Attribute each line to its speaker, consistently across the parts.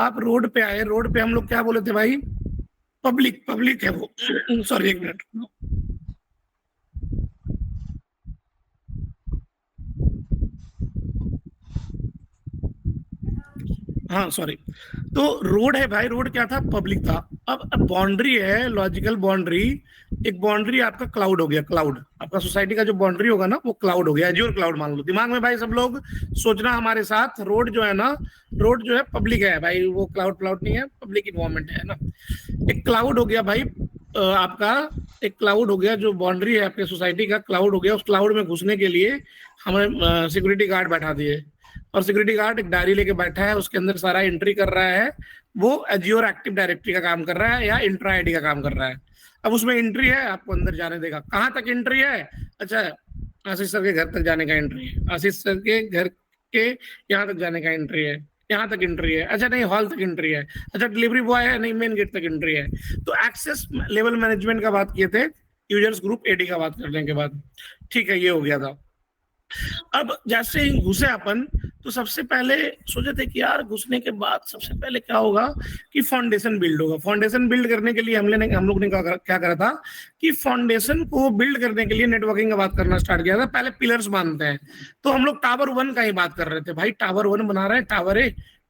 Speaker 1: आप रोड पे आए, रोड पे हम लोग क्या बोले थे भाई? पब्लिक, पब्लिक है वो। सॉरी, एक मिनट। हाँ सॉरी। तो रोड है भाई, रोड क्या था? पब्लिक था। अब बाउंड्री है, लॉजिकल बाउंड्री। एक बाउंड्री आपका क्लाउड हो गया, क्लाउड आपका सोसाइटी का जो बाउंड्री होगा ना, वो क्लाउड हो गया, एज्योर क्लाउड मान लो। दिमाग में भाई सब लोग सोचना हमारे साथ, रोड जो है ना, रोड जो है पब्लिक है भाई, वो क्लाउड क्लाउड नहीं है, पब्लिक इन्वायरमेंट है ना। एक क्लाउड हो गया भाई आपका, एक क्लाउड हो गया, जो बाउंड्री है आपके सोसाइटी का, क्लाउड हो गया। उस क्लाउड में घुसने के लिए हमें सिक्योरिटी गार्ड बैठा दिए, और सिक्योरिटी गार्ड एक डायरी लेके बैठा है, उसके अंदर सारा एंट्री कर रहा है। वो एज्योर एक्टिव डायरेक्टरी का काम कर रहा है या इंट्रा आईडी का काम कर रहा है। अब उसमें एंट्री है, आपको अंदर जाने देगा। कहाँ तक एंट्री है? अच्छा, आशीष सर के घर तक जाने का एंट्री है, आशीष सर के घर के यहाँ तक जाने का एंट्री है, यहाँ तक एंट्री है। अच्छा नहीं, हॉल तक एंट्री है। अच्छा डिलीवरी बॉय है, नहीं, मेन गेट तक एंट्री है। तो एक्सेस लेवल मैनेजमेंट का बात किए थे, यूजर्स ग्रुप एडी का बात करने के बाद। ठीक है, ये हो गया था। अब जैसे ही घुसे अपन, तो सबसे पहले सोचे थे कि यार घुसने के बाद सबसे पहले क्या होगा कि फाउंडेशन बिल्ड होगा। फाउंडेशन बिल्ड करने के लिए हम लोग ने क्या करा था कि फाउंडेशन को बिल्ड करने के लिए नेटवर्किंग का बात करना स्टार्ट किया था। पहले पिलर्स बांधते हैं, तो हम लोग टावर 1 का ही बात कर रहे थे भाई। टावर 1 बना रहे हैं,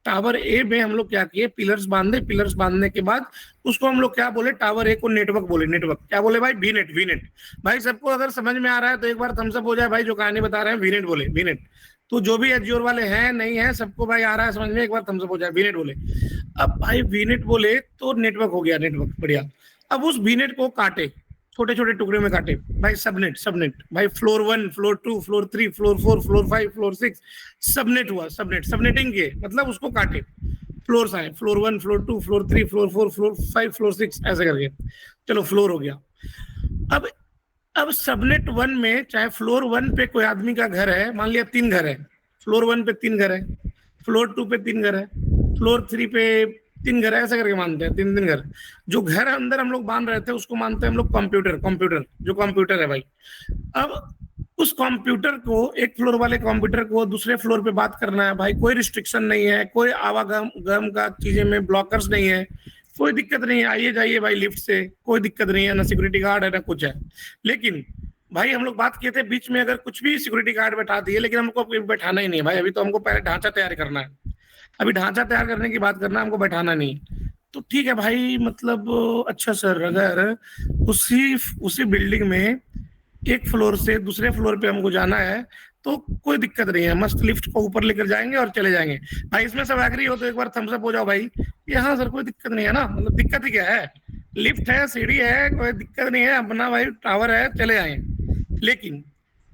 Speaker 1: टावर ए में हम लोग क्या किए, पिलर्स बांधे। पिलर्स बांधने के बाद उसको हम लोग क्या बोले, टावर ए को नेटवर्क बोले। नेटवर्क क्या बोले भाई? वीनेट। वीनेट भाई सबको अगर समझ में आ रहा है तो एक बार थम्स अप हो जाए भाई, जो कहानी बता रहे हैं वीनेट बोले, वीनेट। तो जो भी एज्योर वाले हैं, नहीं है, सबको भाई आ रहा है समझ में, एक बार थम्स अप हो जाए, वीनेट बोले। अब भाई वीनेट बोले तो नेटवर्क हो गया, नेटवर्क बढ़िया। अब उस वीनेट को काटे, छोटे छोटे टुकड़े में काटे भाई। सबनेट, सबनेट भाई, floor 1, floor 2, floor 3, floor 4, floor 5, floor 6, subnet हुआ। सबनेट, सबनेटिंग के मतलब उसको काटे, फ्लोर्स आए, floor 1, floor 2, floor 3, floor 4, floor 5, floor 6, ऐसे करके। चलो फ्लोर हो गया। अब सबनेट 1 में, चाहे फ्लोर 1 पे कोई आदमी का घर है, मान लिया 3 घर है, फ्लोर 1 पे 3 घर है, फ्लोर 2 पे 3 घर है, फ्लोर 3 पे 3 घर है, ऐसा करके मानते हैं 3 3 घर। जो घर अंदर हम लोग बांध रहे थे उसको मानते हैं हम लोग कंप्यूटर। कंप्यूटर जो कंप्यूटर है भाई, अब उस कंप्यूटर को, एक फ्लोर वाले कंप्यूटर को दूसरे फ्लोर पे बात करना है भाई। कोई रिस्ट्रिक्शन नहीं है, कोई आवागम का चीजें में ब्लॉकर्स नहीं है, कोई दिक्कत नहीं है, आइए जाइए भाई लिफ्ट से, कोई दिक्कत नहीं है, ना सिक्योरिटी गार्ड है ना कुछ है। लेकिन भाई हम लोग बात किए थे बीच में, अगर कुछ भी सिक्योरिटी गार्ड बैठा दिए, लेकिन हमको बैठाना ही नहीं है भाई। अभी तो हमको पहले ढांचा तैयार करना है, अभी ढांचा तैयार करने की बात करना है, हमको बैठाना नहीं। तो ठीक है भाई, मतलब अच्छा सर, अगर उसी उसी बिल्डिंग में एक फ्लोर से दूसरे फ्लोर पे हमको जाना है तो कोई दिक्कत नहीं है, मस्त लिफ्ट को ऊपर लेकर जाएंगे और चले जाएंगे भाई। इसमें सब एग्री हो तो एक बार थम्स अप हो जाओ भाई। ये हाँ सर, कोई दिक्कत नहीं है ना, मतलब दिक्कत ही क्या है, लिफ्ट है, सीढ़ी है, कोई दिक्कत नहीं है, अपना भाई टावर है, चले जाएंगे। लेकिन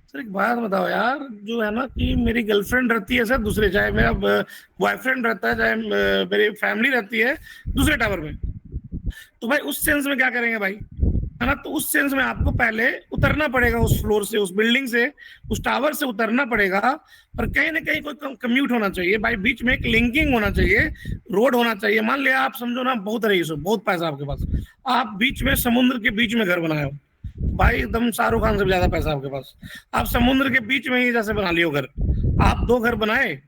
Speaker 1: सर एक बात बताओ यार, जो है ना कि मेरी गर्लफ्रेंड रहती है सर दूसरे, चाहे मेरा बॉयफ्रेंड रहता है, चाहे मेरी फैमिली रहती है दूसरे टावर में, तो भाई उस सेंस में क्या करेंगे भाई, है ना। तो उस सेंस में आपको पहले उतरना पड़ेगा उस फ्लोर से, उस बिल्डिंग से, उस टावर से उतरना पड़ेगा, और कहीं ना कहीं कोई कम्यूट होना चाहिए भाई, बीच में एक लिंकिंग होना चाहिए, रोड होना चाहिए। मान लिया आप समझो ना, बहुत रईस हो, बहुत पैसा आपके पास, आप बीच में समुद्र के बीच में घर बनाए हो भाई, एकदम शाहरुख खान से भी ज्यादा पैसा आपके पास, आप समुद्र के बीच में ही जैसे बना लियो घर। आप 2 घर बनाए,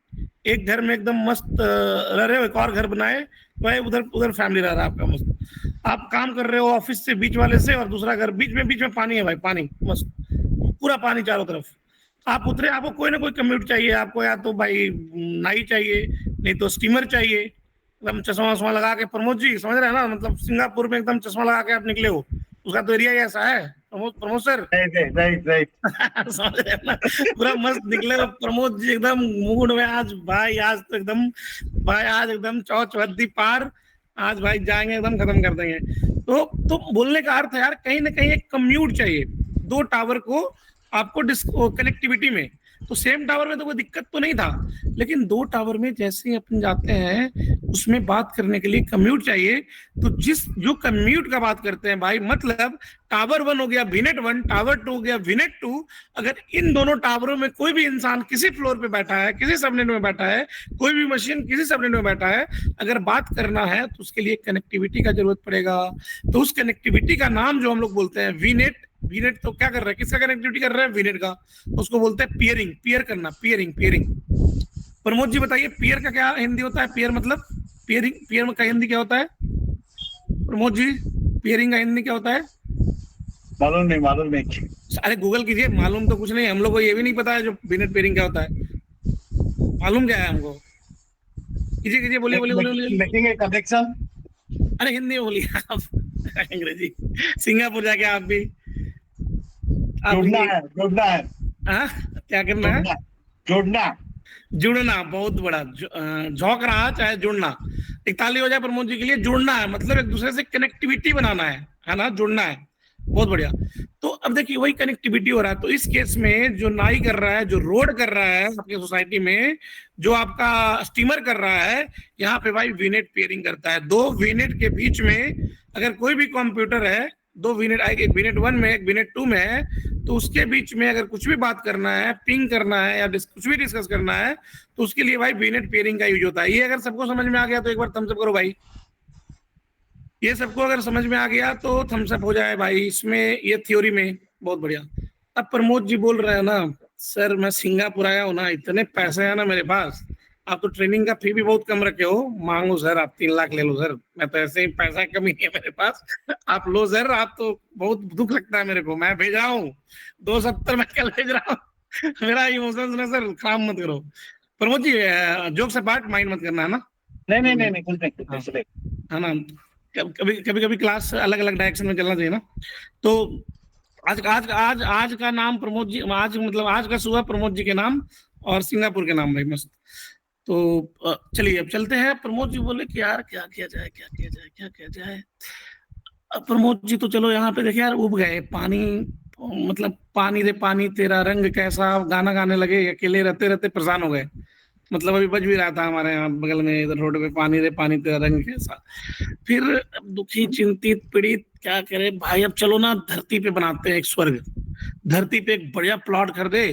Speaker 1: एक घर में एकदम मस्त रह रहे हो, एक और घर बनाए भाई, उधर उधर फैमिली रह रहा है आपका मस्त। आप काम कर रहे हो ऑफिस से बीच वाले से, और दूसरा घर बीच में पानी है भाई, पानी मस्त, पूरा पानी चारों तरफ। आप उतरे, आपको कोई ना कोई कम्यूट चाहिए, आपको या तो भाई नाई चाहिए, नहीं तो स्टीमर चाहिए, एकदम चश्मा वश्मा लगा के। प्रमोद जी समझ रहे हैं ना, मतलब सिंगापुर में एकदम चश्मा लगा के आप निकले हो, उसका तो एरिया ही ऐसा है। प्रमोद सर,
Speaker 2: राइट राइट
Speaker 1: समझ रहे हैं ना, पूरा मस्त निकले हो प्रमोद जी, एकदम मूड में आज भाई, आज तो एकदम भाई, आज एकदम चौचवद्दी पार, आज भाई जाएंगे एकदम खत्म कर देंगे। तो बोलने का अर्थ है यार, कहीं ना कहीं एक कम्यूट चाहिए 2 टावर को आपको कनेक्टिविटी में। तो सेम टावर में तो कोई दिक्कत तो नहीं था, लेकिन 2 टावर में जैसे ही अपन जाते हैं, उसमें बात करने के लिए कम्यूट चाहिए। तो जो कम्यूट का बात करते हैं भाई, मतलब टावर 1 हो गया वीनेट 1, टावर 2 हो गया वीनेट 2। अगर इन दोनों टावरों में कोई भी इंसान किसी फ्लोर पे बैठा है, किसी सबनेट में बैठा है, कोई भी मशीन किसी सबनेट में बैठा है, अगर बात करना है तो उसके लिए कनेक्टिविटी का जरूरत पड़ेगा। तो उस कनेक्टिविटी का नाम जो हम लोग बोलते हैं वीनेट। वीनेट तो क्या कर रहा है, किसका कनेक्टिविटी कर रहा है? वीनेट का। उसको बोलते हैं पियरिंग, पियर करना, पियरिंग, पियरिंग। प्रमोद जी बताइए, पियर का क्या हिंदी होता है? पियर मतलब पियरिंग का हिंदी क्या होता है प्रमोद जी? पियरिंग का हिंदी क्या होता है?
Speaker 2: मालूम नहीं।
Speaker 1: अरे गूगल कीजिए, मालूम तो कुछ नहीं, हम लोग को ये भी नहीं पता है जो बिनेट पेयरिंग क्या होता है। मालूम क्या है हमको? कीजिए कीजिए, बोलिए बोलिए बोलिए बोलिए।
Speaker 2: लिखेंगे कनेक्शन।
Speaker 1: अरे हिंदी में बोलिए आप अंग्रेजी, सिंगापुर जाके आप
Speaker 2: जुड़ना
Speaker 1: भी
Speaker 2: है, जुड़ना है,
Speaker 1: हाँ, क्या करना है?
Speaker 2: जुड़ना, जुड़ना।
Speaker 1: जुड़ना, बहुत बड़ा झोंक रहा चाहे जुड़ना। एक ताली हो जाए प्रमोद जी के लिए। जुड़ना है मतलब एक दूसरे से कनेक्टिविटी बनाना है ना, जुड़ना है। बहुत बढ़िया। तो अब देखिए वही कनेक्टिविटी हो रहा है। तो इस केस में जो नाई कर रहा है, जो रोड कर रहा है आपके सोसाइटी में, जो आपका स्टीमर कर रहा है, यहाँ पे भाई वीनेट पेयरिंग करता है। दो वीनेट के बीच में अगर कोई भी कंप्यूटर है, दो वीनेट, एक वीनेट 1 में एक वीनेट 2 में है, तो उसके बीच में अगर कुछ भी बात करना है, पिंग करना है या कुछ भी डिस्कस करना है, तो उसके लिए भाई वीनेट पेयरिंग का यूज होता है। ये अगर सबको समझ में आ गया तो एक बार थम्स अप करो भाई। ये सबको अगर समझ में आ गया तो थम्स अप हो जाए भाई इसमें, ये थ्योरी में। बहुत बढ़िया। अब प्रमोद जी बोल रहे हैं ना, सर मैं सिंगापुर आया हूँ ना, इतने पैसे हैं ना मेरे पास, आप तो ट्रेनिंग का फी भी बहुत कम रखे हो, मांगो सर आप 3 लाख ले लो सर, मैं तो ऐसे ही पैसा कम ही है मेरे पास, आप लो सर। आप तो बहुत दुख लगता है मेरे को, मैं भेज रहा हूँ 270 में कल भेज रहा हूँ मेरा इमोशंस ना सर खराब मत करो। प्रमोद जी जोक से पार्ट माइंड मत करना है ना।
Speaker 2: नहीं, कुछ नहीं,
Speaker 1: हाँ,
Speaker 2: चले।
Speaker 1: है ना, कभी कभी कभी क्लास अलग अलग डायरेक्शन में चलना चाहिए ना। तो आज आज आज आज का नाम प्रमोद जी, आज मतलब आज का सुबह प्रमोद जी के नाम और सिंगापुर के नाम भाई, मस्त। तो चलिए अब चलते हैं। प्रमोद जी बोले कि यार क्या किया जाए, क्या किया जाए, क्या किया जाए। अब प्रमोद जी तो चलो यहाँ पे देखिए यार, उब गए पानी, मतलब पानी रे पानी तेरा रंग कैसा, गाना गाने लगे, अकेले रहते रहते परेशान हो गए। मतलब अभी बज भी रहा था हमारे यहाँ बगल में इधर रोड पे, पानी रे पानी तेरा रंग कैसा। फिर दुखी चिंतित पीड़ित क्या करे भाई, अब चलो ना धरती पे बनाते हैं एक स्वर्ग, धरती पे एक बढ़िया प्लॉट कर दे।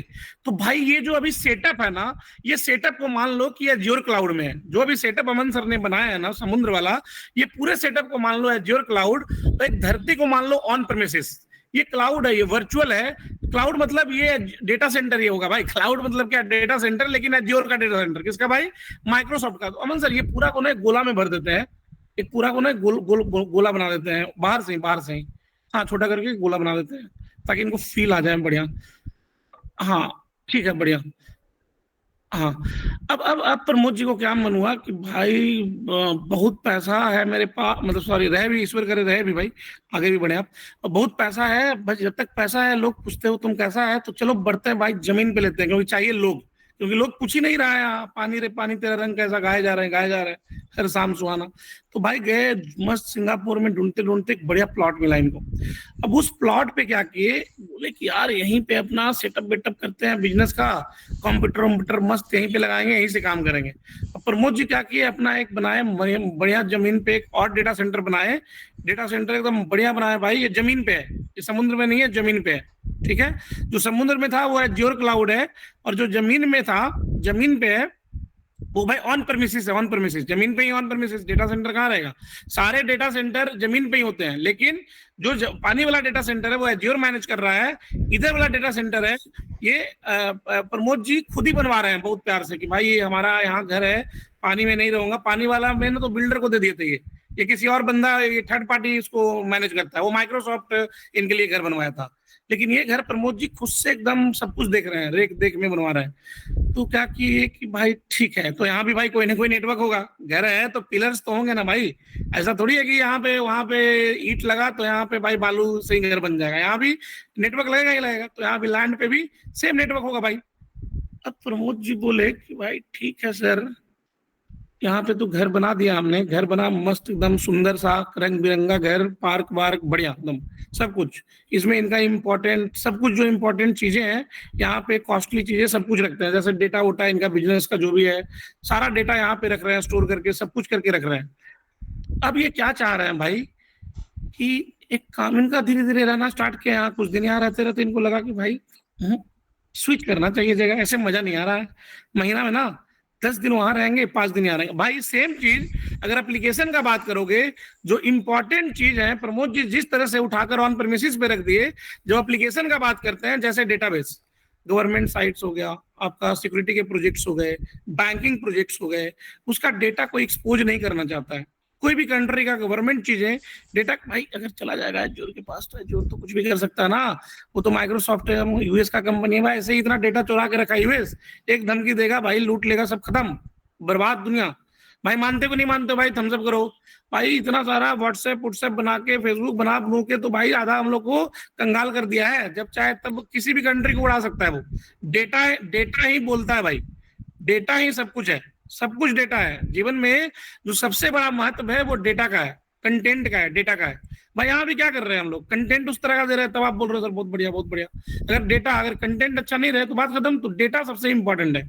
Speaker 1: तो भाई ये जो अभी सेटअप है ना, ये सेटअप को मान लो कि एज्योर क्लाउड में है। जो अभी सेटअप अमन सर ने बनाया है ना समुद्र वाला, ये पूरे सेटअप को मान लो एज्योर क्लाउड। तो एक धरती को मान लो ऑन प्रेमिसेस, ये क्लाउड है, ये वर्चुअल है। क्लाउड मतलब ये डेटा सेंटर ये होगा भाई। क्लाउड मतलब क्या, डेटा सेंटर, लेकिन एज्योर का डेटा सेंटर किसका भाई, माइक्रोसॉफ्ट का। तो अमन सर ये पूरा को ना गोला में भर देते हैं, एक पूरा को ना गोला बना देते हैं, बाहर से ही हाँ छोटा करके गोला बना देते हैं ताकि इनको फील आ जाए बढ़िया। हाँ ठीक है, बढ़िया। हाँ, अब प्रमोद जी को क्या मन हुआ कि भाई बहुत पैसा है मेरे पास, मतलब सॉरी, रहे भी, ईश्वर करे रहे भी भाई, आगे भी बढ़े आप। बहुत पैसा है, बस जब तक पैसा है लोग पूछते हो तुम कैसा है, तो चलो बढ़ते हैं भाई जमीन पे लेते हैं, क्योंकि चाहिए लोग, क्योंकि लोग पूछ ही नहीं रहा है यहाँ, पानी रे पानी तेरा रंग कैसा गाए जा रहे हैं, गाए जा रहे हैं हर शाम सुहाना। तो भाई गए मस्त सिंगापुर में, ढूंढते ढूंढते एक बढ़िया प्लॉट मिला इनको। अब उस प्लॉट पे क्या किए, बोले कि यार यहीं पे अपना सेटअप वेटअप करते हैं बिजनेस का, कंप्यूटर वम्प्यूटर मस्त यहीं पे लगाएंगे, यहीं से काम करेंगे। अब प्रमोद जी क्या किए, अपना एक बनाए बढ़िया जमीन पे एक और डेटा सेंटर बनाए। डेटा सेंटर एकदम बढ़िया बनाए भाई, ये जमीन पे है, ये समुद्र में नहीं है, जमीन पे है। ठीक है, जो समुद्र में था वो एज्योर क्लाउड है, और जो जमीन में था, जमीन पे है, वो भाई ऑन परमिसेस है। ऑन परमिसेस जमीन पे ही, ऑन परमिसेस डेटा सेंटर कहाँ रहेगा, सारे डेटा सेंटर जमीन पे ही होते हैं, लेकिन जो पानी वाला डेटा सेंटर है वो एज्योर मैनेज कर रहा है। इधर वाला डेटा सेंटर है ये प्रमोद जी खुद ही बनवा रहे हैं बहुत प्यार से कि भाई ये हमारा यहाँ घर है, पानी में नहीं रहूंगा। पानी वाला मैंने तो बिल्डर को दे दिए थे, ये किसी और बंदा, ये थर्ड पार्टी इसको मैनेज करता है, वो माइक्रोसॉफ्ट इनके लिए घर बनवाया था। लेकिन ये घर प्रमोद जी खुद से एकदम सब कुछ देख रहे हैं, रेख देख में बनवा रहे हैं। तो क्या किए कि भाई ठीक है, तो यहाँ भी भाई कोई ना कोई नेटवर्क होगा, घर है तो पिलर्स तो होंगे ना भाई। ऐसा थोड़ी है कि यहाँ पे वहां पे ईंट लगा तो यहाँ पे भाई बालू से ही घर बन जाएगा, यहाँ भी नेटवर्क लगेगा ही लगेगा। तो यहाँ भी लैंड पे भी सेम नेटवर्क होगा भाई। अब प्रमोद जी बोले कि भाई ठीक है सर, यहाँ पे तो घर बना दिया हमने, घर बना मस्त एकदम सुंदर सा रंग बिरंगा घर, पार्क वार्क बढ़िया एकदम सब कुछ। इसमें इनका इम्पोर्टेंट सब कुछ, जो इम्पोर्टेंट चीजें हैं यहाँ पे, कॉस्टली चीजें सब कुछ रखते हैं, जैसे डेटा वोटा इनका बिजनेस का जो भी है सारा डेटा यहाँ पे रख रहे हैं, स्टोर करके सब कुछ करके रख रहे हैं। अब ये क्या चाह रहे हैं भाई कि एक काम इनका धीरे धीरे रहना स्टार्ट किया, यहाँ कुछ दिन यहाँ रहते रहते इनको लगा कि भाई स्विच करना चाहिए जगह, ऐसे मजा नहीं आ रहा है। महीना में ना 10 दिन वहां रहेंगे, 5 दिन यहाँ रहेंगे भाई। सेम चीज अगर एप्लीकेशन का बात करोगे, जो इंपॉर्टेंट चीज है प्रमोद जी जिस तरह से उठाकर ऑन प्रेमिसेस पे रख दिए, जो एप्लीकेशन का बात करते हैं जैसे डेटाबेस, गवर्नमेंट साइट्स हो गया, आपका सिक्योरिटी के प्रोजेक्ट्स हो गए, बैंकिंग प्रोजेक्ट्स हो गए, उसका डेटा कोई एक्सपोज नहीं करना चाहता है। कोई भी कंट्री का गवर्नमेंट चीजें डेटा भाई अगर चला जाएगा एज्योर के पास, तो एज्योर तो कुछ भी कर सकता है ना। वो तो माइक्रोसॉफ्ट यूएस का कंपनी है भाई, ऐसे ही इतना डेटा चुरा के रखा यूएस, एक धमकी देगा भाई लूट लेगा, सब खत्म, बर्बाद दुनिया। भाई मानते को नहीं मानते भाई, थम्स अप करो भाई। इतना सारा व्हाट्सएप बना के, फेसबुक बना के तो भाई आधा हम लोग को कंगाल कर दिया है। जब चाहे तब किसी भी कंट्री को उड़ा सकता है वो। डेटा ही बोलता है भाई, डेटा ही सब कुछ है, सब कुछ डेटा है। जीवन में जो सबसे बड़ा महत्व है वो डेटा का है, कंटेंट का है, डेटा का है। भाई यहाँ भी क्या कर रहे हैं हम लोग, कंटेंट उस तरह का दे रहे हैं, तब आप बोल रहे हो सर बहुत बढ़िया बहुत बढ़िया। अगर कंटेंट अच्छा नहीं रहे तो बात खत्म। तो डेटा सबसे इंपॉर्टेंट है।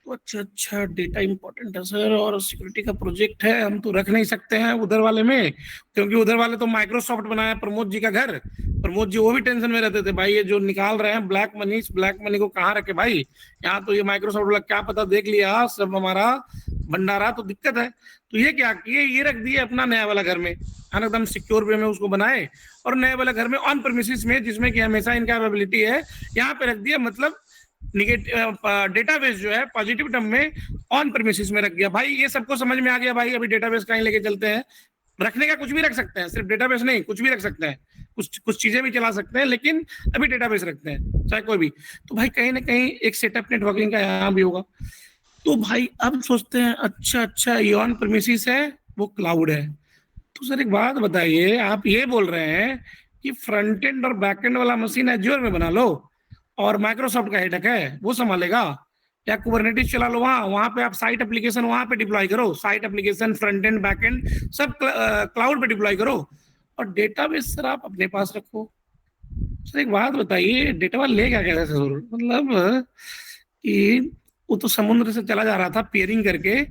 Speaker 1: तो अच्छा डेटा इंपॉर्टेंट है सर, और सिक्योरिटी का प्रोजेक्ट है, हम तो रख नहीं सकते हैं उधर वाले में, क्योंकि उधर वाले तो माइक्रोसॉफ्ट बनाया प्रमोद जी का घर। प्रमोद जी वो भी टेंशन में रहते थे भाई, ये जो निकाल रहे हैं ब्लैक मनी को कहाँ रखे भाई, यहाँ तो ये माइक्रोसॉफ्ट वाला क्या पता देख लिया सब हमारा भंडारा, तो दिक्कत है। तो ये क्या किए, ये रख दिए अपना नया वाला घर में, एकदम सिक्योर वे में उसको बनाए, और नए वाला घर में ऑन प्रेमिसेस में, जिसमें कि हमेशा इनका अवेलेबिलिटी है, यहाँ पे रख दिया। मतलब डेटाबेस जो है पॉजिटिव टर्म में ऑन प्रेमिसेस में रख गया। भाई ये सबको समझ में आ गया भाई। अभी डेटाबेस कहीं लेके चलते हैं, रखने का कुछ भी रख सकते हैं, सिर्फ डेटाबेस नहीं, कुछ भी रख सकते हैं, कुछ चीजें भी चला सकते हैं, लेकिन अभी डेटाबेस रखते हैं चाहे कोई भी। तो भाई कहीं ना कहीं एक सेटअप नेटवर्किंग का यहाँ भी होगा। तो भाई अब सोचते हैं अच्छा ये ऑन प्रेमिसेस है, वो क्लाउड है। तो सर एक बात बताइए, आप ये बोल रहे हैं कि फ्रंट एंड और बैक एंड वाला मशीन एज्योर में बना लो, और माइक्रोसॉफ्ट का हेडक है वो संभालेगा, या कुबरनेटिस चला लो, वहां पे आप साइट एप्लीकेशन वहां पे डिप्लॉय करो, site application front end back and सब क्लाउड पे डिप्लॉय करो, और डेटाबेस सर आप अपने पास रखो। सर एक बात बताइए, डेटा ले क्या कहते हैं सर, मतलब कि वो तो समुद्र से चला जा रहा था पेयरिंग करके,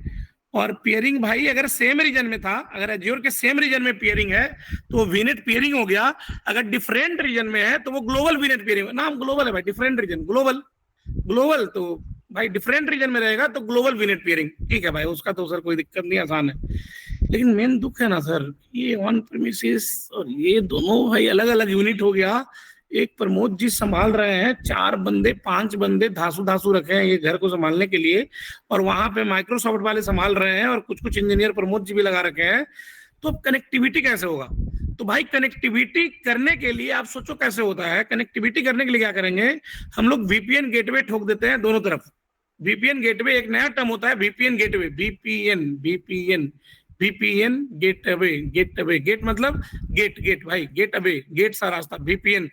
Speaker 1: और पेयरिंग भाई अगर सेम रीजन में था, अगर एज्योर के सेम रीजन में पेयरिंग है तो वो वीनेट पेयरिंग हो गया। अगर डिफरेंट रीजन में है तो वो ग्लोबल वीनेट पेयरिंग, नाम ग्लोबल है भाई, डिफरेंट रीजन ग्लोबल तो भाई डिफरेंट रीजन में रहेगा तो ग्लोबल वीनेट पेयरिंग, ठीक है भाई, उसका तो सर कोई दिक्कत नहीं, आसान है। लेकिन मेन दुख है ना सर, ये ऑन प्रीमिसेस और ये दोनों भाई अलग अलग यूनिट हो गया। एक प्रमोद जी संभाल रहे हैं, 4 बंदे 5 बंदे धासु रखे हैं ये घर को संभालने के लिए, और वहां पे माइक्रोसॉफ्ट वाले संभाल रहे हैं, और कुछ इंजीनियर प्रमोद जी भी लगा रखे हैं। तो अब कनेक्टिविटी कैसे होगा? तो भाई कनेक्टिविटी करने के लिए आप सोचो कैसे होता है। कनेक्टिविटी करने के लिए क्या करेंगे हम लोग, वीपीएन गेटवे ठोक देते हैं दोनों तरफ। वीपीएन गेटवे एक नया टर्म होता है, वीपीएन गेटवे, वीपीएन गेट मतलब गेट भाई, गेट अवे, गेट सा रास्ता, वीपीएन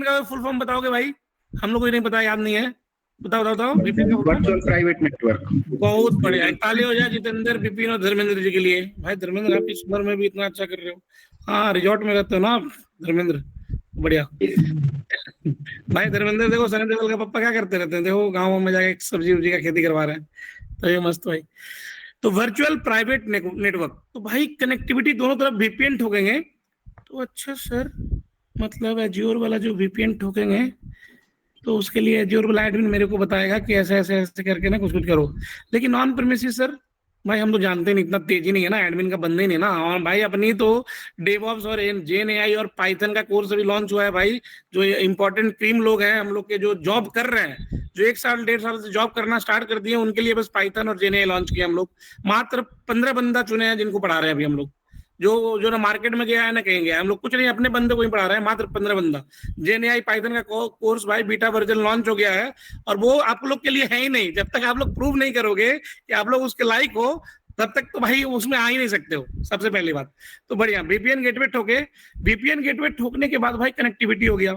Speaker 1: का फुल फॉर्म बताओगे भाई, हम लोग को नहीं पता, याद नहीं है, बताओ वीपीएन का
Speaker 3: वर्चुअल प्राइवेट नेटवर्क।
Speaker 1: बहुत बढ़िया, ताली हो जाए जितेंद्र, विपिन और धर्मेंद्र जी के लिए। भाई धर्मेंद्र आप इस उम्र में भी इतना अच्छा कर रहे हो। हाँ रिजॉर्ट में रहते हो ना आप धर्मेंद्र, बढ़िया। भाई धर्मेंद्र देखो सनी देओल का पापा क्या करते रहते हैं, देखो गाँव में जाके सब्जी उब्जी का खेती करवा रहे हैं, तो ये मस्त भाई। तो वर्चुअल प्राइवेट नेटवर्क, तो भाई कनेक्टिविटी दोनों तरफ वीपीएन ठोकेंगे। तो अच्छा सर, मतलब एज्योर वाला जो वीपीएन ठोकेंगे तो उसके लिए एज्योर वाला एडमिन मेरे को बताएगा कि ऐसे करके ना कुछ करो। लेकिन ऑन प्रीमिसेस सर भाई हम तो जानते नहीं, इतना तेजी नहीं है ना, एडमिन का बंदे ही नहीं ना। और भाई अपनी तो डेवऑप्स और जेएनएआई और पाइथन का कोर्स अभी लॉन्च हुआ है भाई। जो इंपॉर्टेंट क्रीम लोग हैं हम लोग के, जो जॉब कर रहे हैं, जो 1 साल 1.5 साल से जॉब करना स्टार्ट कर दिए, उनके लिए बस पाइथन और जेएनएआई लॉन्च किया हम लोग। मात्र 15 बंदा चुने हैं जिनको पढ़ा रहे हैं अभी हम लोग। जो ना मार्केट में गया है ना कहीं गया, हम लोग कुछ नहीं, अपने बंदे को ही पढ़ा रहे हैं, मात्र 15 बंदा। जेएनएआई पाइथन का कोर्स भाई बीटा वर्जन लॉन्च हो गया है, और वो आप लोग के लिए है ही नहीं। जब तक आप लोग प्रूव नहीं करोगे कि आप लोग उसके लायक हो, तब तक तो भाई उसमें आ ही नहीं सकते हो, सबसे पहली बात। तो बढ़िया वीपीएन गेटवे ठोके, वीपीएन गेटवे ठोकने के बाद भाई कनेक्टिविटी हो गया।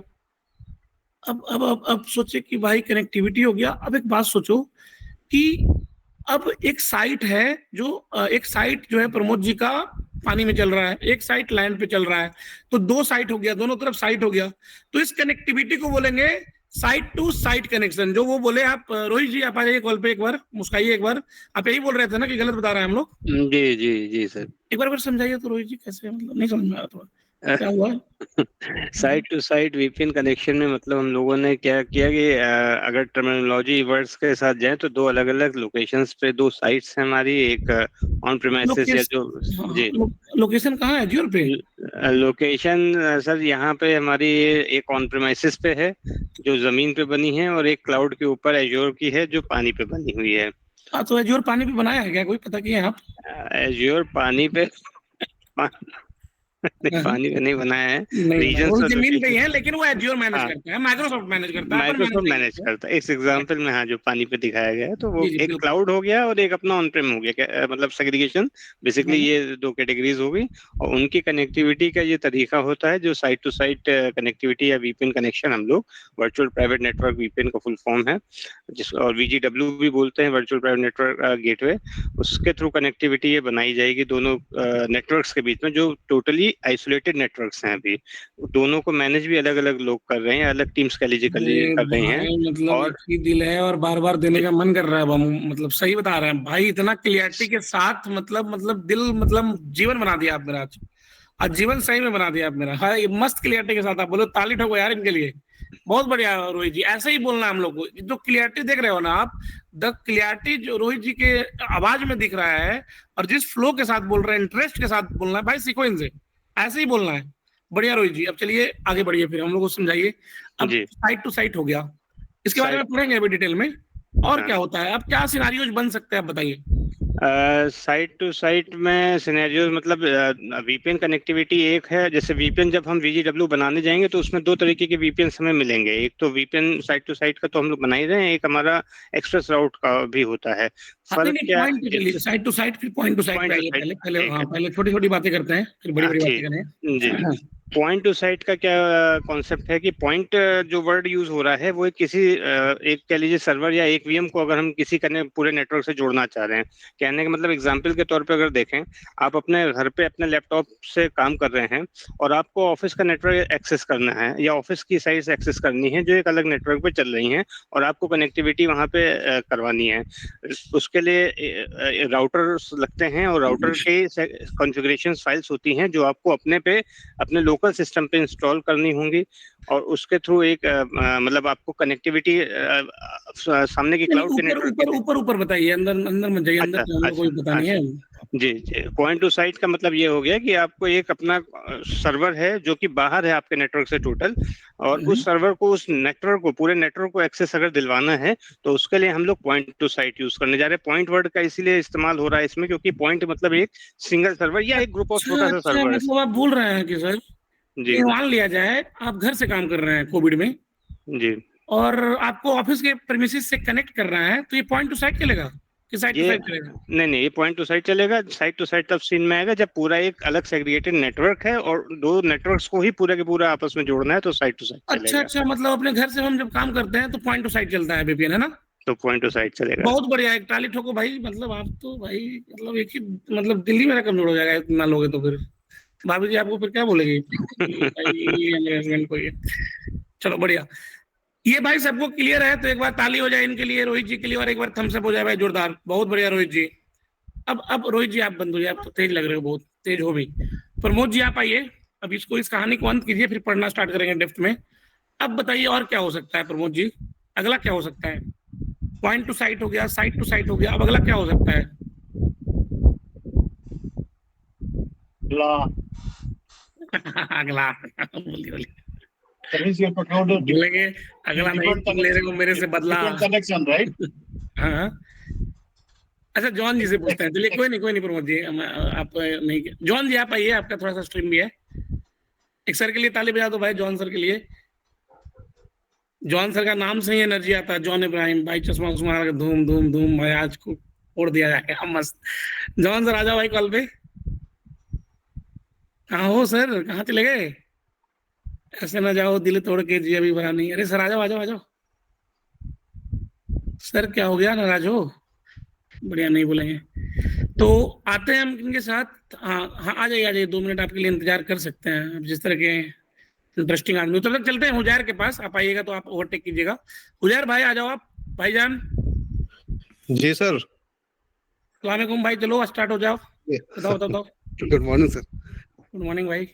Speaker 1: अब सोचे कि भाई कनेक्टिविटी हो गया। अब एक बात सोचो कि अब एक साइट जो है प्रमोद जी का पानी में चल रहा है, एक साइट लैंड पे चल रहा है, तो 2 साइट हो गया, दोनों तरफ साइट हो गया। तो इस कनेक्टिविटी को बोलेंगे साइट टू साइट कनेक्शन। जो वो बोले, आप रोहित जी आप आ जाइए कॉल पे, एक बार मुस्काइए एक बार। आप यही बोल रहे थे ना कि गलत बता रहे हैं हम लोग?
Speaker 4: जी सर, एक
Speaker 1: बार समझाइए तो रोहित जी, कैसे, मतलब नहीं समझ में आ रहा थोड़ा क्या हुआ?
Speaker 4: Site to site VPN connection में मतलब हम लोगों ने क्या किया कि अगर टर्मिनोलॉजी वर्ड्स के साथ जाए तो 2 अलग अलग लोकेशंस पे 2 साइट्स हैं हमारी। एक ऑन प्रीमाइसेस या जो जी
Speaker 1: लोकेशन कहाँ है एज्योर पे?
Speaker 4: लोकेशन सर यहाँ पे हमारी एक ऑन प्रीमाइसेस पे है जो जमीन पे बनी है, और एक क्लाउड के ऊपर एज्योर की है जो पानी पे बनी हुई है।
Speaker 1: हाँ, तो एज्योर पानी पे बनाया है क्या, कोई पता किया है आप?
Speaker 4: एज्योर पानी पे नहीं, पानी पे नहीं बनाया है,
Speaker 1: नहीं,
Speaker 4: रीजन
Speaker 1: वो
Speaker 4: और
Speaker 1: जमीन पे ही
Speaker 4: लोकेशन।
Speaker 1: है, लेकिन वो एज्योर मैनेज
Speaker 4: हाँ,
Speaker 1: करता है, माइक्रोसॉफ्ट मैनेज करता है, पर
Speaker 4: माइक्रोसॉफ्ट
Speaker 1: मैनेज नहीं
Speaker 4: मैनेज
Speaker 1: करता है।
Speaker 4: करता है। इस एग्जांपल में हाँ, जो पानी पे दिखाया गया है, तो वो
Speaker 1: जी जी
Speaker 4: एक
Speaker 1: बिल्कुल।
Speaker 4: क्लाउड हो गया और एक अपना ऑन प्रेम हो गया। मतलब सेग्रीगेशन, बेसिकली
Speaker 1: हम्म,
Speaker 4: ये दो कैटेगरीज हो गई। और उनकी कनेक्टिविटी का ये तरीका होता है जो साइट टू साइट कनेक्टिविटी या वीपीएन कनेक्शन, हम लोग वर्चुअल प्राइवेट नेटवर्क वीपीएन का फुल फॉर्म है, जिस और वीजीडब्ल्यू भी बोलते हैं, वर्चुअल प्राइवेट नेटवर्क गेटवे। उसके थ्रू कनेक्टिविटी ये बनाई जाएगी दोनों नेटवर्क्स के बीच में, जो टोटली आइसोलेटेड नेटवर्क्स हैं। अभी दोनों को मैनेज भी अलग अलग लोग कर रहे हैं, अलग टीम्स कैलिजिकली
Speaker 1: अरे
Speaker 4: कर रही हैं।
Speaker 1: भाई, मतलब
Speaker 4: और
Speaker 1: एक ही दिल है और बार बार देने का मन कर रहा है मतलब सही बता रहे हैं भाई, इतना क्लियरिटी के साथ, मतलब दिल, मतलब जीवन बना दिया आप मेरा आज जीवन सही में बना दिया आप मेरा। हाँ, ये मस्त क्लियरिटी के साथ आप बोलो, ताली ठोको यार इनके लिए। बहुत बढ़िया रोहित जी, ऐसे ही बोलना हम लोग को। जो क्लियरिटी देख रहे हो ना आप, द क्लियरिटी जो रोहित जी के आवाज में दिख रहा है, और जिस फ्लो के साथ बोल रहे हैं, इंटरेस्ट के साथ बोलना है भाई, सीखो इनसे, ऐसे ही बोलना है। बढ़िया रोहित जी, अब चलिए आगे बढ़िए, फिर हम लोग को समझाइए। अब
Speaker 4: जी,
Speaker 1: साइट टू साइट हो गया, इसके बारे में
Speaker 4: साइट
Speaker 1: पढ़ेंगे अभी डिटेल में। और क्या
Speaker 4: हाँ,
Speaker 1: होता है, अब क्या सिनारियोज बन सकते हैं आप बताइए।
Speaker 4: साइट टू साइट में सिनेरियोज, मतलब वीपीएन कनेक्टिविटी एक है। जैसे वीपीएन जब हम वीजीडब्ल्यू बनाने जाएंगे तो उसमें दो तरीके के वीपीएन हमें मिलेंगे। एक तो वीपीएन साइट टू साइट का तो हम लोग बना ही रहे हैं, एक हमारा एक्सप्रेस राउट का भी होता है।
Speaker 1: हाँ, नहीं
Speaker 4: फर्क
Speaker 1: नहीं,
Speaker 4: क्या
Speaker 1: पॉइंट पे चलिए, साइड टू साइड, फिर पॉइंट टू साइड पे
Speaker 4: पॉइंट टू
Speaker 1: आइए।
Speaker 4: साइट,
Speaker 1: पहले पहले
Speaker 4: ठीक
Speaker 1: हाँ,
Speaker 4: है,
Speaker 1: पहले छोटी छोटी बातें करते हैं, फिर बड़ी बड़ी बातें
Speaker 4: ठीक,
Speaker 1: करें।
Speaker 4: जी। पॉइंट टू साइट का क्या कॉन्सेप्ट है कि पॉइंट जो वर्ड यूज हो रहा है, वो किसी एक कह लीजिए सर्वर या एक वीएम को अगर हम किसी पूरे नेटवर्क से जोड़ना चाह रहे हैं। कहने का मतलब एग्जांपल के तौर पे अगर देखें, आप अपने घर पे अपने लैपटॉप से काम कर रहे हैं और आपको ऑफिस का नेटवर्क एक्सेस करना है या ऑफिस की साइट एक्सेस करनी है जो एक अलग नेटवर्क पे चल रही है, और आपको कनेक्टिविटी वहां पे करवानी है। उसके लिए राउटर्स लगते हैं, और राउटर के कॉन्फ़िगरेशन फाइल्स होती हैं जो आपको अपने लोकल सिस्टम पे इंस्टॉल करनी होंगी। और उसके थ्रू एक मतलब आपको कनेक्टिविटी सामने की
Speaker 1: नहीं,
Speaker 4: क्लाउड के
Speaker 1: ऊपर
Speaker 4: नेटवर्क
Speaker 1: ऊपर
Speaker 4: की।
Speaker 1: ऊपर ऊपर बताइए, अंदर अंदर मत जाइए, अंदर
Speaker 4: अच्छा,
Speaker 1: तो हम लोग को
Speaker 4: अच्छा,
Speaker 1: कोई पता नहीं
Speaker 4: अच्छा,
Speaker 1: है।
Speaker 4: जी जी। पॉइंट टू साइट का मतलब ये हो गया कि आपको एक अपना सर्वर है जो कि बाहर है आपके नेटवर्क से टोटल, और
Speaker 1: हम्म,
Speaker 4: उस सर्वर को, उस नेटवर्क को, पूरे नेटवर्क को एक्सेस अगर दिलवाना है, तो उसके लिए हम लोग पॉइंट टू साइट यूज करने जा रहे हैं। पॉइंट वर्ड का इसीलिए इस्तेमाल हो रहा है इसमें क्योंकि पॉइंट मतलब एक सिंगल सर्वर या एक ग्रुप ऑफ
Speaker 1: अच्छा
Speaker 4: छोटा सा
Speaker 1: अच्छा,
Speaker 4: सर्वर।
Speaker 1: मतलब आप बोल रहे हैं कि सर,
Speaker 4: जी
Speaker 1: ये मान लिया जाए आप घर से काम कर रहे हैं कोविड में,
Speaker 4: जी।
Speaker 1: और आपको ऑफिस के प्रेमिसेस से कनेक्ट कर रहा है, तो ये पॉइंट टू साइट चलेगा कि साइड टू
Speaker 4: ये
Speaker 1: साइड चलेगा?
Speaker 4: नहीं नहीं, ये पॉइंट टू साइट चलेगा। साइट टू साइट तब सीन में आएगा जब पूरा एक अलग सेग्रीगेटेड नेटवर्क है और दो नेटवर्क्स को ही पूरा के पूरा आपस में जोड़ना है, तो साइट टू साइट
Speaker 1: अच्छा
Speaker 4: चलेगा।
Speaker 1: अच्छा, मतलब अपने घर से हम जब काम करते हैं तो पॉइंट टू साइट चलता है VPN, है ना?
Speaker 4: तो पॉइंट टू साइट चलेगा।
Speaker 1: बहुत बढ़िया, एक ताली ठोको भाई, मतलब आप तो भाई, मतलब एक ही, मतलब दिल्ली मेरा कमजोर हो जाएगा इतना लोगे तो। फिर भाभी जी आपको फिर क्या बोलेगी कि भाई ये मेरे हस्बैंड को ये। चलो बढ़िया, ये भाई सबको क्लियर है, तो एक बार ताली हो जाए इनके लिए, रोहित जी के लिए, और एक बार थम्स अप हो जाए भाई जोरदार। बहुत बढ़िया रोहित जी। अब रोहित जी आप बंद हो जाए, आप तो तेज लग रहे हो, बहुत तेज हो भी। प्रमोद जी आप आइए, अब इसको, इस कहानी को अंत कीजिए, फिर पढ़ना स्टार्ट करेंगे डेप्थ में। अब बताइए और क्या हो सकता है प्रमोद जी, अगला क्या हो सकता है? पॉइंट टू साइट हो गया, साइट टू साइट हो गया, अब अगला क्या हो सकता है?
Speaker 2: ला
Speaker 1: अगला बोलिए बोलिए।
Speaker 2: service your provider
Speaker 1: बोलेंगे अगला नहीं,
Speaker 2: different
Speaker 1: तुम ले रहे हो मेरे से बदला।
Speaker 2: different connection, right?
Speaker 1: हाँ, अच्छा जॉन जी से पूछते हैं, चलिए कोई नहीं प्रमोद जी, आप नहीं, जॉन जी आप आइए, आपका थोड़ा सा स्ट्रीम भी है। एक सर के लिए ताली बजा दो भाई, जॉन सर के लिए। जॉन सर का नाम से ही एनर्जी आता है, जॉन इब्राहिम भाई, चश्मा उस्मा लगा के धूम धूम धूम भाई, आज को फोड़ दिया जाएगा मस्त। जॉन सर आ जाओ भाई कॉल पे। कहाँ हो सर, कहाँ चले गए? ऐसे ना जाओ दिल तोड़ के, जी अभी भरा नहीं। अरे सर आ जाओ आ जाओ आ जाओ। सर क्या हो गया, नाराज हो? बढ़िया, नहीं बोलेंगे तो आते हैं हम इनके साथ। हाँ हाँ, आ जाइए 2 मिनट आपके लिए इंतजार कर सकते हैं, अब जिस तरह के इंटरेस्टिंग आदमी। तब तक चलते हैं हुजैर के पास, आप आइएगा तो आप ओवरटेक कीजिएगा। हुजैर भाई आ जाओ आप, भाईजान।
Speaker 3: जी सर।
Speaker 1: सलामकुम भाई, चलो स्टार्ट हो जाओ, बताओ बताओ बताओ।
Speaker 3: Good morning sir.
Speaker 1: Good morning भाई।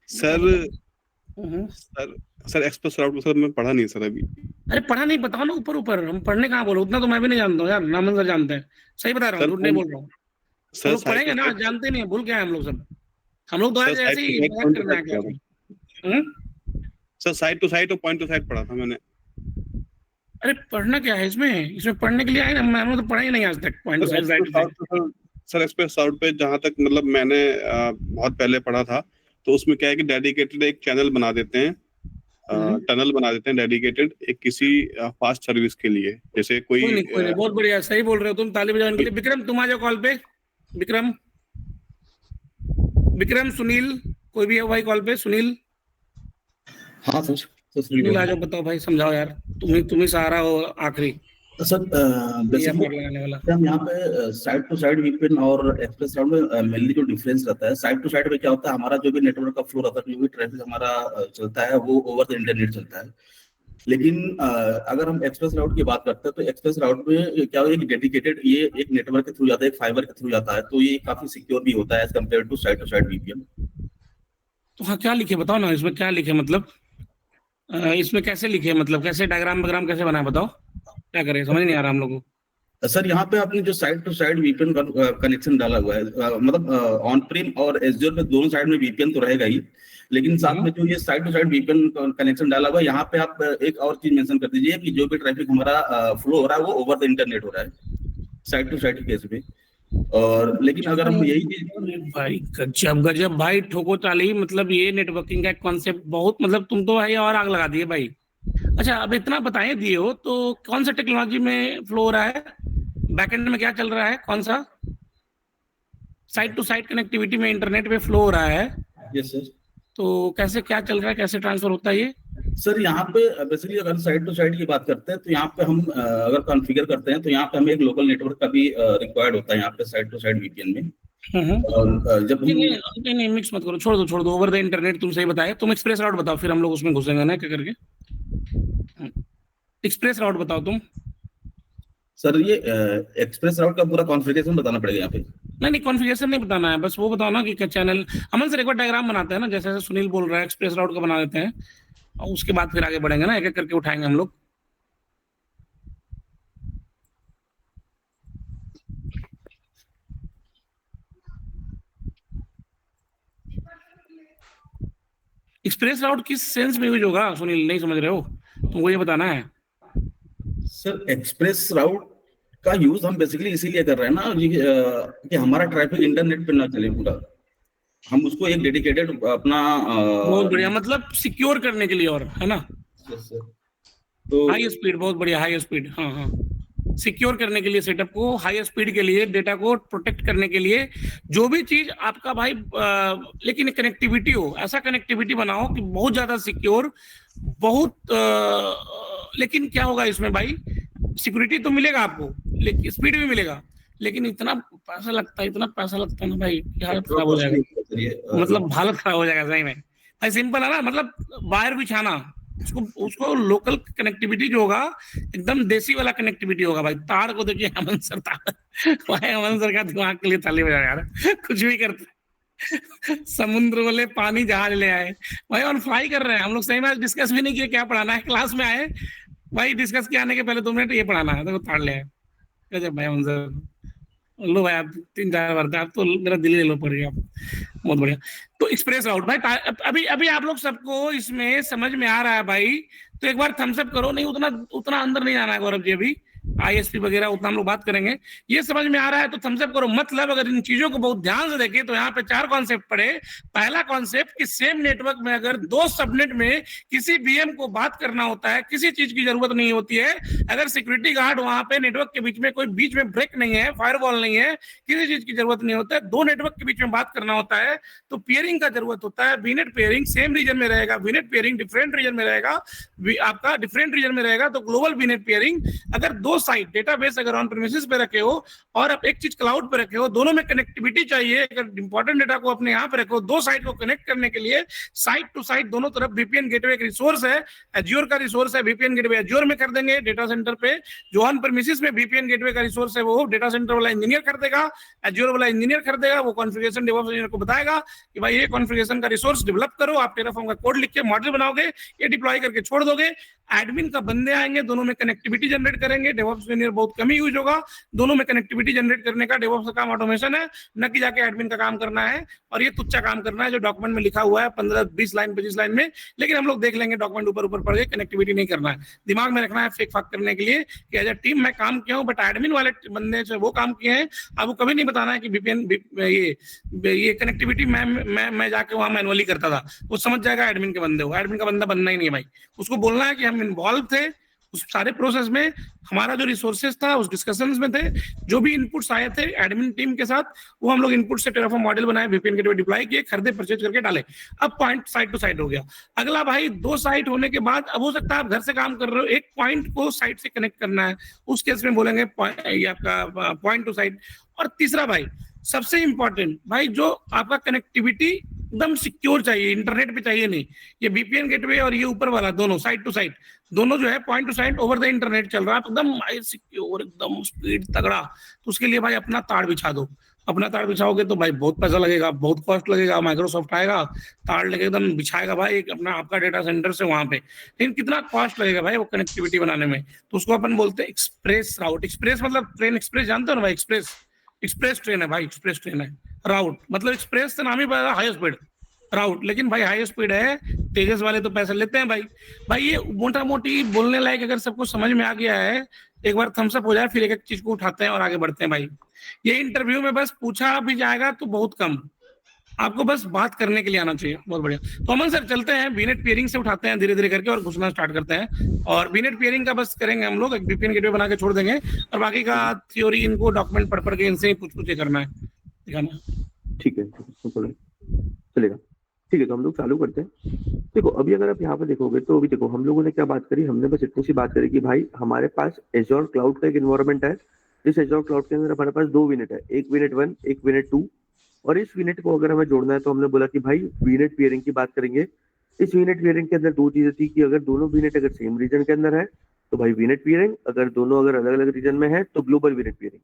Speaker 3: सर सर सर एक्सप्रेस राउट सर मैं पढ़ा नहीं सर अभी।
Speaker 1: अरे पढ़ा नहीं, बताओ ना, ऊपर ऊपर हम पढ़ने कहाँ बोलो, उतना तो मैं भी नहीं जानता हूँ यार, नामन सर जानते हैं। सही बता रहा हूँ,
Speaker 3: सर
Speaker 1: झूठ नहीं बोल रहा हूँ। हम
Speaker 3: सर
Speaker 1: लोग
Speaker 3: साइट
Speaker 1: पढ़ेंगे
Speaker 3: टू
Speaker 1: ना,
Speaker 3: साइट
Speaker 1: जानते नहीं है, भूल गया है हम लोग सब। हम लोग तो
Speaker 3: सर
Speaker 1: आज
Speaker 3: साइट
Speaker 1: ऐसे
Speaker 3: टू
Speaker 1: ही
Speaker 3: साइट
Speaker 1: मजाक
Speaker 3: पॉइंट टू
Speaker 1: करने आ
Speaker 3: साइट
Speaker 1: गया
Speaker 3: क्या
Speaker 1: अभी।
Speaker 3: होता है? सर साइड टू साइड और पॉइंट टू साइड पढ़ा था मैंने।
Speaker 1: अरे पढ़ना क्या है इसमें पढ़ने के लिए आए ना, मैंने तो पढ़ा ही नहीं आज तक point to side.
Speaker 3: Sir express route पे जहां तक मतलब मैंने बहुत पहले पढ़ा था, तो उसमें क्या है कि डेडिकेटेड एक चैनल बना देते हैं, टनल बना देते हैं डेडिकेटेड एक किसी फास्ट सर्विस के लिए, जैसे कोई
Speaker 1: नहीं, बहुत बढ़िया, सही बोल रहे हो तुम, ताली बजाओ इनके लिए। विक्रम तुम आ जाओ कॉल पे, विक्रम सुनील, कोई भी है भाई कॉल पे? सुनील,
Speaker 5: हाँ सर,
Speaker 1: सुनील आ जाओ, बताओ भाई, समझाओ यार, तुम ही सहारा हो आखिरी
Speaker 5: सर। हम यहाँ पे साइड टू साइड वीपीएन और एक्सप्रेस राउट में मेनली जो डिफरेंस रहता है, साइड टू साइड में क्या होता है, हमारा जो भी नेटवर्क का फ्लो रहता है, जो भी ट्रैफिक हमारा चलता है वो ओवर द इंटरनेट चलता है। लेकिन अगर हम एक्सप्रेस राउट की बात करते हैं तो एक्सप्रेस राउट में क्या होता है, डेडिकेटेड ये एक नेटवर्क के थ्रू जाता है, एक फाइबर के थ्रू जाता है, तो ये काफी सिक्योर भी होता है as compare to side VPN.
Speaker 1: तो हाँ, क्या लिखे बताओ ना, इसमें क्या लिखे, मतलब इसमें कैसे लिखे, मतलब कैसे डायग्राम वगैरह कैसे बनाए, बताओ क्या करें, समझ नहीं आ रहा हम लोगों को।
Speaker 5: सर यहाँ पे आपने जो side to side VPN connection डाला हुआ है, मतलब ऑन प्रीम और एज़्योर में दोनों साइड में वीपीएन तो रहेगा ही, लेकिन साथ में जो ये side to side VPN connection डाला हुआ है, यहाँ पे आप एक और चीज मेंशन कर दीजिए कि जो भी ट्रैफिक हमारा फ्लो हो रहा है वो ओवर द इंटरनेट हो रहा है साइड टू साइड केस में। और लेकिन अगर हम यही चीज,
Speaker 1: भाई गजब भाई, ठोको ताली, मतलब ये नेटवर्किंग का कॉन्सेप्ट बहुत, मतलब तुम तो भाई और आग लगा दिए भाई। अच्छा, अब इतना बताए दिए हो तो कौन सा टेक्नोलॉजी में फ्लो हो रहा है, बैकएंड में क्या चल रहा है, कौन सा साइड टू साइड कनेक्टिविटी में इंटरनेट पे फ्लो हो रहा है?
Speaker 5: Yes sir.
Speaker 1: तो कैसे क्या चल रहा है, कैसे ट्रांसफर होता है ये?
Speaker 5: सर यहाँ पे बेसिकली अगर साइड टू साइड की बात करते हैं तो यहाँ पे हम अगर कॉन्फ़िगर करते हैं तो यहाँ पे हमें एक लोकल नेटवर्क का भी रिक्वायर्ड होता है यहाँ पे साइड टू साइड वीपीएन में। और जब
Speaker 1: नहीं मिक्स मत करो, छोड़ दो ओवर द इंटरनेट, तुम सही बताए, तुम एक्सप्रेस राउट बताओ, फिर हम लोग उसमें घुसेंगे ना क्या करके। एक्सप्रेस राउट बताओ तुम।
Speaker 5: सर ये एक्सप्रेस राउट का पूरा कॉन्फ़िगरेशन बताना पड़ेगा यहाँ पे?
Speaker 1: नहीं कॉन्फ़िगरेशन नहीं बताना है, बस वो बताओ ना कि क्या चैनल। अमन सर एक बार डायग्राम बनाते हैं ना, जैसे सुनील बोल रहा है एक्सप्रेस राउट का बना देते हैं, और उसके बाद फिर आगे बढ़ेंगे ना, एक एक करके उठाएंगे हम लोग। एक्सप्रेस राउट किस सेंस में यूज होगा सुनील, नहीं समझ रहे हो, तुमको ये बताना है।
Speaker 5: सर एक्सप्रेस राउट का यूज हम बेसिकली इसीलिए कर रहे हैं ना कि हमारा ट्रैफिक इंटरनेट पे ना चले पूरा, हम उसको एक डेडिकेटेड अपना
Speaker 1: बहुत बढ़िया, मतलब सिक्योर करने के लिए, और है ना। तो हाई स्पीड, बहुत बढ़िया, हाई स्पीड, हाँ, सिक्योर करने के लिए सेटअप को, हाई स्पीड के लिए, डेटा को प्रोटेक्ट करने के लिए, जो भी चीज आपका भाई, लेकिन कनेक्टिविटी हो, ऐसा कनेक्टिविटी बनाओ कि बहुत ज्यादा सिक्योर, बहुत लेकिन क्या होगा इसमें भाई, सिक्योरिटी तो मिलेगा आपको, लेकिन स्पीड भी मिलेगा, लेकिन इतना पैसा लगता है ना भाई, हालत खराब हो जाएगा, मतलब हालत खराब हो जाएगा सही में भाई। सिंपल है ना, मतलब वायर बिछाना, उसको लोकल कनेक्टिविटी जो होगा एकदम देसी वाला कनेक्टिविटी होगा भाई। तार को देखिए, अमन सर भाई, अमन सर का दिमाग के लिए ताली बजा यार, कुछ भी करते। समुद्र वाले पानी जहाज ले आए भाई, और फ्लाई कर रहे हैं हम लोग, सही में डिस्कस भी नहीं किया क्या पढ़ाना है, क्लास में आए भाई, डिस्कस किया आने के पहले 2 मिनट ये पढ़ाना है, तो ताड़ ले आए। गजब भाई अमन सर, लो भाई आप 3-4 बार, आप तो मेरा दिल ले लो पड़ गया, बहुत बढ़िया। तो एक्सप्रेस राउट भाई, अभी आप लोग सबको इसमें समझ में आ रहा है भाई, तो एक बार थम्स अप करो, नहीं उतना अंदर नहीं जाना है गौरव जी, अभी आईएसपी वगैरह उतना हम लोग बात करेंगे, ये समझ में आ रहा है तो थम्स अप करो। मतलब अगर इन चीजों को बहुत ध्यान से देखें तो यहाँ पे 4 कॉन्सेप्ट पढ़े। पहला कॉन्सेप्ट कि सेम नेटवर्क में अगर 2 सबनेट में किसी बीएम को बात करना होता है, किसी चीज की जरूरत नहीं होती है, अगर सिक्योरिटी गार्ड वहां पे नेटवर्क के बीच में कोई बीच में ब्रेक नहीं है, फायरवॉल नहीं है, किसी चीज की जरूरत नहीं होता है, 2 नेटवर्क के बीच में बात करना होता है तो पेयरिंग का जरूरत होता है। वीनेट पेयरिंग सेम रीजन में रहेगा, वीनेट पेयरिंग डिफरेंट रीजन में रहेगा, आपका डिफरेंट रीजन में रहेगा, तो ग्लोबल वीनेट पेयरिंग। अगर 2 साइट डेटाबेस अगर ऑन प्रीमिसेस पे रखे हो और आप एक चीज क्लाउड पे रखे हो, दोनों में कनेक्टिविटी चाहिए, अगर इंपॉर्टेंट डेटा को अपने यहाँ पे रखो, 2 साइट को कनेक्ट करने के लिए साइट टू साइट दोनों तरफ वीपीएन गेटवे एक रिसोर्स है, एज्योर का रिसोर्स है, वीपीएन गेटवे एज्योर में कर देंगे डेटा सेंटर पे, जो ऑन प्रीमिसेस में वीपीएन गेटवे का रिसोर्स है वो डेटा सेंटर वाला इंजीनियर कर देगा, एज्योर वाला इंजीनियर कर देगा, वो कॉन्फ़िगरेशन डेवऑप्स इंजीनियर को बताएगा कि भाई ये कॉन्फ़िगरेशन का रिसोर्स डेवलप करो, आप टेराफॉर्म का कोड लिख के मॉडल बनाओगे, ये डिप्लॉय करके छोड़ दोगे, एडमिन का बंदे आएंगे, दोनों में कनेक्टिविटी जनरेट करेंगे, डेवऑप्स इंजीनियर बहुत कम ही यूज होगा, दोनों में कनेक्टिविटी जनरेट करने का डेवऑप्स का काम ऑटोमेशन है, न कि जाके एडमिन का काम करना है। और ये तुच्चा काम करना है जो डॉक्यूमेंट में लिखा हुआ है 15-20 लाइन 25 लाइन में, लेकिन हम लोग देख लेंगे डॉक्यूमेंट ऊपर ऊपर पढ़ के, कनेक्टिविटी नहीं करना है। दिमाग में रखना है फेक फाक करने के लिए कि एज ए टीम मैं काम किया हूँ, बट एडमिन वाले बंदे से वो काम किए हैं। आपको कभी नहीं बताना है कि VPN ये कनेक्टिविटी मैं जाके वहां मैनुअली करता था, वो समझ जाएगा एडमिन के बंदे हो। एडमिन का बंदा बनना ही नहीं है भाई, उसको बोलना है कि हम इन्वॉल्व थे उस सारे प्रोसेस में, हमारा जो रिसोर्सेज था उस डिस्कशंस में थे, जो भी इनपुट्स आए थे एडमिन टीम के साथ, वो हम लोग इनपुट से टेराफॉर्म मॉडल बनाए, VPN गेटवे डिप्लॉय किए, खरीदे, परचेज करके डाले। अब पॉइंट साइट टू साइट हो गया। अगला भाई 2 साइट होने के बाद अब हो सकता है आप घर से काम कर रहे हो, एक पॉइंट को साइट से कनेक्ट करना है, उस केस में बोलेंगे ये आपका पॉइंट टू साइट। और तीसरा भाई सबसे इंपॉर्टेंट भाई, जो आपका कनेक्टिविटी एकदम सिक्योर चाहिए, इंटरनेट पे चाहिए नहीं। ये VPN गेटवे और ये ऊपर वाला दोनों साइड टू साइड, दोनों जो है point to side over the internet चल रहा है, एकदम हाई सिक्योर, एकदम स्पीड तगड़ा। तो उसके लिए भाई अपना तार बिछा दो। अपना तार बिछाओगे तो भाई बहुत पैसा लगेगा, बहुत कॉस्ट लगेगा। माइक्रोसॉफ्ट आएगा, तार लेके एकदम बिछाएगा भाई एक अपना आपका डेटा सेंटर से वहां पे, लेकिन कितना कॉस्ट लगेगा भाई वो कनेक्टिविटी बनाने में। तो उसको अपन बोलते हैं एक्सप्रेस राउट। एक्सप्रेस मतलब ट्रेन एक्सप्रेस, जानते हो ना भाई, एक्सप्रेस ट्रेन है भाई, एक्सप्रेस ट्रेन है। राउट मतलब एक्सप्रेस से नाम ही पड़ा, हाई स्पीड राउट, लेकिन भाई हाई स्पीड है, तेजस वाले तो पैसे लेते हैं भाई। ये मोटा मोटी बोलने लायक अगर सबको समझ में आ गया है, एक बार थम्स अप हो जाए, फिर एक एक चीज को उठाते हैं और आगे बढ़ते हैं भाई। ये इंटरव्यू में बस पूछा भी जाएगा तो बहुत कम, आपको बस बात करने के लिए आना चाहिए। बहुत बढ़िया। तो अमन सर चलते हैं, बीनेट पेयरिंग से उठाते हैं धीरे धीरे करके और घुसना स्टार्ट करते हैं। और बीनेट पेयरिंग का बस करेंगे हम लोग, एक VPN गेटवे बना के छोड़ देंगे, और बाकी का थ्योरी इनको डॉक्यूमेंट पढ़ के इनसे पूछ करना है, दिखाना।
Speaker 6: ठीक है, चलेगा। ठीक है, तो हम लोग चालू करते हैं। देखो अभी अगर आप यहाँ पे देखोगे तो अभी देखो हम लोगों ने क्या बात करी, हमने बस इतनी सी बात करी कि भाई हमारे पास एज़्योर क्लाउड का एक एनवायरनमेंट है। इस एज़्योर क्लाउड के अंदर हमारे पास 2 VNet है, एक VNet 1, एक VNet 2। और इस VNet को अगर हमें जोड़ना है तो हमने बोला कि भाई VNet पेयरिंग की बात करेंगे। इस VNet पेयरिंग के अंदर 2 चीजें थी कि अगर दोनों VNet अगर सेम रीजन के अंदर है तो भाई VNet पेयरिंग, अगर दोनों अगर अलग अलग रीजन में है तो ग्लोबल VNet पेयरिंग।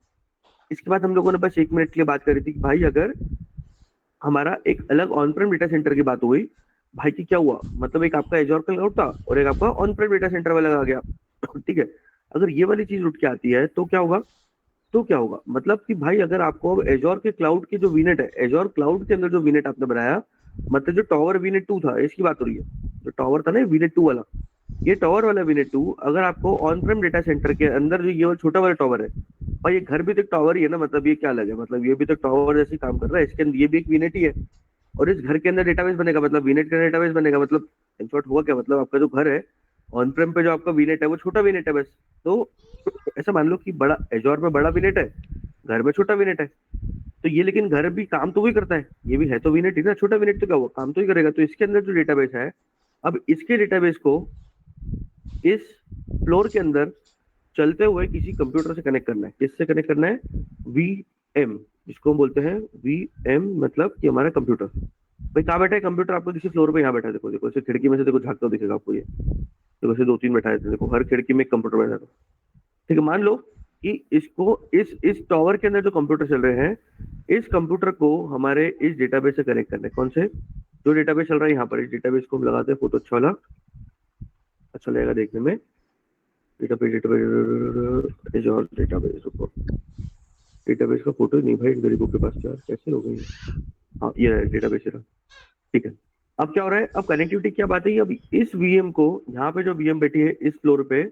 Speaker 6: इसके बाद हम लोगों ने बस 1 मिनट के लिए बात करी थी कि भाई अगर हमारा एक अलग ऑन प्रेम डेटा सेंटर की बात हो गई भाई कि क्या हुआ, मतलब एक आपका एज़्योर क्लाउड था और एक आपका ऑन प्रेम डेटा सेंटर वाला आ गया। ठीक है, अगर ये वाली चीज उठ के आती है तो क्या होगा, मतलब कि भाई अगर आपको एज़्योर के क्लाउड की जो VNet है, एज़्योर क्लाउड के अंदर जो VNet आपने बनाया, मतलब जो टॉवर VNet 2 था, इसकी बात हो रही है, जो टॉवर था ना VNet 2 वाला, ये टॉवर वाला VNet 2 अगर आपको ऑन प्रेम डेटा सेंटर के अंदर जो ये छोटा वाला टॉवर है, भाई ये घर भी तो टॉवर ही है ना, मतलब ये क्या अलग है, मतलब ये भी तो टॉवर जैसे काम कर रहा है, इसके अंदर ये भी एक VNet ही है। और इस घर के अंदर डेटाबेस बनेगा, मतलब VNet का डेटाबेस बनेगा, मतलब इन शॉर्ट हुआ क्या, मतलब आपका जो घर है ऑन प्रेम पे जो आपका VNet है वो छोटा VNet है बस। तो ऐसा मान लो कि बड़ा एज़्योर में बड़ा VNet है, घर में छोटा VNet है, तो ये लेकिन घर भी काम तो वही करता है, ये भी है तो VNet ही ना, छोटा VNet तो क्या हुआ, काम तो ही करेगा। तो इसके अंदर जो डेटाबेस है, अब इसके डेटाबेस को इस फ्लोर के अंदर चलते हुए किसी कंप्यूटर से कनेक्ट करना है। किससे कनेक्ट करना है? VM, जिसको हम बोलते हैं VM, मतलब कि हमारा कंप्यूटर। भाई कहाँ बैठा है कंप्यूटर? आपको किसी फ्लोर पे यहाँ बैठा है, देखो इसे खिड़की में से देखो, झाँकता हुआ दिखेगा आपको। ये देखो इसे 2-3 बैठा है, देखो हर खिड़की में एक कंप्यूटर बैठा है। ठीक है, मान लो कि इसको इस टॉवर के अंदर जो कंप्यूटर चल रहे हैं, इस कंप्यूटर को हमारे इस डेटाबेस से कनेक्ट करना है। कौन से? जो डेटाबेस चल रहा है यहाँ पर, इस डेटाबेस को हम लगाते हैं फोटो अच्छा वाला, अच्छा लगेगा देखने में। डेटाबेस का फोटो नहीं भाई गरीबों के पास, यार कैसे हो गई? हाँ ये है डेटाबेस। ठीक है, अब क्या हो रहा है, अब कनेक्टिविटी क्या बात है, अब इस VM को, यहाँ पे जो VM बैठी है इस फ्लोर पे,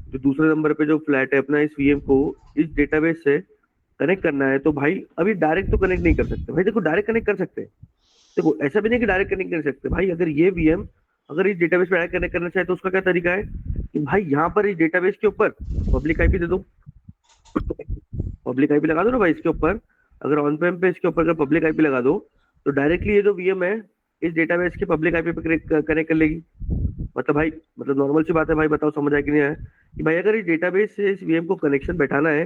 Speaker 6: जो दूसरे नंबर पे जो फ्लैट है अपना, इस VM को इस डेटाबेस से कनेक्ट करना है। तो भाई अभी डायरेक्ट तो कनेक्ट नहीं कर सकते भाई, देखो डायरेक्ट कनेक्ट कर सकते हैं, देखो ऐसा भी नहीं कि डायरेक्ट कनेक्ट कर सकते भाई। अगर ये VM अगर इस डेटाबेस पे डायरेक्ट कनेक्ट करना चाहे तो उसका क्या तरीका है कि भाई यहाँ पर इस डेटाबेस के ऊपर पब्लिक IP दे दो, पब्लिक IP लगा दो ना भाई इसके ऊपर। अगर ऑन प्रेम पे इसके ऊपर अगर पब्लिक IP लगा दो तो डायरेक्टली ये जो VM है इस डेटाबेस के पब्लिक IP पे कनेक्ट कर लेगी। मतलब भाई, मतलब नॉर्मल सी बात है भाई, बताओ समझ आया कि नहीं आया कि भाई अगर इस डेटाबेस से इस VM को कनेक्शन बैठाना है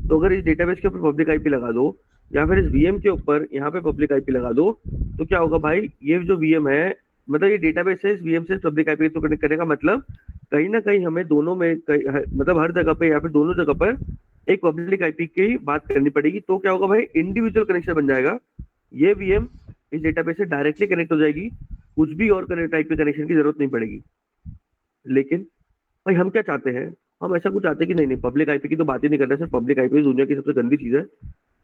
Speaker 6: तो अगर इस डेटाबेस के ऊपर पब्लिक IP लगा दो या फिर इस VM के ऊपर यहाँ पे पब्लिक IP लगा दो, तो क्या होगा भाई, ये जो VM है, मतलब ये डेटाबेस है, इस VM से पब्लिक IP तो कनेक्ट करेगा, मतलब कहीं ना कहीं हमें दोनों में मतलब हर जगह पे या फिर दोनों जगह पर एक पब्लिक IP की बात करनी पड़ेगी। तो क्या होगा भाई, इंडिविजुअल कनेक्शन बन जाएगा। ये VM इस डेटाबेस से डायरेक्टली कनेक्ट हो जाएगी, कुछ भी और टाइप के कनेक्शन की जरूरत नहीं पड़ेगी। लेकिन भाई हम क्या चाहते हैं, हम ऐसा कुछ चाहते हैं कि नहीं पब्लिक आईपी की तो बात ही नहीं कर रहे सर, पब्लिक आईपी दुनिया की सबसे गंदी चीज है।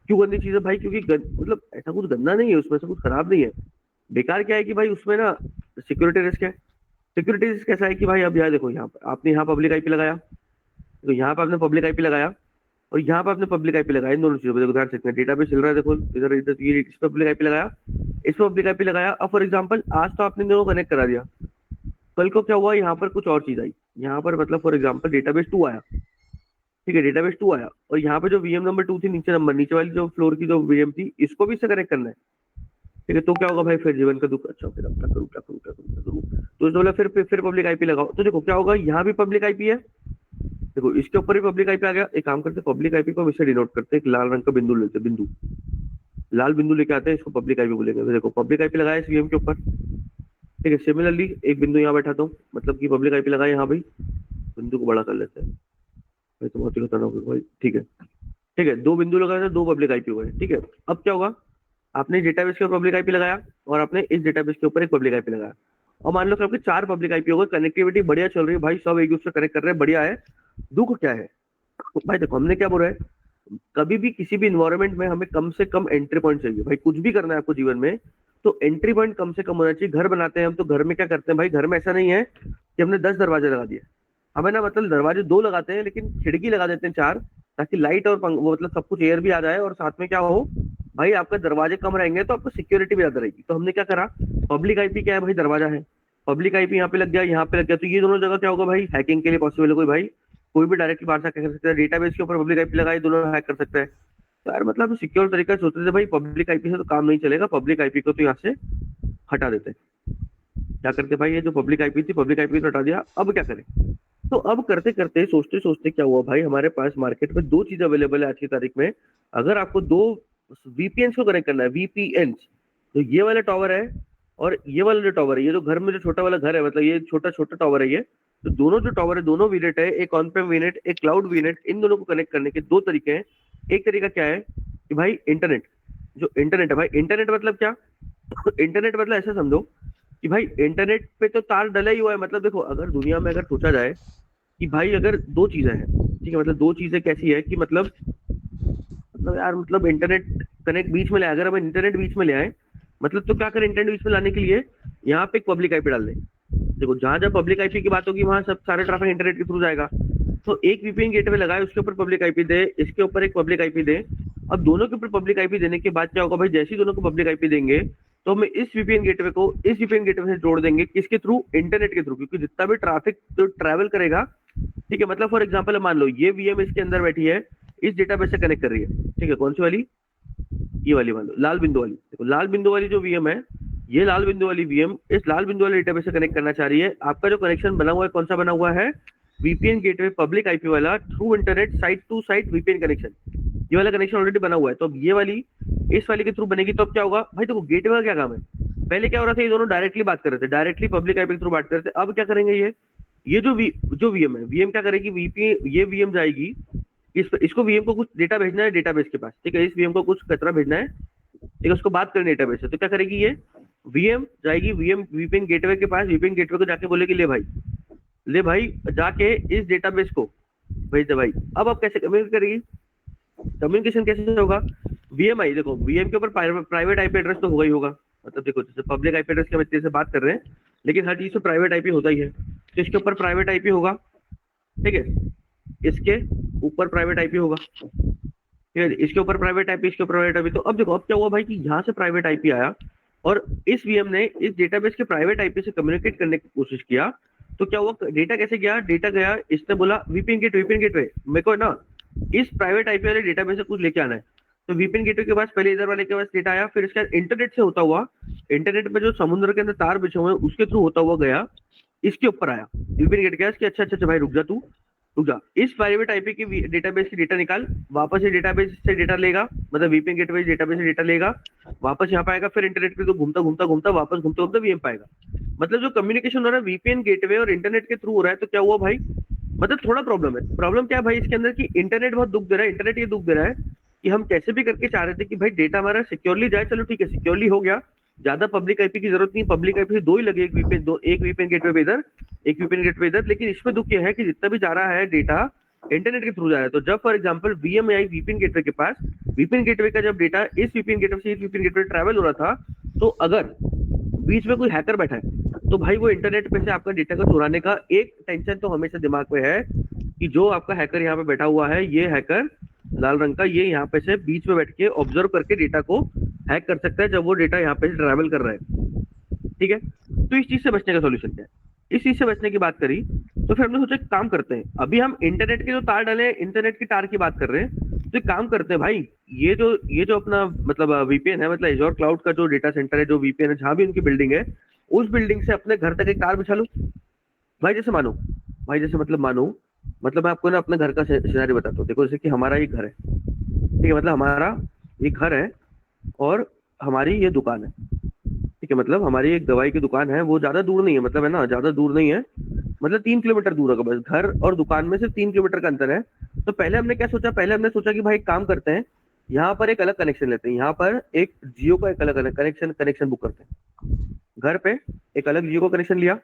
Speaker 6: क्यों गंदी चीज है भाई? क्योंकि मतलब ऐसा कुछ गंदा नहीं है उसमें, ऐसा कुछ खराब नहीं है। बेकार क्या है कि भाई उसमें ना सिक्योरिटी रिस्क है। सिक्योरिटी रिस्क कैसा है कि भाई अब यहाँ देखो, यहाँ पर आपने यहाँ पब्लिक आईपी लगाया, तो यहाँ पे आपने पब्लिक आईपी लगाया और यहाँ पे आपने पब्लिक आईपी लगाया, इन दोनों चीजों पर ध्यान रखना। डेटाबेस चल रहा है देखो, इधर इधर ये इस पब्लिक आईपी लगाया, इस पब्लिक आईपी लगाया। अब फॉर एग्जांपल आज तो आपने दोनों कनेक्ट करा दिया, कल को क्या हुआ, यहाँ पर कुछ और चीज आई। यहाँ पर मतलब फॉर एग्जांपल डेटाबेस 2 आया, ठीक है, डेटाबेस 2 आया और यहाँ पे जो वीएम नंबर 2 थी, नीचे वाली जो फ्लोर की जो वीएम थी, इसको भी इससे कनेक्ट करना है, ठीक है। तो क्या होगा भाई, फिर जीवन का दुख। अच्छा फिर अब क्या करूँ, तो इस बोला फिर पब्लिक आईपी लगाओ। तो देखो क्या होगा, यहाँ भी पब्लिक आईपी है, देखो इसके ऊपर भी पब्लिक आईपी आ गया। एक काम करते, पब्लिक आईपी को हम इससे डिनोट करते हैं, एक लाल रंग का बिंदु लेते हैं, बिंदु, लाल बिंदु लेके आते हैं, इसको पब्लिक आईपी बोलेंगे। तो देखो पब्लिक आईपी लगाया इस वीएम के ऊपर, ठीक है। सिमिलरली एक बिंदु यहाँ बैठाता हूँ, मतलब कि पब्लिक आईपी लगाया यहाँ भाई, बिंदु को बड़ा कर लेते हैं भाई, तो बहुत ही खतरनाक होगा भाई, ठीक है, ठीक है। 2 बिंदु लगाए, 2 पब्लिक आईपी हो गए, ठीक है। अब क्या होगा, आपने डेटाबेस के ऊपर पब्लिक आईपी लगाया और आपने इस डेटाबेस के ऊपर एक पब्लिक आईपी लगाया, और मान लो कि आपके 4 पब्लिक आईपी हो गए। कनेक्टिविटी बढ़िया चल रही है भाई, सब एक दूसरे कनेक्ट कर रहे हैं, बढ़िया है। दुख क्या है भाई, देखो हमने क्या बोला है, कभी भी किसी भी इन्वायरमेंट में हमें कम से कम एंट्री पॉइंट चाहिए भाई। कुछ भी करना है आपको जीवन में तो एंट्री पॉइंट कम से कम होना चाहिए। घर बनाते हैं हम, तो घर में क्या करते हैं भाई, घर में ऐसा नहीं है कि हमने 10 दरवाजे लगा दिए, हमें ना मतलब दरवाजे 2 लगाते हैं, लेकिन खिड़की लगा देते हैं 4, ताकि लाइट और वो मतलब सब कुछ एयर भी आ जाए, और साथ में क्या हो भाई, आपके दरवाजे कम रहेंगे तो आपको सिक्योरिटी भी ज्यादा रहेगी। तो हमने क्या करा, पब्लिक आईपी क्या है भाई, दरवाजा है, पब्लिक आईपी यहाँ पे लग गया, यहाँ पे लग गया, तो ये दोनों जगह क्या होगा भाई, हैकिंग के लिए पॉसिबल है। कोई भाई कोई भी डायरेक्टली बाहर से हैक कर सकता है, डेटाबेस के ऊपर पब्लिक आईपी लगाई, दोनों हैक कर सकता है। तो यार मतलब सिक्योर तरीका से सोचते थे भाई, पब्लिक आईपी से तो काम नहीं चलेगा, पब्लिक आईपी को तो यहाँ से हटा देते। क्या करते भाई, ये जो पब्लिक आईपी थी, पब्लिक आईपी को हटा दिया। अब क्या करें, तो अब करते करते सोचते सोचते क्या हुआ भाई, हमारे पास मार्केट में 2 चीज अवेलेबल है आज की तारीख में। अगर आपको 2 वीपीएन को कनेक्ट करना है, वीपीएन, तो ये वाला टावर है और ये वाला जो टावर है, ये जो घर में जो छोटा वाला घर है, मतलब ये छोटा छोटा टावर है ये, तो दोनों जो टावर है, दोनों वीनेट है, एक ऑन प्रेम वीनेट, एक क्लाउड वीनेट। इन दोनों को कनेक्ट करने के 2 तरीके हैं। एक तरीका क्या है कि भाई इंटरनेट, जो इंटरनेट है भाई, इंटरनेट मतलब क्या, इंटरनेट मतलब ऐसा समझो कि भाई इंटरनेट पे तो तार डला ही हुआ है। मतलब देखो, अगर दुनिया में अगर सोचा जाए कि भाई अगर 2 चीजें हैं, ठीक है, मतलब 2 चीजें कैसी है कि मतलब यार मतलब इंटरनेट कनेक्ट बीच में ले, अगर हम इंटरनेट बीच में ले आए, मतलब तो क्या करें, इंटरनेट बीच में लाने के लिए यहाँ पे एक पब्लिक आईपी डाल दें। देखो जहां जब पब्लिक आईपी की बात होगी वहां सब सारे ट्रैफिक इंटरनेट के थ्रू जाएगा। तो एक वीपीएन गेटवे लगाए, उसके ऊपर पब्लिक आईपी दे, इसके ऊपर एक पब्लिक आईपी दे। अब दोनों के ऊपर पब्लिक आईपी देने के बाद क्या होगा भाई, जैसे ही दोनों को पब्लिक आईपी देंगे तो हम इस वीपीएन गेटवे को इस वीपीएन गेटवे से जोड़ देंगे, किसके थ्रू, इंटरनेट के थ्रू, क्योंकि जितना भी ट्रैफिक तो ट्रैवल करेगा, ठीक है। मतलब फॉर एग्जाम्पल मान लो ये वीएम इसके अंदर बैठी है, इस डेटाबेस से कनेक्ट कर रही है, ठीक है। कौन सी वाली, ये वाली मान लो, लाल बिंदु वाली। देखो लाल बिंदु वाली जो वीएम है, ये लाल बिंदु वाली वीएम इस लाल बिंदु वाले डेटाबेस से कनेक्ट करना चाह रही है। आपका जो कनेक्शन बना हुआ है, कौन सा बना हुआ है, वीपीएन गेटवे पब्लिक आईपी वाला, through internet site to site VPN connection, ये वाला कनेक्शन ऑलरेडी बना हुआ है। तो अब ये वाली इस वाली के थ्रू बनेगी। तो अब क्या होगा भाई, देखो गेटवे का क्या काम है, पहले क्या हो रहा था, ये दोनों डायरेक्टली बात कर रहे थे, डायरेक्टली पब्लिक आईपी के थ्रू बात कर रहे थे। अब क्या करेंगे, ये जो वीएम है, वीएम क्या करेगी, ये वीएम जाएगी, इसको वीएम को कुछ डेटा भेजना है डेटाबेस के पास, ठीक है, इस वीएम को कुछ कचरा भेजना है, ठीक है, उसको बात करनी है डेटाबेस से। तो क्या करेगी, ये वीएम जाएगी वीपीएन गेटवे के पास, वीपीएन गेटवे को जाके बोलेगी ले भाई जाके इस डेटाबेस को भेज दे भाई। अब आप कैसे कम्युनिकेट करेगी, कम्युनिकेशन कैसे होगा, वीएम आई, देखो वीएम के ऊपर प्राइवेट आईपी एड्रेस तो होगा ही होगा। मतलब देखो जैसे पब्लिक आईपी एड्रेस की हम इतने से बात कर रहे हैं, लेकिन हर चीज से प्राइवेट आईपी होता ही है, तो इसके ऊपर प्राइवेट आईपी होगा, ठीक है, इसके ऊपर प्राइवेट आईपी होगा, ठीक है, इसके ऊपर प्राइवेट आईपी, इसके ऊपर प्राइवेट आईपी। तो अब देखो अब क्या हुआ भाई कि यहाँ से प्राइवेट आईपी आया और इस वीएम ने इस डेटाबेस के प्राइवेट आईपी से कम्युनिकेट करने की कोशिश किया। तो क्या हुआ, डेटा कैसे गया, डेटा गया, इसने बोला वीपीएन गेटवे मेरे को ना इस प्राइवेट आईपी वाले डेटाबेस से कुछ लेके आना है। तो वीपीएन गेटवे के पास पहले इधर वाले के पास डेटा आया, फिर इसका इंटरनेट से होता हुआ, इंटरनेट में जो समुद्र के अंदर तार बिछे हुए हैं उसके थ्रू होता हुआ गया, इसके ऊपर आया वीपीएन गेटवे के। अच्छा भाई रुक जा, इस प्राइवेट आईपी की डेटाबेस की डेटा निकाल, वापस ये डेटाबेस से डेटा लेगा, मतलब वीपीएन गेटवे डेटाबेस से डेटा लेगा, वापस यहाँ पाएगा, फिर इंटरनेट पे तो घूमता वापस घूमता वीएम पाएगा। मतलब जो कम्युनिकेशन हो रहा है वीपीएन गेटवे और इंटरनेट के थ्रू हो रहा है। तो क्या हुआ भाई, मतलब थोड़ा प्रॉब्लम है। प्रॉब्लम क्या है भाई इसके अंदर कि इंटरनेट बहुत दुख दे रहा है, इंटरनेट ये दुख दे रहा है कि हम कैसे भी करके चाह रहे थे कि भाई डेटा हमारा सिक्योरली जाए, चलो ठीक है सिक्योरली हो गया, ज्यादा पब्लिक आईपी की जरूरत नहीं, पब्लिक आईपी से 2 ही लगे, एक वीपीएन गेटवे पे इधर, एक वीपीएन गेटवे इधर। लेकिन इसमें दुख ये है कि जितना भी जा रहा है डेटा इंटरनेट के थ्रू जा रहा है। तो जब for example VMI VPN gateway के पास, वीपीएन गेटवे का जब डेटा इस वीपीएन गेटवे से इस वीपीएन गेटवे ट्रैवल हो रहा था, तो अगर बीच में कोई हैकर बैठा है तो भाई वो इंटरनेट पे से आपका डेटा को चुराने का एक टेंशन तो हमेशा दिमाग में है कि जो आपका हैकर यहाँ पे बैठा हुआ है, ये हैकर लाल रंग का, ये यहाँ पे से बीच में बैठ के ऑब्जर्व करके डेटा को हैक कर सकता है जब वो डेटा यहाँ पे से ट्रैवल कर रहा है। ठीक है, तो इस चीज से बचने का सॉल्यूशन क्या है? इस चीज से बचने की बात करी तो फिर हमने सोचा एक काम करते हैं, अभी हम इंटरनेट के जो तार डाले, इंटरनेट की तार की बात कर रहे हैं, तो एक काम करते हैं भाई, ये जो अपना मतलब वीपीएन है, मतलब एज़्योर क्लाउड का जो डेटा सेंटर है, जो वीपीएन है, जहां भी उनकी बिल्डिंग है, उस बिल्डिंग से अपने घर तक एक तार बिछा लो भाई। जैसे मानो मतलब मैं आपको ना अपने घर का सिनेरियो बताता हूँ। देखो जैसे कि हमारा ये घर है, ठीक है, मतलब हमारा ये घर है और हमारी ये दुकान है, ठीक है, मतलब हमारी एक दवाई की दुकान है, वो ज्यादा दूर नहीं है, मतलब है ना, ज्यादा दूर नहीं है, मतलब 3 किलोमीटर दूर होगा बस, घर और दुकान में सिर्फ 3 किलोमीटर का अंतर है। तो पहले हमने क्या सोचा, पहले हमने सोचा कि भाई एक काम करते हैं, यहाँ पर एक अलग कनेक्शन लेते हैं, यहाँ पर एक जियो का एक अलग कनेक्शन बुक करते हैं, घर पे एक अलग जियो का कनेक्शन लिया।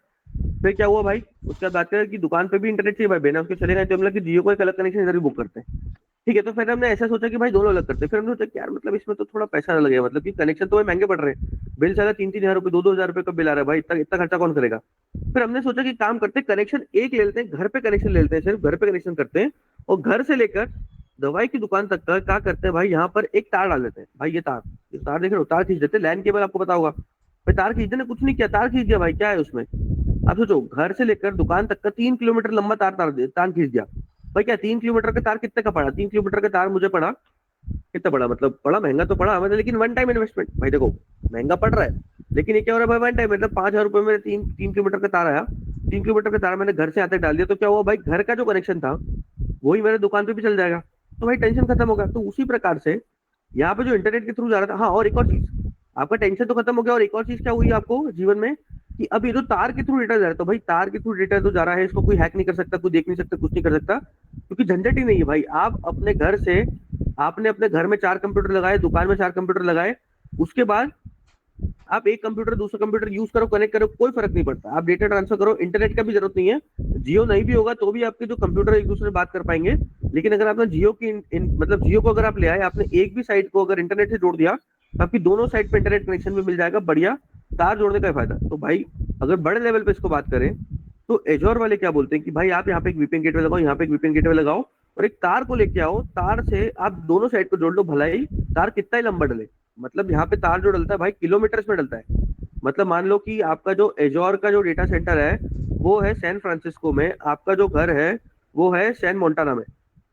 Speaker 6: फिर क्या हुआ भाई, उसके बाद बात करें कि दुकान पे भी इंटरनेट चाहिए भाई, बिना उसके चलेगा, तो हमने कि जियो को एक अलग कनेक्शन इधर भी बुक करते हैं। ठीक है, तो फिर हमने ऐसा सोचा कि भाई दोनों अलग करते हैं। फिर हमने सोचा कि यार मतलब इसमें तो थोड़ा पैसा ना लगेगा, मतलब कि कनेक्शन तो भाई महंगे पड़ रहे हैं, बिल साला 3-3 हजार रुपए 2-2 हजार रुपए का बिल आ रहा है भाई, इतना खर्चा कौन करेगा। फिर हमने सोचा कि काम करते हैं, कनेक्शन एक ले लेते हैं, घर पे कनेक्शन ले लेते हैं, सिर्फ घर पे कनेक्शन करते हैं, और घर से लेकर दवाई की दुकान तक का क्या करते हैं भाई, यहाँ पर एक तार डाल देते हैं भाई, ये तार देख रहे हो, तार खींच देते हैं, लैन केबल आपको पता होगा भाई, तार खींचने ने कुछ नहीं किया, तार खींच दिया भाई, क्या है उसमें। आप सोचो घर से लेकर दुकान तक का 3 किलोमीटर लंबा तार खींच दिया भाई। क्या 3 किलोमीटर का तार कितने का पड़ा? 3 किलोमीटर का तार मुझे पड़ा, कितना पड़ा, मतलब पड़ा महंगा तो पड़ा हमें, लेकिन वन टाइम इन्वेस्टमेंट भाई। देखो महंगा पड़ रहा है, लेकिन ये क्या हो रहा है भाई, वन टाइम, मतलब 5,000 रुपए में 3 किलोमीटर का तार आया, 3 किलोमीटर का तार मैंने घर से आते डाल दिया, तो क्या हुआ भाई, घर का जो कनेक्शन था वही मेरे दुकान पे भी चल जाएगा, तो भाई टेंशन खत्म होगा। तो उसी प्रकार से यहाँ पे जो इंटरनेट के थ्रू जा रहा था, हाँ, और एक और चीज, आपका टेंशन तो खत्म हो गया, और एक और चीज क्या हुई आपको जीवन में कि अब ये जो तार के थ्रू डेटा जा रहा है, तो भाई तार के थ्रू डेटा तो जा रहा है, इसको कोई हैक नहीं कर सकता, कोई देख नहीं सकता, कुछ नहीं कर सकता, क्योंकि झंझट ही नहीं है भाई। आप अपने घर से, आपने अपने घर में 4 कंप्यूटर लगाए, दुकान में 4 कंप्यूटर लगाए, उसके बाद आप एक कंप्यूटर दूसरा कंप्यूटर यूज करो, कनेक्ट करो, कोई फर्क नहीं पड़ता, आप डेटा ट्रांसफर करो, इंटरनेट का भी जरूरत नहीं है। जियो नहीं भी होगा तो भी आपके जो कंप्यूटर एक दूसरे से बात कर पाएंगे, लेकिन अगर आपने जियो की मतलब जियो को अगर आप ले आए, आपने एक भी साइट को अगर इंटरनेट से जोड़ दिया, तो आपकी दोनों साइड पे इंटरनेट कनेक्शन भी मिल जाएगा, बढ़िया तार जोड़ने का फायदा। तो भाई अगर बड़े लेवल पे इसको बात करें तो एज़्योर वाले क्या बोलते हैं कि भाई आप यहाँ पे एक वीपीएन गेटवे लगाओ, यहाँ पे एक वीपीएन गेटवे लगाओ, और एक तार को लेके आओ, तार से आप दोनों साइड को जोड़ लो, भलाई तार कितना ही लंबा डले, मतलब यहाँ पे तार जो डलता है भाई किलोमीटर्स में डलता है। मतलब मान लो कि आपका जो एज़्योर का जो डेटा सेंटर है वो है सैन फ्रांसिस्को में, आपका जो घर है वो है सैन मोंटाना में,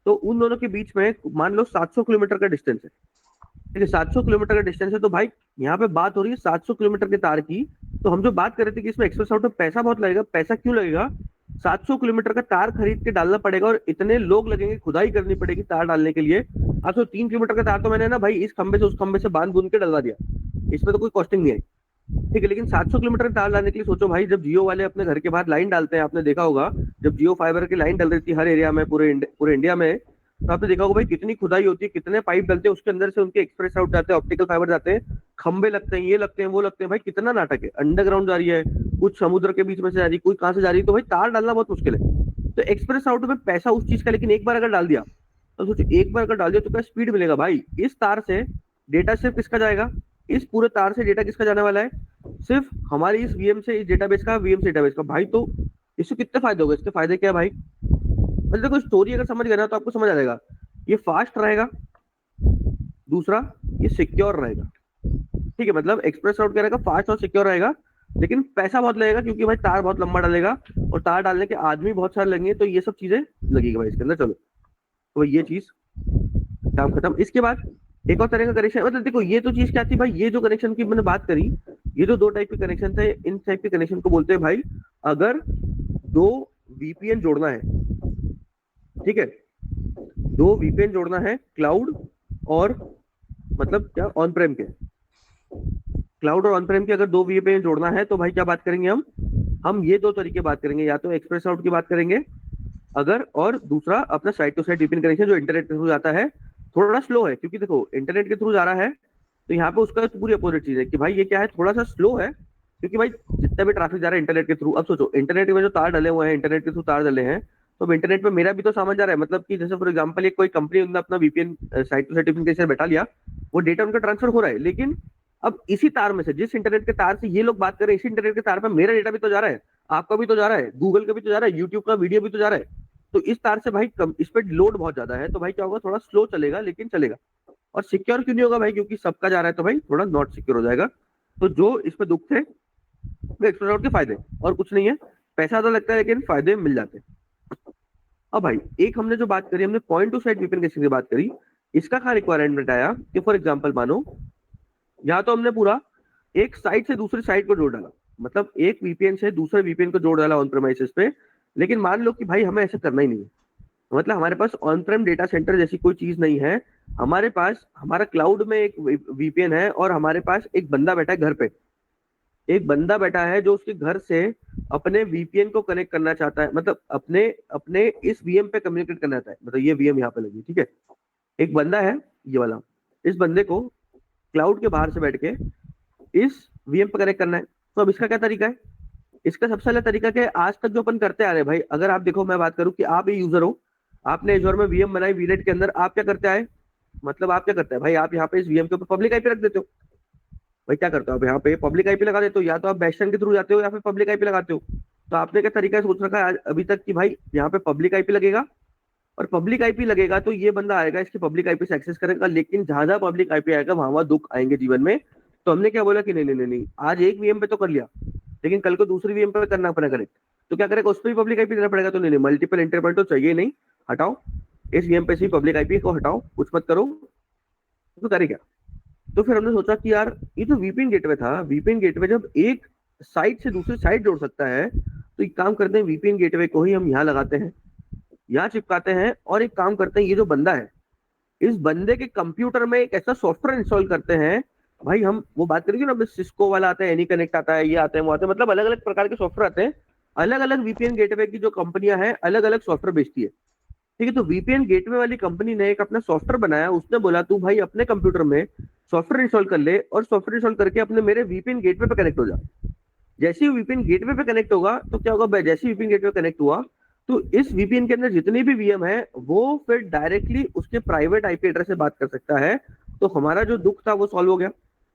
Speaker 6: तो उन दोनों के बीच में मान लो 700 किलोमीटर का डिस्टेंस है, ठीक है, 700 किलोमीटर का डिस्टेंस है। तो भाई यहाँ पे बात हो रही है 700 किलोमीटर के तार की, तो हम जो बात कर रहे थे कि इसमें एक्सप्रेस आउट में पैसा बहुत लगेगा, पैसा क्यों लगेगा, 700 किलोमीटर का तार खरीद के डालना पड़ेगा, और इतने लोग लगेंगे, खुदाई करनी पड़ेगी तार डालने के लिए। आप तो 3 किलोमीटर का तार तो मैंने ना भाई इस खंबे से उस खंबे से बांध बूंद के डलवा दिया, इसमें तो कोई कॉस्टिंग नहीं आई, ठीक है। लेकिन 700 किलोमीटर तार डालने के लिए सोचो भाई, जब जियो वाले अपने घर के बाहर लाइन डालते हैं, आपने देखा होगा जब जियो फाइबर की लाइन डल रही थी हर एरिया में, पूरे इंडिया में, तो आपने देखा होगा भाई कितनी खुदाई होती है, कितने पाइप डलते हैं, उसके अंदर से उनके एक्सप्रेस आउट जाते हैं, ऑप्टिकल फाइबर जाते हैं, खंबे लगते हैं, ये लगते हैं, वो लगते हैं, भाई कितना नाटक है। अंडरग्राउंड जा रही है, कुछ समुद्र के बीच में से जा रही है, कोई कहाँ से जा रही है, तो भाई तार डालना बहुत मुश्किल है। तो एक्सप्रेस आउट में पैसा उस चीज का, लेकिन एक बार अगर डाल दिया तो सोचो, एक बार अगर डाल दिया तो क्या स्पीड मिलेगा भाई। इस तार से डेटा सिर्फ किसका जाएगा, इस पूरे तार से डेटा किसका जाने वाला है, सिर्फ हमारी इस वीएम से, इस डेटाबेस का, वीएम से डेटाबेस का भाई। तो इससे कितने फायदे हो गए, इसके फायदे क्या है भाई, मतलब देखो स्टोरी अगर समझ गए ना तो आपको समझ आ जाएगा। ये फास्ट रहेगा, दूसरा ये सिक्योर रहेगा, ठीक है, मतलब एक्सप्रेस आउट क्या रहेगा, फास्ट और सिक्योर रहेगा, लेकिन पैसा बहुत लगेगा क्योंकि भाई तार बहुत लंबा डालेगा, और तार डालने के आदमी बहुत सारे लगेंगे, तो ये सब चीजें लगेगी भाई इसके अंदर। चलो तो ये चीज काम खत्म। इसके बाद एक और तरह का कनेक्शन, मतलब देखो ये तो चीज क्या थी भाई, ये जो कनेक्शन की मैंने बात करी, ये जो 2 टाइप के कनेक्शन थे, इन टाइप के कनेक्शन को बोलते हैं भाई, अगर 2 वीपीएन जोड़ना है, ठीक है, 2 वीपीएन जोड़ना है, क्लाउड और मतलब क्या ऑन प्रेम के, क्लाउड और ऑन प्रेम के अगर 2 वीपीएन जोड़ना है, तो भाई क्या बात करेंगे हम ये 2 तरीके बात करेंगे, या तो एक्सप्रेस आउट की बात करेंगे अगर, और दूसरा अपना side to side VPN connection जो इंटरनेट के थ्रू जाता है, थोड़ा स्लो है क्योंकि देखो इंटरनेट के थ्रू जा रहा है, तो यहाँ पे उसका तो पूरी अपोजिट चीज है कि भाई ये क्या है, थोड़ा सा स्लो है, क्योंकि भाई जितना भी ट्रैफिक जा रहा है इंटरनेट के थ्रू, अब सोचो इंटरनेट में जो तार डले हुए हैं, इंटरनेट के थ्रू तार डले हैं, तो अब इंटरनेट पे मेरा भी तो सामान जा रहा है। मतलब कि जैसे फॉर एग्जांपल एक कोई कंपनी ने अपना VPN site to site VPN बैठा लिया, वो डेटा उनका ट्रांसफर हो रहा है, लेकिन अब इसी तार में से, जिस इंटरनेट के तार से ये लोग बात कर रहे हैं, इसी इंटरनेट के तार पर मेरा डेटा भी तो जा रहा है, आपका भी तो जा रहा है, गूगल का भी तो जा रहा है, यूट्यूब का वीडियो भी तो जा रहा है। तो इस तार से भाई इस पे लोड बहुत ज्यादा है, तो भाई क्या होगा, थोड़ा स्लो चलेगा लेकिन चलेगा। और सिक्योर क्यों नहीं होगा भाई, क्योंकि सबका जा रहा है तो भाई थोड़ा नॉट सिक्योर हो जाएगा। तो जो इसमें दुख थे वो एक्सप्लोर के फायदे, और कुछ नहीं है, पैसा तो लगता है लेकिन फायदे मिल जाते हैं। अब भाई एक हमने जो बात करी, हमने point to side VPN connection की बात करी, इसका क्या रिक्वायरमेंट आया कि फॉर एग्जांपल मानो यहाँ तो हमने पूरा एक साइट से दूसरी साइट को जोड़ डाला, मतलब एक वीपीएन से दूसरे वीपीएन को जोड़ डाला ऑन प्रेमाइसेस पे, लेकिन मान लो कि भाई हमें ऐसा करना ही नहीं है, मतलब हमारे pass on Prem data centre जैसी कोई चीज नहीं है, हमारे पास हमारा क्लाउड में एक वीपीएन है और हमारे पास एक बंदा बैठा है घर पे, एक बंदा बैठा है जो उसके घर से अपने वीपीएन को कनेक्ट करना चाहता है, मतलब अपने अपने इस वीएम पे कम्युनिकेट करना चाहता है, मतलब ये वीएम यहाँ पे लगी, ठीक है, एक बंदा है ये वाला, इस बंदे को क्लाउड के बाहर से बैठ के इस वीएम पे कनेक्ट करना है। तो अब इसका क्या तरीका है, इसका सबसे पहला तरीका क्या है, आज तक जो अपन करते आ रहे हैं भाई, अगर आप देखो मैं बात करूं कि आप ये यूजर हो, आपने एज़्योर में वीएम बनाई वीनेट के अंदर, आप क्या करते आए, मतलब आप क्या करते हैं भाई, आप यहाँ पे इस वीएम के ऊपर पब्लिक आईपी रख देते हो, भाई क्या करते हो आप यहाँ पे पब्लिक आईपी लगा देते हो, या तो आप बैशटन के थ्रू जाते हो या फिर पब्लिक आईपी लगाते हो। तो आपने क्या तरीका सोच रखा है अभी तक कि भाई यहाँ पे पब्लिक आईपी लगेगा, और पब्लिक आईपी लगेगा तो ये बंदा आएगा इसकी पब्लिक आईपी से एक्सेस करेगा, लेकिन जहां जहां पब्लिक आईपी आएगा वहां दुख आएंगे जीवन में। तो हमने क्या बोला कि नहीं नहीं नहीं नहीं, आज एक वीएम पे तो कर लिया, लेकिन कल को दूसरी वीएम पे करना पड़ेगा करेक्ट, तो क्या करेगा, उस पर भी पब्लिक आईपी देना पड़ेगा। तो नहीं नहीं, मल्टीपल इंटर पॉइंट तो चाहिए नहीं, हटाओ इस वीएम पे से पब्लिक आईपी को हटाओ, कुछ मत करो, तो करे क्या। तो फिर हमने सोचा कि यार ये जो वीपीएन गेटवे था, वीपीएन गेटवे जब एक साइट से दूसरी साइट जोड़ सकता है, तो एक काम करते हैं वीपीएन गेटवे को ही हम यहाँ लगाते हैं, यहाँ चिपकाते हैं, और एक काम करते हैं ये जो बंदा है इस बंदे के कंप्यूटर में एक ऐसा सॉफ्टवेयर इंस्टॉल करते हैं, भाई हम वो बात करेंगे ना, सिस्को वाला आता है, एनी कनेक्ट आता है, ये आते हैं वो आते हैं, मतलब अलग अलग प्रकार के सॉफ्टवेयर आते हैं, अलग अलग वीपीएन गेटवे की जो कंपनियां हैं अलग अलग सॉफ्टवेयर बेचती है, ठीक है। तो वीपीएन गेटवे वाली कंपनी ने एक अपना सॉफ्टवेयर बनाया, उसने बोला तू भाई अपने कंप्यूटर में सॉफ्टवेयर इंस्टॉल कर ले, और सॉफ्टवेयर इंस्टॉल करके अपने मेरे वीपीएन गेटवे पे कनेक्ट हो जा। जैसे ही वीपीएन गेटवे पे कनेक्ट होगा तो क्या होगा, जैसे वीपीएन गेटवे कनेक्ट हुआ तो इस वीपीएन के अंदर जितने भी वीएम है वो फिर डायरेक्टली उसके प्राइवेट आईपी एड्रेस से बात कर सकता है। तो हमारा जो दुख था वो सॉल्व हो गया।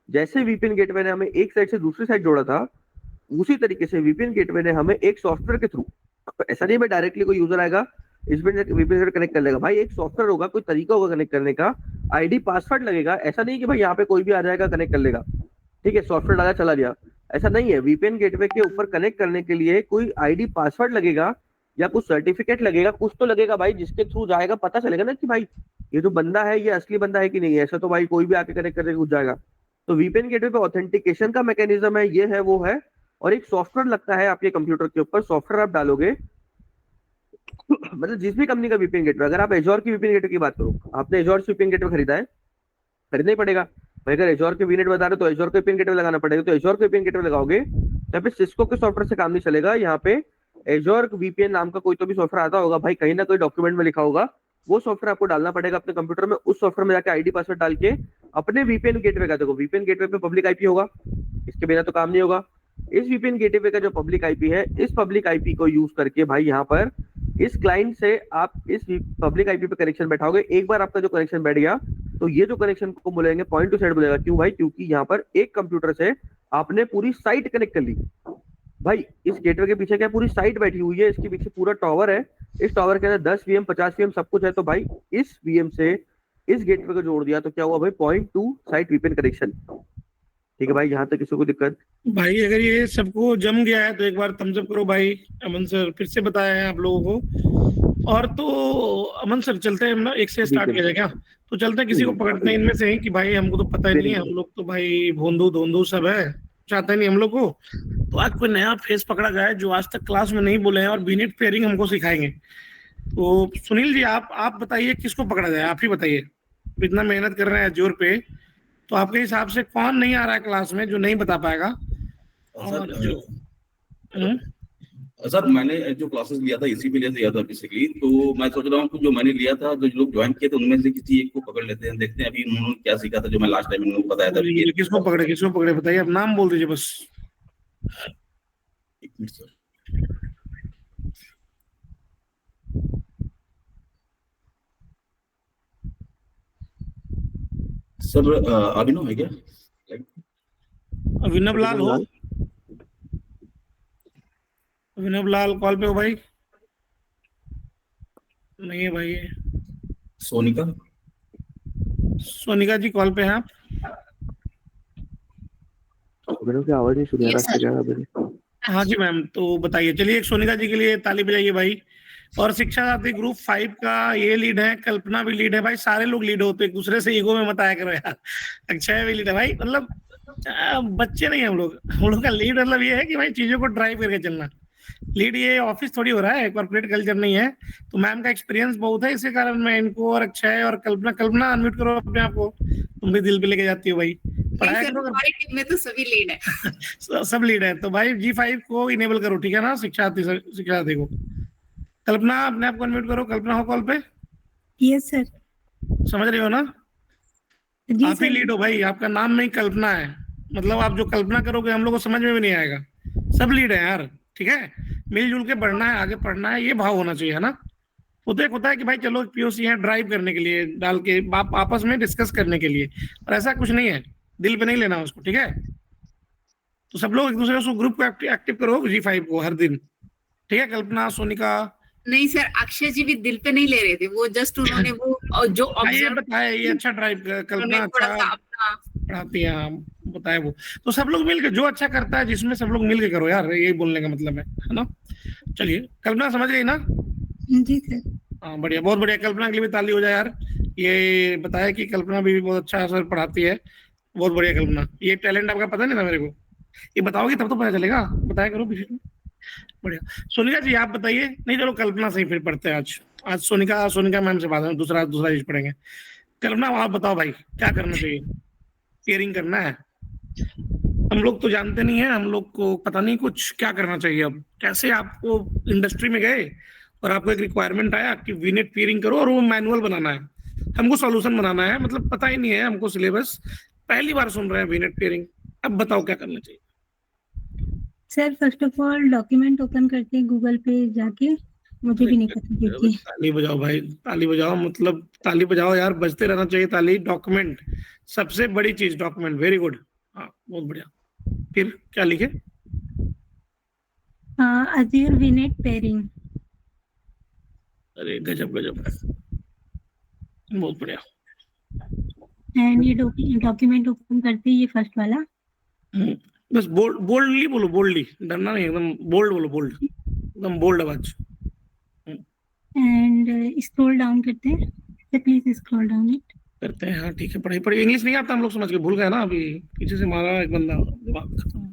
Speaker 6: जैसे वीपीएन गेटवे ने हमें एक साइड से दूसरी साइड जोड़ा था, उसी तरीके से वीपीएन गेटवे ने हमें एक सॉफ्टवेयर के थ्रू, ऐसा नहीं है डायरेक्टली कोई यूजर आएगा इस वीपीएन से कनेक्ट कर लेगा, भाई एक सॉफ्टवेयर होगा, कोई तरीका होगा कनेक्ट करने का, आईडी पासवर्ड लगेगा, ऐसा नहीं कि भाई यहाँ पे कोई भी आ जाएगा कनेक्ट कर लेगा, ठीक है, सॉफ्टवेयर डाला चला गया, ऐसा नहीं है। वीपीएन गेटवे के ऊपर कनेक्ट करने के लिए कोई आईडी पासवर्ड लगेगा या कुछ सर्टिफिकेट लगेगा, कुछ तो लगेगा भाई, जिसके थ्रू जाएगा पता चलेगा ना कि भाई ये जो बंदा है ये असली बंदा है कि नहीं है, ऐसा तो भाई कोई भी आके कनेक्ट करके घुस जाएगा। तो वीपीएन गेटवे पे ऑथेंटिकेशन का मैकेनिज्म है, ये है वो है, और एक सॉफ्टवेयर लगता है आपके कंप्यूटर के ऊपर, सॉफ्टवेयर आप डालोगे मतलब जिस भी कंपनी का वीपीएन गेटवे, अगर आप एज़्योर की वीपीएन गेटवे की बात करो, आपने एज़्योर से वीपीएन गेटवे खरीदा है, खरीदना ही पड़ेगा भाई, अगर एज़्योर के वीनेट बता रहे तो एज़्योर के वीपीएन गेटवे लगाना पड़ेगा, तो एज़्योर के वीपीएन गेटवे लगाओगे तो फिर सिस्को के सॉफ्टवेयर से काम नहीं चलेगा, यहाँ पे एज़्योर वीपीएन नाम का कोई तो भी सॉफ्टवेयर आता होगा भाई, कहीं ना कोई डॉक्यूमेंट में लिखा होगा, वो सॉफ्टवेयर आपको डालना पड़ेगा अपने कंप्यूटर में, उस सॉफ्टवेयर में जाकर आईडी पासवर्ड डाल के अपने वीपीएन गेटवे का, देखो वीपीएन गेटवे पे पब्लिक आईपी होगा, इसके बिना तो काम नहीं होगा। इस वीपीएन गेटवे का जो पब्लिक आईपी है, इस पब्लिक आईपी को यूज करके भाई यहाँ पर इस क्लाइंट से आप इस पब्लिक आईपी पे कनेक्शन बैठाओगे। एक बार आपका जो कनेक्शन बैठ गया तो ये जो कनेक्शन को बोलेंगे पॉइंट टू साइड बोलेगा, क्यों भाई, क्योंकि यहाँ पर एक कंप्यूटर से आपने पूरी साइट कनेक्ट कर ली भाई। इस गेटवे के पीछे क्या पूरी साइट बैठी हुई है, इसके पीछे पूरा टावर है, इस टावर के अंदर 10 वीएम 50 वीएम सब कुछ है, तो भाई इस वीएम से इस गेटवे को जोड़ दिया तो क्या हुआ भाई, point two site VPN connection, ठीक है भाई। यहाँ तक किसी को दिक्कत
Speaker 1: भाई? अगर ये सबको जम गया है तो एक बार थम्स अप करो भाई, अमन सर फिर से बताया है आप लोगों को। और तो अमन सर चलते हैं हम ना, एक से स्टार्ट किया जाए क्या, तो चलते हैं, किसी को पकड़ते हैं इनमें से कि भाई हमको तो पता ही नहीं है, हम लोग तो भाई भोंदू धोंदू सब है, चाहते नहीं हम लोग को। तो आज कोई नया फेस पकड़ा जाए जो आज तक क्लास में नहीं बोले हैं और बीनेट पेयरिंग हमको सिखाएंगे। तो सुनील जी आप बताइए किसको पकड़ा जाए, आप ही बताइए, इतना मेहनत कर रहे हैं एज़्योर पे, तो आपके हिसाब से कौन नहीं आ रहा है क्लास में जो नहीं बता पाएगा? और जो
Speaker 5: सर मैंने जो क्लासेस लिया था इसी के लिए लिया था बेसिकली, तो मैं सोच रहा हूँ कि जो मैंने लिया था, जो लोग ज्वाइन किए थे उनमें से किसी एक को पकड़ लेते हैं, देखते हैं अभी उन्होंने क्या सीखा था जो मैं लास्ट टाइम उनको बताया था।
Speaker 1: किसको पकड़े बताइए, आप नाम बोल दीजिए बस।
Speaker 5: एक मिनट सर। सर अभिनव है क्या?
Speaker 1: अभिनव लाल हो? अभिनव लाल कॉल पे हो भाई? नहीं है भाई। सोनिका जी कॉल पे हैं आप?
Speaker 6: अभिनव की आवाज नहीं सुनी आ रहा।
Speaker 1: हाँ जी मैम, तो बताइए। चलिए एक सोनिका जी के लिए ताली बजाइए भाई। और शिक्षा साथी ग्रुप 5 का ये लीड है, कल्पना भी लीड है भाई। सारे लोग लीड होते, एक दूसरे से ईगो में मत आया करो यार। अक्षय भी लीड है भाई, मतलब बच्चे नहीं हम लोग का लीड मतलब ये है कि भाई चीजों को ड्राइव करके चलना। लीड ये ऑफिस थोड़ी हो रहा है, कॉर्पोरेट कल्चर नहीं है। तो मैम का एक्सपीरियंस बहुत है, इसी कारण मैं इनको और अक्षय और कल्पना अनम्यूट करो अपने आप को, तुम भी दिल पे लेके जाती हो भाई। पढ़ाया करो।
Speaker 7: हमारी टीम में तो सभी लीड है।
Speaker 1: सब लीड है तो भाई G5 को इनेबल करो, ठीक है ना? शिक्षा साथी को। कल्पना अपने आप को अनम्यूट करो। कल्पना हो कॉल पे?
Speaker 8: Yes sir.
Speaker 1: समझ रही हो ना? आप ही लीड हो भाई, आपका नाम नहीं कल्पना है। मतलब आप जो कल्पना करोगे हम लोग को समझ में भी नहीं आएगा। सब लीड है यार, ठीक है? मिलजुल के बढ़ना है, आगे पढ़ना है, ये भाव होना चाहिए, है ना? वो तो एक होता है कि भाई चलो POC है ड्राइव करने के लिए डाल के, आपस में डिस्कस करने के लिए, और ऐसा कुछ नहीं है। दिल पे नहीं लेना उसको, ठीक है? तो सब लोग एक दूसरे को ग्रुप को एक्टिव करो G5 को हर दिन, ठीक है? कल्पना, सोनिका।
Speaker 7: नहीं सर, अक्षय जी भी दिल पे नहीं ले रहे थे, वो जस्ट उन्होंने वो जो
Speaker 1: ऑब्जर्व बताया, ये अच्छा ड्राइव कल्पना अच्छा पढ़ाती है, बताया वो। तो सब लोग मिलकर जो अच्छा करता है जिसमें सब लोग मिलकर करो यार, यही बोलने का मतलब है ना? चलिए कल्पना समझ गई ना?
Speaker 8: जी सर।
Speaker 1: हाँ बढ़िया, बहुत बढ़िया। कल्पना के लिए भी ताली हो जाए यार। ये बताया कि कल्पना भी बहुत अच्छा सर पढ़ाती है। बहुत बढ़िया कल्पना, ये टैलेंट आपका पता नहीं था मेरे को, ये बताओगे तब तो पता चलेगा। बताया करो पीछे। बढ़िया। सोनिका जी आप बताइए। नहीं चलो कल्पना से ही फिर पढ़ते हैं आज सोनिका मैम से बात है, दूसरा चीज पढ़ेंगे। कल्पना आप बताओ भाई, क्या करना चाहिए? पेयरिंग करना है? हम लोग तो जानते नहीं है, हम लोग को पता नहीं कुछ क्या करना चाहिए। अब कैसे आपको इंडस्ट्री में गए और आपको एक रिक्वायरमेंट आया कि वीनेट पेयरिंग करो और वो मैनुअल बनाना है, हमको सॉल्यूशन बनाना है, मतलब पता ही नहीं है हमको सिलेबस, पहली बार सुन रहे हैं वीनेट पेयरिंग। अब बताओ क्या करना चाहिए?
Speaker 8: Sir first of all document open करते हैं गूगल पे जाके, मुझे भी नहीं पता देखिए।
Speaker 1: ताली बजाओ भाई, ताली बजाओ, मतलब ताली बजाओ यार, बजते रहना चाहिए ताली। डॉक्यूमेंट सबसे बड़ी चीज, डॉक्यूमेंट। वेरी गुड, हाँ बहुत बढ़िया। फिर क्या लिखे?
Speaker 8: Azure वीनेट pairing.
Speaker 1: अरे गजब, बहुत बढ़िया।
Speaker 8: एंड ये डॉक्यूमेंट ओपन करते हैं, ये फर्स्ट वाला।
Speaker 1: बस बोल्डली बोलो, बोल्डली, डरना नहीं, एकदम बोल्ड बोलो, बोल्ड, एकदम बोल्ड आवाज।
Speaker 8: एंड स्क्रॉल डाउन करते हैं, तो प्लीज स्क्रॉल डाउन इट
Speaker 1: करते हैं। हाँ ठीक है, पढ़ाई इंग्लिश नहीं आता हम लोग समझ के, भूल गए ना अभी, पीछे से मारा एक बंदा, दिमाग खत्म।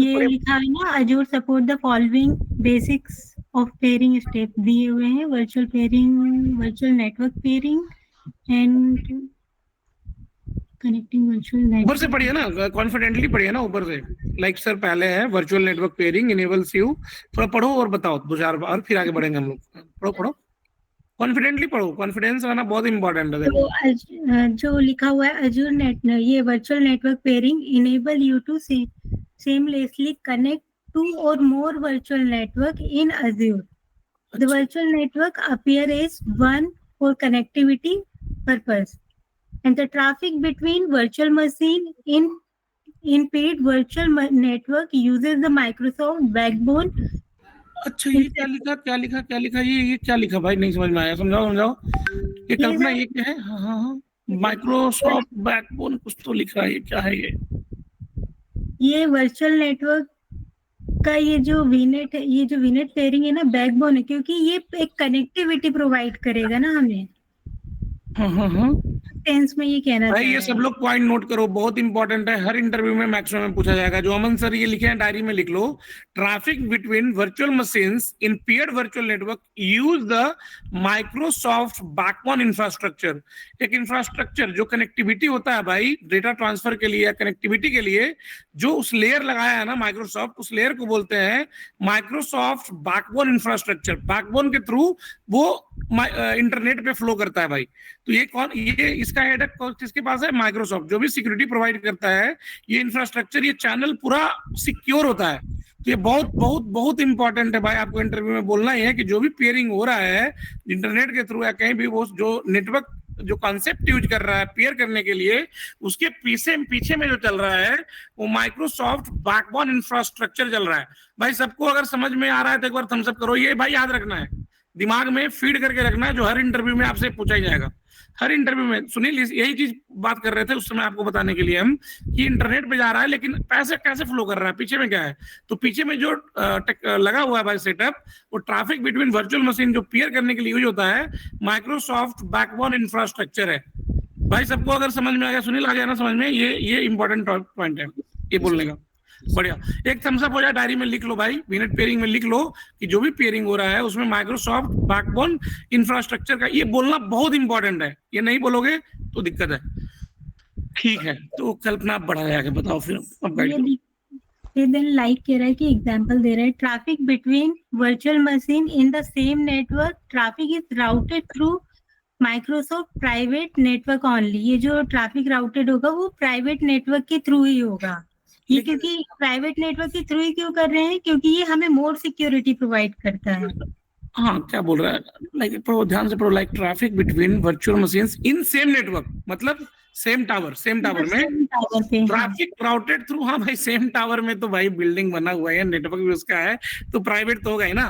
Speaker 8: ये लिखा है ना, Azure support the following basics of pairing step दिए हुए हैं, virtual pairing, virtual network pairing and connecting virtual network.
Speaker 1: ऊपर से पढ़िए ना, कॉन्फिडेंटली पढ़िए ना ऊपर से। लाइक सर पहले है virtual network pairing enables you, थोड़ा पढ़ो और बताओ 2-4 बार, फिर आगे बढ़ेंगे हम लोग। पढ़ो कॉन्फिडेंटली पढ़ो, कॉन्फिडेंस आना बहुत इंपॉर्टेंट है।
Speaker 8: तो जो लिखा हुआ है अज़ूर नेट, ये virtual network peering enable you to seamlessly connect 2 or more virtual network in Azure. The virtual network appear as one for connectivity purpose, and the traffic between virtual machine in paid virtual network uses the Microsoft Backbone.
Speaker 1: अच्छा ये क्या लिखा ये क्या लिखा भाई? नहीं समझ में आया, समझाओ। ये कल्पना ये क्या है? हाँ माइक्रोसॉफ्ट बैकबोन कुछ तो लिखा है, ये क्या है ये
Speaker 8: वर्चुअल नेटवर्क का ये जो वीनेट है, ये जो वीनेट पेयरिंग है ना, बैकबोन है, क्योंकि ये एक कनेक्टिविटी प्रोवाइड करेगा ना हमें।
Speaker 1: हाँ
Speaker 8: टेंस में ये कहना
Speaker 1: भाई
Speaker 8: चाह
Speaker 1: ये
Speaker 8: रहे
Speaker 1: सब
Speaker 8: हैं।
Speaker 1: लोग पॉइंट नोट करो, बहुत इंपॉर्टेंट है, हर इंटरव्यू में मैक्सिमम पूछा जाएगा। जो अमन सर ये लिखे हैं डायरी में लिख लो, traffic between virtual machines in peered virtual network use the Microsoft backbone infrastructure. एक इंफ्रास्ट्रक्चर जो कनेक्टिविटी होता है भाई डेटा ट्रांसफर के लिए या कनेक्टिविटी के लिए, जो उस लेयर लगाया है ना माइक्रोसॉफ्ट, उस लेयर को बोलते हैं माइक्रोसॉफ्ट बैकबोन इंफ्रास्ट्रक्चर। बैकबोन के थ्रू वो इंटरनेट पे फ्लो करता है भाई। तो ये कौन, ये इसका हेड किसके पास है? माइक्रोसॉफ्ट, जो भी सिक्योरिटी प्रोवाइड करता है ये इंफ्रास्ट्रक्चर, ये चैनल पूरा सिक्योर होता है। तो ये बहुत बहुत बहुत इंपॉर्टेंट है भाई, आपको इंटरव्यू में बोलना ही है कि जो भी पेयरिंग हो रहा है इंटरनेट के थ्रू या कहीं भी, वो जो नेटवर्क जो कॉन्सेप्ट यूज कर रहा है पेयर करने के लिए, उसके पीछे में जो चल रहा है वो माइक्रोसॉफ्ट बैकबोन इंफ्रास्ट्रक्चर चल रहा है। भाई सबको अगर समझ में आ रहा है तो एक बार थम्स अप करो। ये भाई याद रखना है, दिमाग में फीड करके रखना है, जो हर इंटरव्यू में आपसे पूछा ही जाएगा। हर इंटरव्यू में सुनील यही चीज बात कर रहे थे उस समय आपको बताने के लिए हम, कि इंटरनेट पे जा रहा है लेकिन पैसे कैसे फ्लो कर रहा है, पीछे में क्या है। तो पीछे में जो लगा हुआ है भाई सेटअप, वो ट्रैफिक बिटवीन वर्चुअल मशीन जो पेयर करने के लिए यूज होता है, माइक्रोसॉफ्ट बैकबोन इंफ्रास्ट्रक्चर है। भाई सबको अगर समझ में आ गया, सुनील आ गया ना समझ में, ये इंपॉर्टेंट पॉइंट है ये बोलने का। बढ़िया, एक थम्स अप हो जाए, डायरी में लिख लो भाई, मिनट पेयरिंग में लिख लो कि जो भी पेयरिंग हो रहा है उसमें माइक्रोसॉफ्ट बैकबोन इंफ्रास्ट्रक्चर का, ये बोलना बहुत इंपॉर्टेंट है। ये नहीं बोलोगे तो दिक्कत है। ठीक है, तो कल्पना आप बढ़ा आगे बताओ फिर अब गाइड।
Speaker 8: ये देन लाइक कह रहा है कि एग्जांपल दे रहा है, traffic between virtual machine in the same network, traffic is routed through Microsoft private network only. ये जो ट्रैफिक राउटेड होगा वो प्राइवेट नेटवर्क के थ्रू ही होगा। ये क्योंकि प्राइवेट नेटवर्क के थ्रू ही क्यों कर रहे हैं? क्योंकि ये हमें मोर सिक्योरिटी प्रोवाइड करता है।
Speaker 1: हाँ, क्या बोल रहा है, लाइक ध्यान से पढ़ो, like traffic between virtual machines in same network, मतलब सेम टावर में ट्रैफिक राउटेड थ्रू। हाँ भाई, सेम टावर में तो भाई बिल्डिंग बना हुआ है, नेटवर्क भी उसका है, तो प्राइवेट तो होगा ही ना।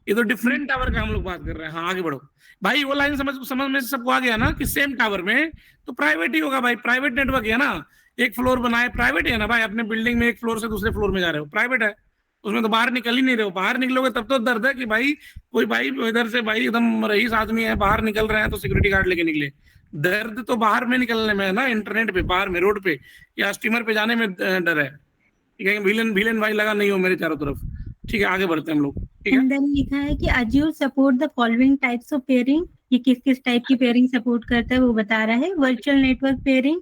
Speaker 1: ये तो डिफरेंट टावर का हम लोग बात कर रहे हैं। हाँ आगे बढ़ो भाई, वो लाइन समझ में सबको आ गया ना कि सेम टावर में तो प्राइवेट ही होगा भाई, प्राइवेट नेटवर्क है ना। एक फ्लोर बनाए प्राइवेट है ना भाई, अपने बिल्डिंग में एक फ्लोर से दूसरे फ्लोर में जा रहे हो, प्राइवेट है, उसमें तो बाहर निकल ही नहीं रहे हो। बाहर निकलोगे तब तो दर्द है कि भाई कोई भाई इधर से भाई एकदम रईस आदमी है, बाहर निकल रहे हैं तो सिक्योरिटी गार्ड लेके निकले। दर्द तो बाहर में निकलने में है ना, इंटरनेट पे, बाहर में, रोड पे या स्टीमर पे जाने में डर है। ठीक है, विलन भाई लगा नहीं हो मेरे चारों तरफ। ठीक है, आगे बढ़ते हैं हम लोग। ठीक है,
Speaker 8: देन लिखा है कि Azure support the following types of pairing. ये किस टाइप की पेयरिंग सपोर्ट करता है वो बता रहा है। Virtual network peering,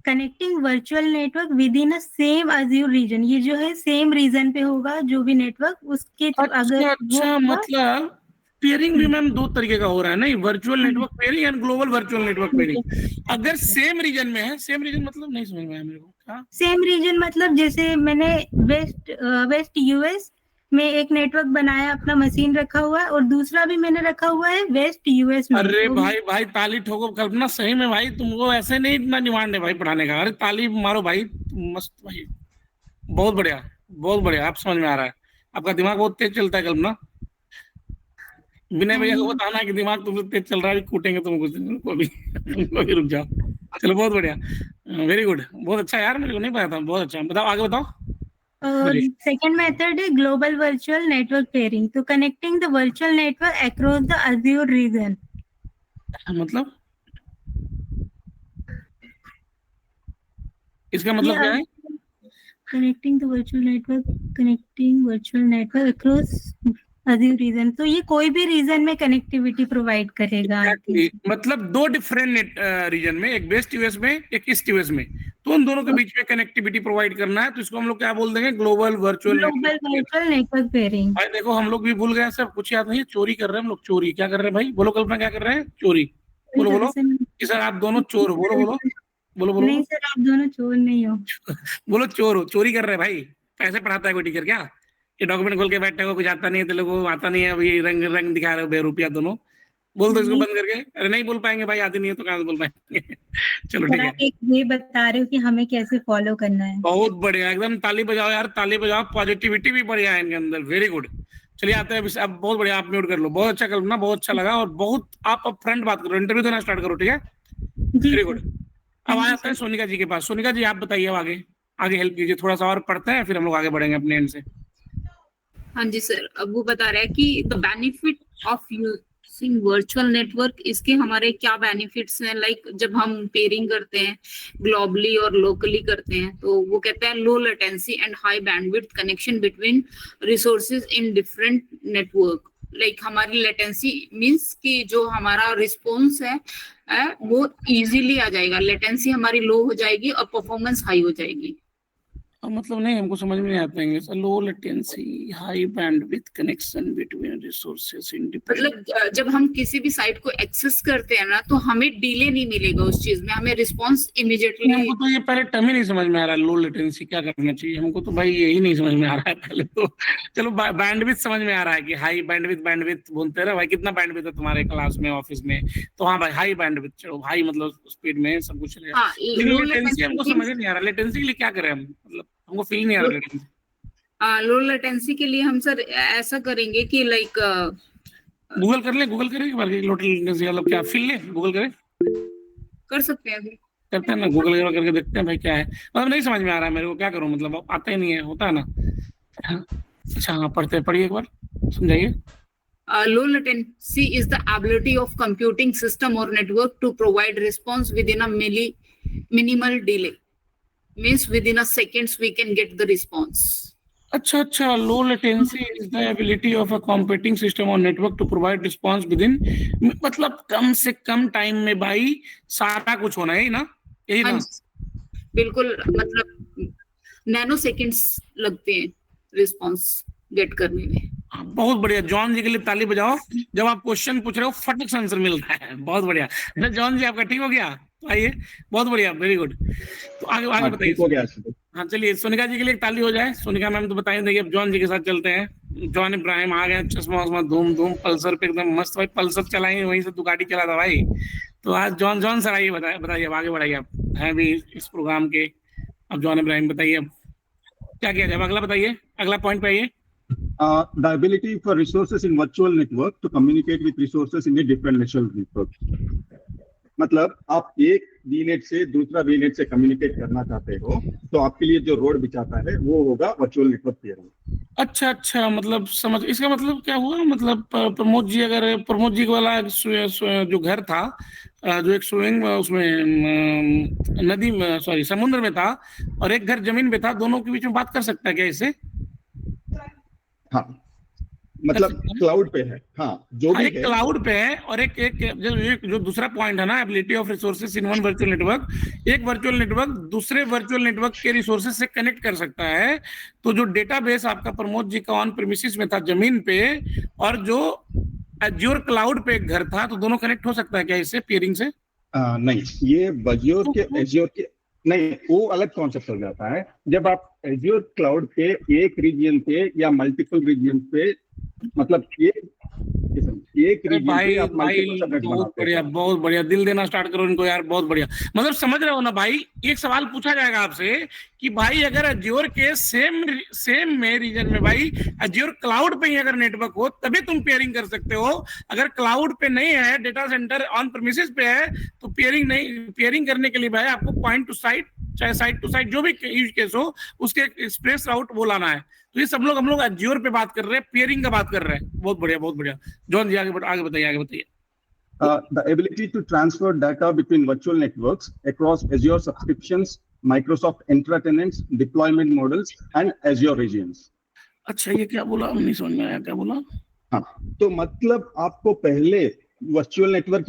Speaker 8: connecting virtual network within a same Azure region. ये जो है सेम रीजन पे होगा जो भी नेटवर्क, उसके अगर
Speaker 1: अच्छा मतलब पेयरिंग भी मैम दो तरीके का हो रहा है नहीं, virtual network pairing and global virtual network pairing. अगर सेम रीजन में है, सेम रीजन मतलब नहीं समझ में आया मेरे को। क्या
Speaker 8: सेम रीजन मतलब? जैसे मैंने वेस्ट यूएस में एक नेटवर्क बनाया, अपना मशीन रखा हुआ है, और दूसरा भी मैंने रखा हुआ है वेस्ट यूएस में।
Speaker 1: अरे भाई ताली ठोको कल्पना, सही में भाई तुमको ऐसे नहीं इतना डिमांड है भाई पढ़ाने का। अरे ताली मारो भाई, मस्त भाई, बहुत बढ़िया, आप समझ में आ रहा है, आपका दिमाग बहुत तेज चलता है कल्पना। विनय भैया को बताना कि दिमाग तुमसे तेज चल रहा है, कूटेंगे तुम कुछ दिन को भी रुक जाओ। चलो बहुत बढ़िया, वेरी गुड, बहुत अच्छा यार, मेरे को नहीं पता था, बहुत अच्छा। बताओ आगे बताओ।
Speaker 8: सेकेंड मेथड है ग्लोबल वर्चुअल नेटवर्क पेयरिंग, तो connecting the virtual network across the Azure region.
Speaker 1: मतलब इसका मतलब क्या है?
Speaker 8: Connecting virtual network across Azure region, तो ये कोई भी रीजन में कनेक्टिविटी प्रोवाइड करेगा।
Speaker 1: मतलब दो डिफरेंट रीजन में, एक वेस्ट यूएस में एक ईस्ट यूएस में, तो उन दोनों के बीच में कनेक्टिविटी प्रोवाइड करना है, तो इसको हम लोग क्या बोल देंगे? Global virtual
Speaker 8: network pairing.
Speaker 1: भाई देखो हम लोग भी भूल गए, सब कुछ याद नहीं है, चोरी कर रहे हैं हम लोग। चोरी क्या कर रहे हैं भाई? बोलो कल्पना, क्या कर रहे हैं? चोरी। बोलो कि सर आप दोनों चोर हो। बोलो
Speaker 8: नहीं सर, आप दोनों चोर नहीं हो।
Speaker 1: बोलो चोर हो, चोरी कर रहे हैं भाई। पैसे पढ़ाता है कोई टीचर क्या? ये डॉक्यूमेंट खोल के बैठे हो, कुछ आता नहीं है, तेरे को आता नहीं है, अभी रंग दिखा रहे हो बेरुपया दोनों। बोल दो इसको बंद करके। अरे नहीं बोल पाएंगे भाई, आती नहीं है तो कहाँ से बोल पाएंगे। चलो ठीक है,
Speaker 8: एक ये बता रहे हो कि हमें कैसे फॉलो करना है।
Speaker 1: बहुत बढ़िया, एकदम ताली बजाओ यार, ताली बजाओ, पॉजिटिविटी भी बढ़िया है इनके अंदर, वेरी गुड। चलिए आते हैं अब, बहुत बढ़िया, आप म्यूट कर लो। बहुत अच्छा कल्पना, बहुत अच्छा लगा, और बहुत आप अब फ्रंट बात करो, इंटरव्यू देना स्टार्ट करो, ठीक है, वेरी गुड। अब आते हैं सोनिका जी के पास। सोनिका जी आप बताइए, अब आगे हेल्प कीजिए, थोड़ा सा और पढ़ते हैं फिर हम लोग आगे बढ़ेंगे अपने एंड से।
Speaker 7: हाँ जी सर, अब वो बता रहा है कि the benefit of virtual network, इसके हमारे क्या बेनिफिट्स हैं? लाइक जब हम पेयरिंग करते हैं ग्लोबली और लोकली करते हैं, तो वो कहते हैं low latency and high bandwidth connection between resources in different network. Like हमारी लेटेंसी मींस कि जो हमारा रिस्पॉन्स है वो इजीली आ जाएगा, लेटेंसी हमारी लो हो जाएगी और परफॉर्मेंस हाई हो जाएगी।
Speaker 1: मतलब नहीं, हमको समझ में नहीं आता English. Low latency high bandwidth connection between resources in different,
Speaker 7: मतलब जब हम किसी भी साइट को एक्सेस करते हैं ना, तो हमें डिले नहीं मिलेगा उस चीज में, हमें रिस्पांस इमीडिएटली।
Speaker 1: हमको तो ये पहले टर्म ही नहीं समझ में आ रहा, लो लेटेंसी क्या करना चाहिए हमको तो भाई यही नहीं समझ में आ रहा है पहले तो। चलो बैंडविड्थ समझ में आ रहा है कि हाई बैंडविड्थ बोलते रहे भाई, कितना बैंडविड्थ है तुम्हारे क्लास में ऑफिस में, तो हाँ भाई हाई बैंडविड्थ, चलो हाई मतलब स्पीड में सब कुछ चलेगा।
Speaker 7: हाँ,
Speaker 1: लेकिन लेटेंसी हमको समझ नहीं आ रहा, लेटेंसी के लिए क्या करें हम, मतलब हमको फील नहीं आ रहा।
Speaker 7: लो लेटेंसी के लिए हम सर ऐसा करेंगे कि लाइक
Speaker 1: गूगल कर ले, गूगल करें लो लेटेंसी मतलब क्या फील ले, गूगल करें,
Speaker 7: कर सकते हैं अभी,
Speaker 1: करते हैं ना, गूगल करके देखते हैं भाई क्या है। मतलब नहीं समझ में आ रहा है मेरे को, क्या करूं, मतलब आता ही नहीं है, होता है ना। अच्छा हाँ, पढ़िए एक बार, समझाइए।
Speaker 7: low latency is the ability of computing system or network to provide response within a minimal delay, means within a seconds we can get the response.
Speaker 1: अच्छा, low latency is the ability of a computing system और network to provide response within, मतलब कम से कम time में भाई सारा कुछ होना है ना, यही ना?
Speaker 7: बिल्कुल, मतलब नैनो सेकंड्स लगते हैं रिस्पांस गेट करने में।
Speaker 1: बहुत बढ़िया, जॉन जी के लिए ताली बजाओ, जब आप क्वेश्चन पूछ रहे हो फटक से आंसर मिलता है, बहुत बढ़िया। जॉन जी आपका ठीक हो गया, आइए, बहुत बढ़िया, वेरी गुड। तो आगे बताइए। हाँ चलिए, सोनिका जी के लिए एक ताली हो जाए। सोनिका मैम तो बताइए, देखिए अब जॉन जी के साथ चलते हैं। जॉन इब्राहिम आ गए, चश्मा वश्मा धूम पल्सर पे एकदम मस्त भाई, पल्सर चलाएंगे, वहीं से दुकाटी चला था भाई। तो आज जॉन सर आइए, बताइए, अब आगे बढ़ाइए, आप हैं भी इस प्रोग्राम के। अब जॉन इब्राहिम बताइए अब क्या किया जाए, अगला बताइए, अगला पॉइंट पे आइए।
Speaker 2: The ability for resources in virtual network to communicate with resources in a different virtual network. मतलब आप एक VNet से दूसरा VNet से कम्युनिकेट करना चाहते हो, तो आपके लिए जो रोड बिछाता है वो होगा वर्चुअल नेटवर्क पेयरिंग।
Speaker 1: अच्छा, मतलब समझ, इसका मतलब क्या हुआ, मतलब प्रमोद जी वाला जो घर था, जो एक स्विंग उसमें नदी में, सॉरी समुद्र में था, और एक घर जमीन पे था, दोनों के बीच में बात कर सकता है क्या इससे?
Speaker 2: हाँ, मतलब क्लाउड पे है, हाँ जो भी है
Speaker 1: क्लाउड पे है, और एक जो दूसरा पॉइंट है ना, ability of resources in one virtual network, एक वर्चुअल नेटवर्क दूसरे वर्चुअल नेटवर्क के रिसोर्सेज से कनेक्ट कर सकता है। तो जो डेटाबेस आपका प्रमोद जी का ऑन प्रीमिसेस में था जमीन पे, और जो एज्योर क्लाउड पे एक घर था, तो दोनों कनेक्ट हो सकता है क्या इससे पेयरिंग से?
Speaker 2: नहीं, ये एज्योर के नहीं, वो अलग कॉन्सेप्ट हो जाता है। जब आप एज्योर क्लाउड पे एक रीजन पे या मल्टीपल रीजन पे, मतलब एक रीजन पे आप मल्टीपल सबनेट बनाते हैं।
Speaker 1: बहुत बढ़िया, दिल देना स्टार्ट करो इनको यार, बहुत बढ़िया। मतलब समझ रहे हो ना भाई, एक सवाल पूछा जाएगा आपसे कि भाई अगर एज्योर के सेम में रीजन में भाई एज्योर क्लाउड पे ही अगर नेटवर्क हो तभी तुम पेयरिंग कर सकते हो। अगर क्लाउड पे नहीं है, डेटा सेंटर ऑन प्रीमिसेस पे है, तो पेयरिंग करने के लिए भाई आपको पॉइंट टू साइट, चाहे साइट टू साइट, जो भी यूज केस हो, उसके एक्सप्रेस राउट वो लाना है। तो ये सब हम लोग एज्योर पे बात कर रहे हैं, पेयरिंग का बात कर रहे हैं। बहुत बढ़िया। जॉन जी आगे बताइए।
Speaker 2: The ability to transfer data between virtual networks across Azure subscriptions, Microsoft intra-tenants, deployment models, and Azure regions.
Speaker 1: अच्छा, ये क्या बोला, नहीं समझ में आया क्या बोला?
Speaker 2: हाँ, तो मतलब आपको पहले वर्चुअल नेटवर्क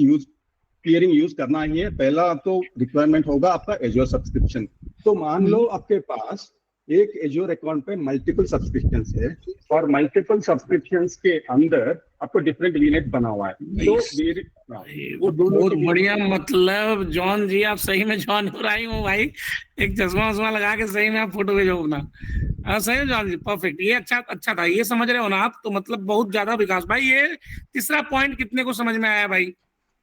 Speaker 2: क्लियरिंग यूज करना ही है। पहला तो रिक्वायरमेंट होगा आपका Azure सब्सक्रिप्शन। तो मान लो आपके पास एक Azure अकाउंट पे मल्टीपल सब्सक्रिप्शंस है, और मल्टीपल सब्सक्रिप्शंस के अंदर आपको डिफरेंट VNet बना हुआ है। तो
Speaker 1: वो बहुत बढ़िया, मतलब जॉन जी आप सही में जॉन इब्राहिम हो भाई, एक चश्मा लगा के सही में आप फोटो भेजो अपना। सही है जॉन जी, परफेक्ट। ये अच्छा था, ये समझ रहे हो ना आप, तो मतलब बहुत ज्यादा विकास भाई। ये तीसरा पॉइंट कितने को समझ में आया भाई?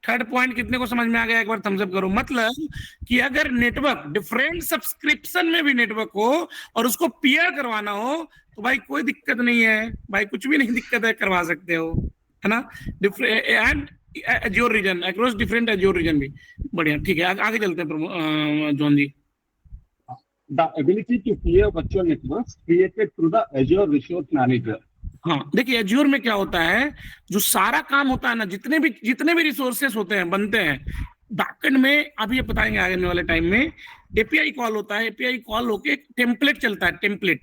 Speaker 1: थर्ड पॉइंट कितने को समझ में आ गया? एक बार थम्स अप करो। मतलब कि अगर नेटवर्क डिफरेंट सब्सक्रिप्शन में भी नेटवर्क हो और उसको पेयर करवाना हो, तो भाई कोई दिक्कत नहीं है भाई, कुछ भी नहीं दिक्कत है, करवा सकते हो, है ना? And Azure region, across different Azure region भी। बढ़िया, ठीक है, आगे चलते हैं John ji.
Speaker 2: The ability to peer virtual networks created through the Azure Resource Manager
Speaker 1: हाँ देखिए एज्योर में क्या होता है, जो सारा काम होता है ना, जितने भी रिसोर्सेस होते हैं बनते हैं बैकएंड में, अभी ये बताएंगे आने वाले टाइम में, एपीआई कॉल होता है, एपीआई कॉल होके एक टेम्पलेट चलता है, टेम्पलेट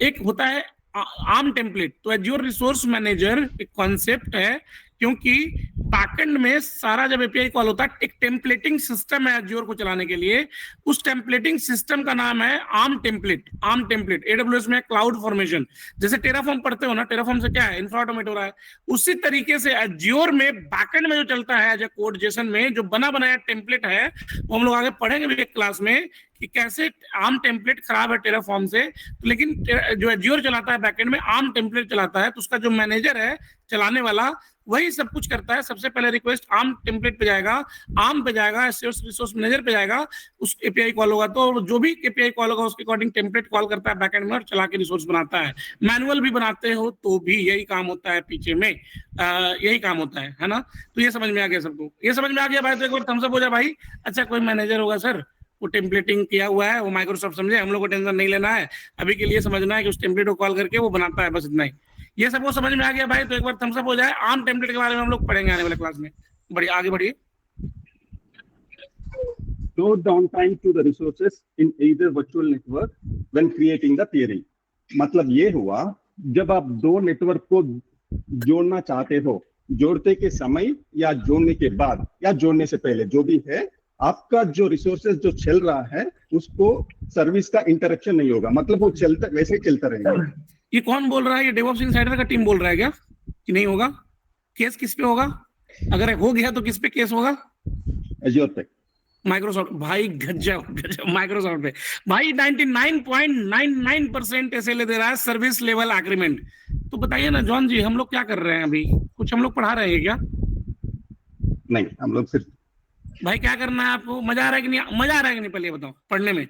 Speaker 1: एक होता है आर्म टेम्पलेट। तो एज्योर रिसोर्स मैनेजर एक कॉन्सेप्ट है, क्योंकि बैकएंड में सारा जब एपीआई कॉल होता है, एक टेम्पलेटिंग सिस्टम है एज्योर को चलाने के लिए, उस टेम्पलेटिंग सिस्टम का नाम है arm template. Arm template AWS में क्लाउड फॉर्मेशन, जैसे टेराफॉर्म पढ़ते हो ना, टेराफॉर्म से क्या है, इंफ्रा ऑटोमेट हो रहा है, उसी तरीके से एज्योर में बैकएंड में जो चलता है एज ए कोड जेसन में जो बना बनाया टेम्पलेट है, वो हम लोग आगे पढ़ेंगे भी एक क्लास में कि कैसे आर्म टेम्पलेट खराब है टेराफॉर्म से। तो लेकिन जो एज्योर चलाता है बैकएंड में आर्म टेम्पलेट चलाता है, तो उसका जो मैनेजर है चलाने वाला, वही सब कुछ करता है। सबसे पहले रिक्वेस्ट आर्म टेम्पलेट पे जाएगा, आर्म पे जाएगा, रिसोर्स मैनेजर पे जाएगा, उस एपीआई कॉल होगा, तो जो भी एपीआई कॉल होगा उसके अकॉर्डिंग टेम्पलेट कॉल करता है बैकएंड में और चला के रिसोर्स बनाता है। मैनुअल भी बनाते हो तो भी यही काम होता है पीछे में, यही काम होता है ना। तो ये समझ में आ गया सबको, ये समझ में आ गया भाई, तो एक बार थम्स अप हो जाए भाई। अच्छा कोई मैनेजर होगा सर, वो टेम्पलेटिंग किया हुआ है, वो माइक्रोसॉफ्ट समझे, हम लोग को टेंशन नहीं लेना है, अभी के लिए समझना है कि उस टेम्पलेट को कॉल करके वो बनाता है, बस इतना ही। ये सब वो समझ में आ गया भाई, तो एक बार थम्स अप हो जाए। आर्म टेम्पलेट के बारे में हम लोग पढ़ेंगे आने वाले क्लास में। बढ़िए आगे बढ़िए।
Speaker 2: No downtime to the resources in either virtual network when creating the peering। मतलब ये हुआ, जब आप दो नेटवर्क को जोड़ना चाहते हो, जोड़ते के समय या जोड़ने के बाद या जोड़ने से पहले, जो भी है, आपका जो रिसोर्सेज जो चल रहा है उसको सर्विस का इंटरप्शन नहीं होगा, मतलब वो चलता वैसे ही चलता रहेगा।
Speaker 1: ये कौन बोल रहा है? ये डेवऑप्स इनसाइडर का टीम बोल रहा है क्या कि नहीं होगा? केस किस पे होगा? अगर हो गया तो किस पे केस होगा?
Speaker 2: एज्योर पे,
Speaker 1: माइक्रोसॉफ्ट। भाई गजब गजब, माइक्रोसॉफ्ट पे भाई 99.99% एसएलए दे रहा है, सर्विस लेवल एग्रीमेंट। तो बताइए ना जॉन जी, हम लोग क्या कर रहे हैं अभी? कुछ हम लोग पढ़ा रहे हैं क्या?
Speaker 2: नहीं, हम लोग सिर्फ
Speaker 1: भाई क्या करना है आपको? मजा आ रहा है कि नहीं? मजा आ रहा है कि नहीं पहले बताओ पढ़ने में?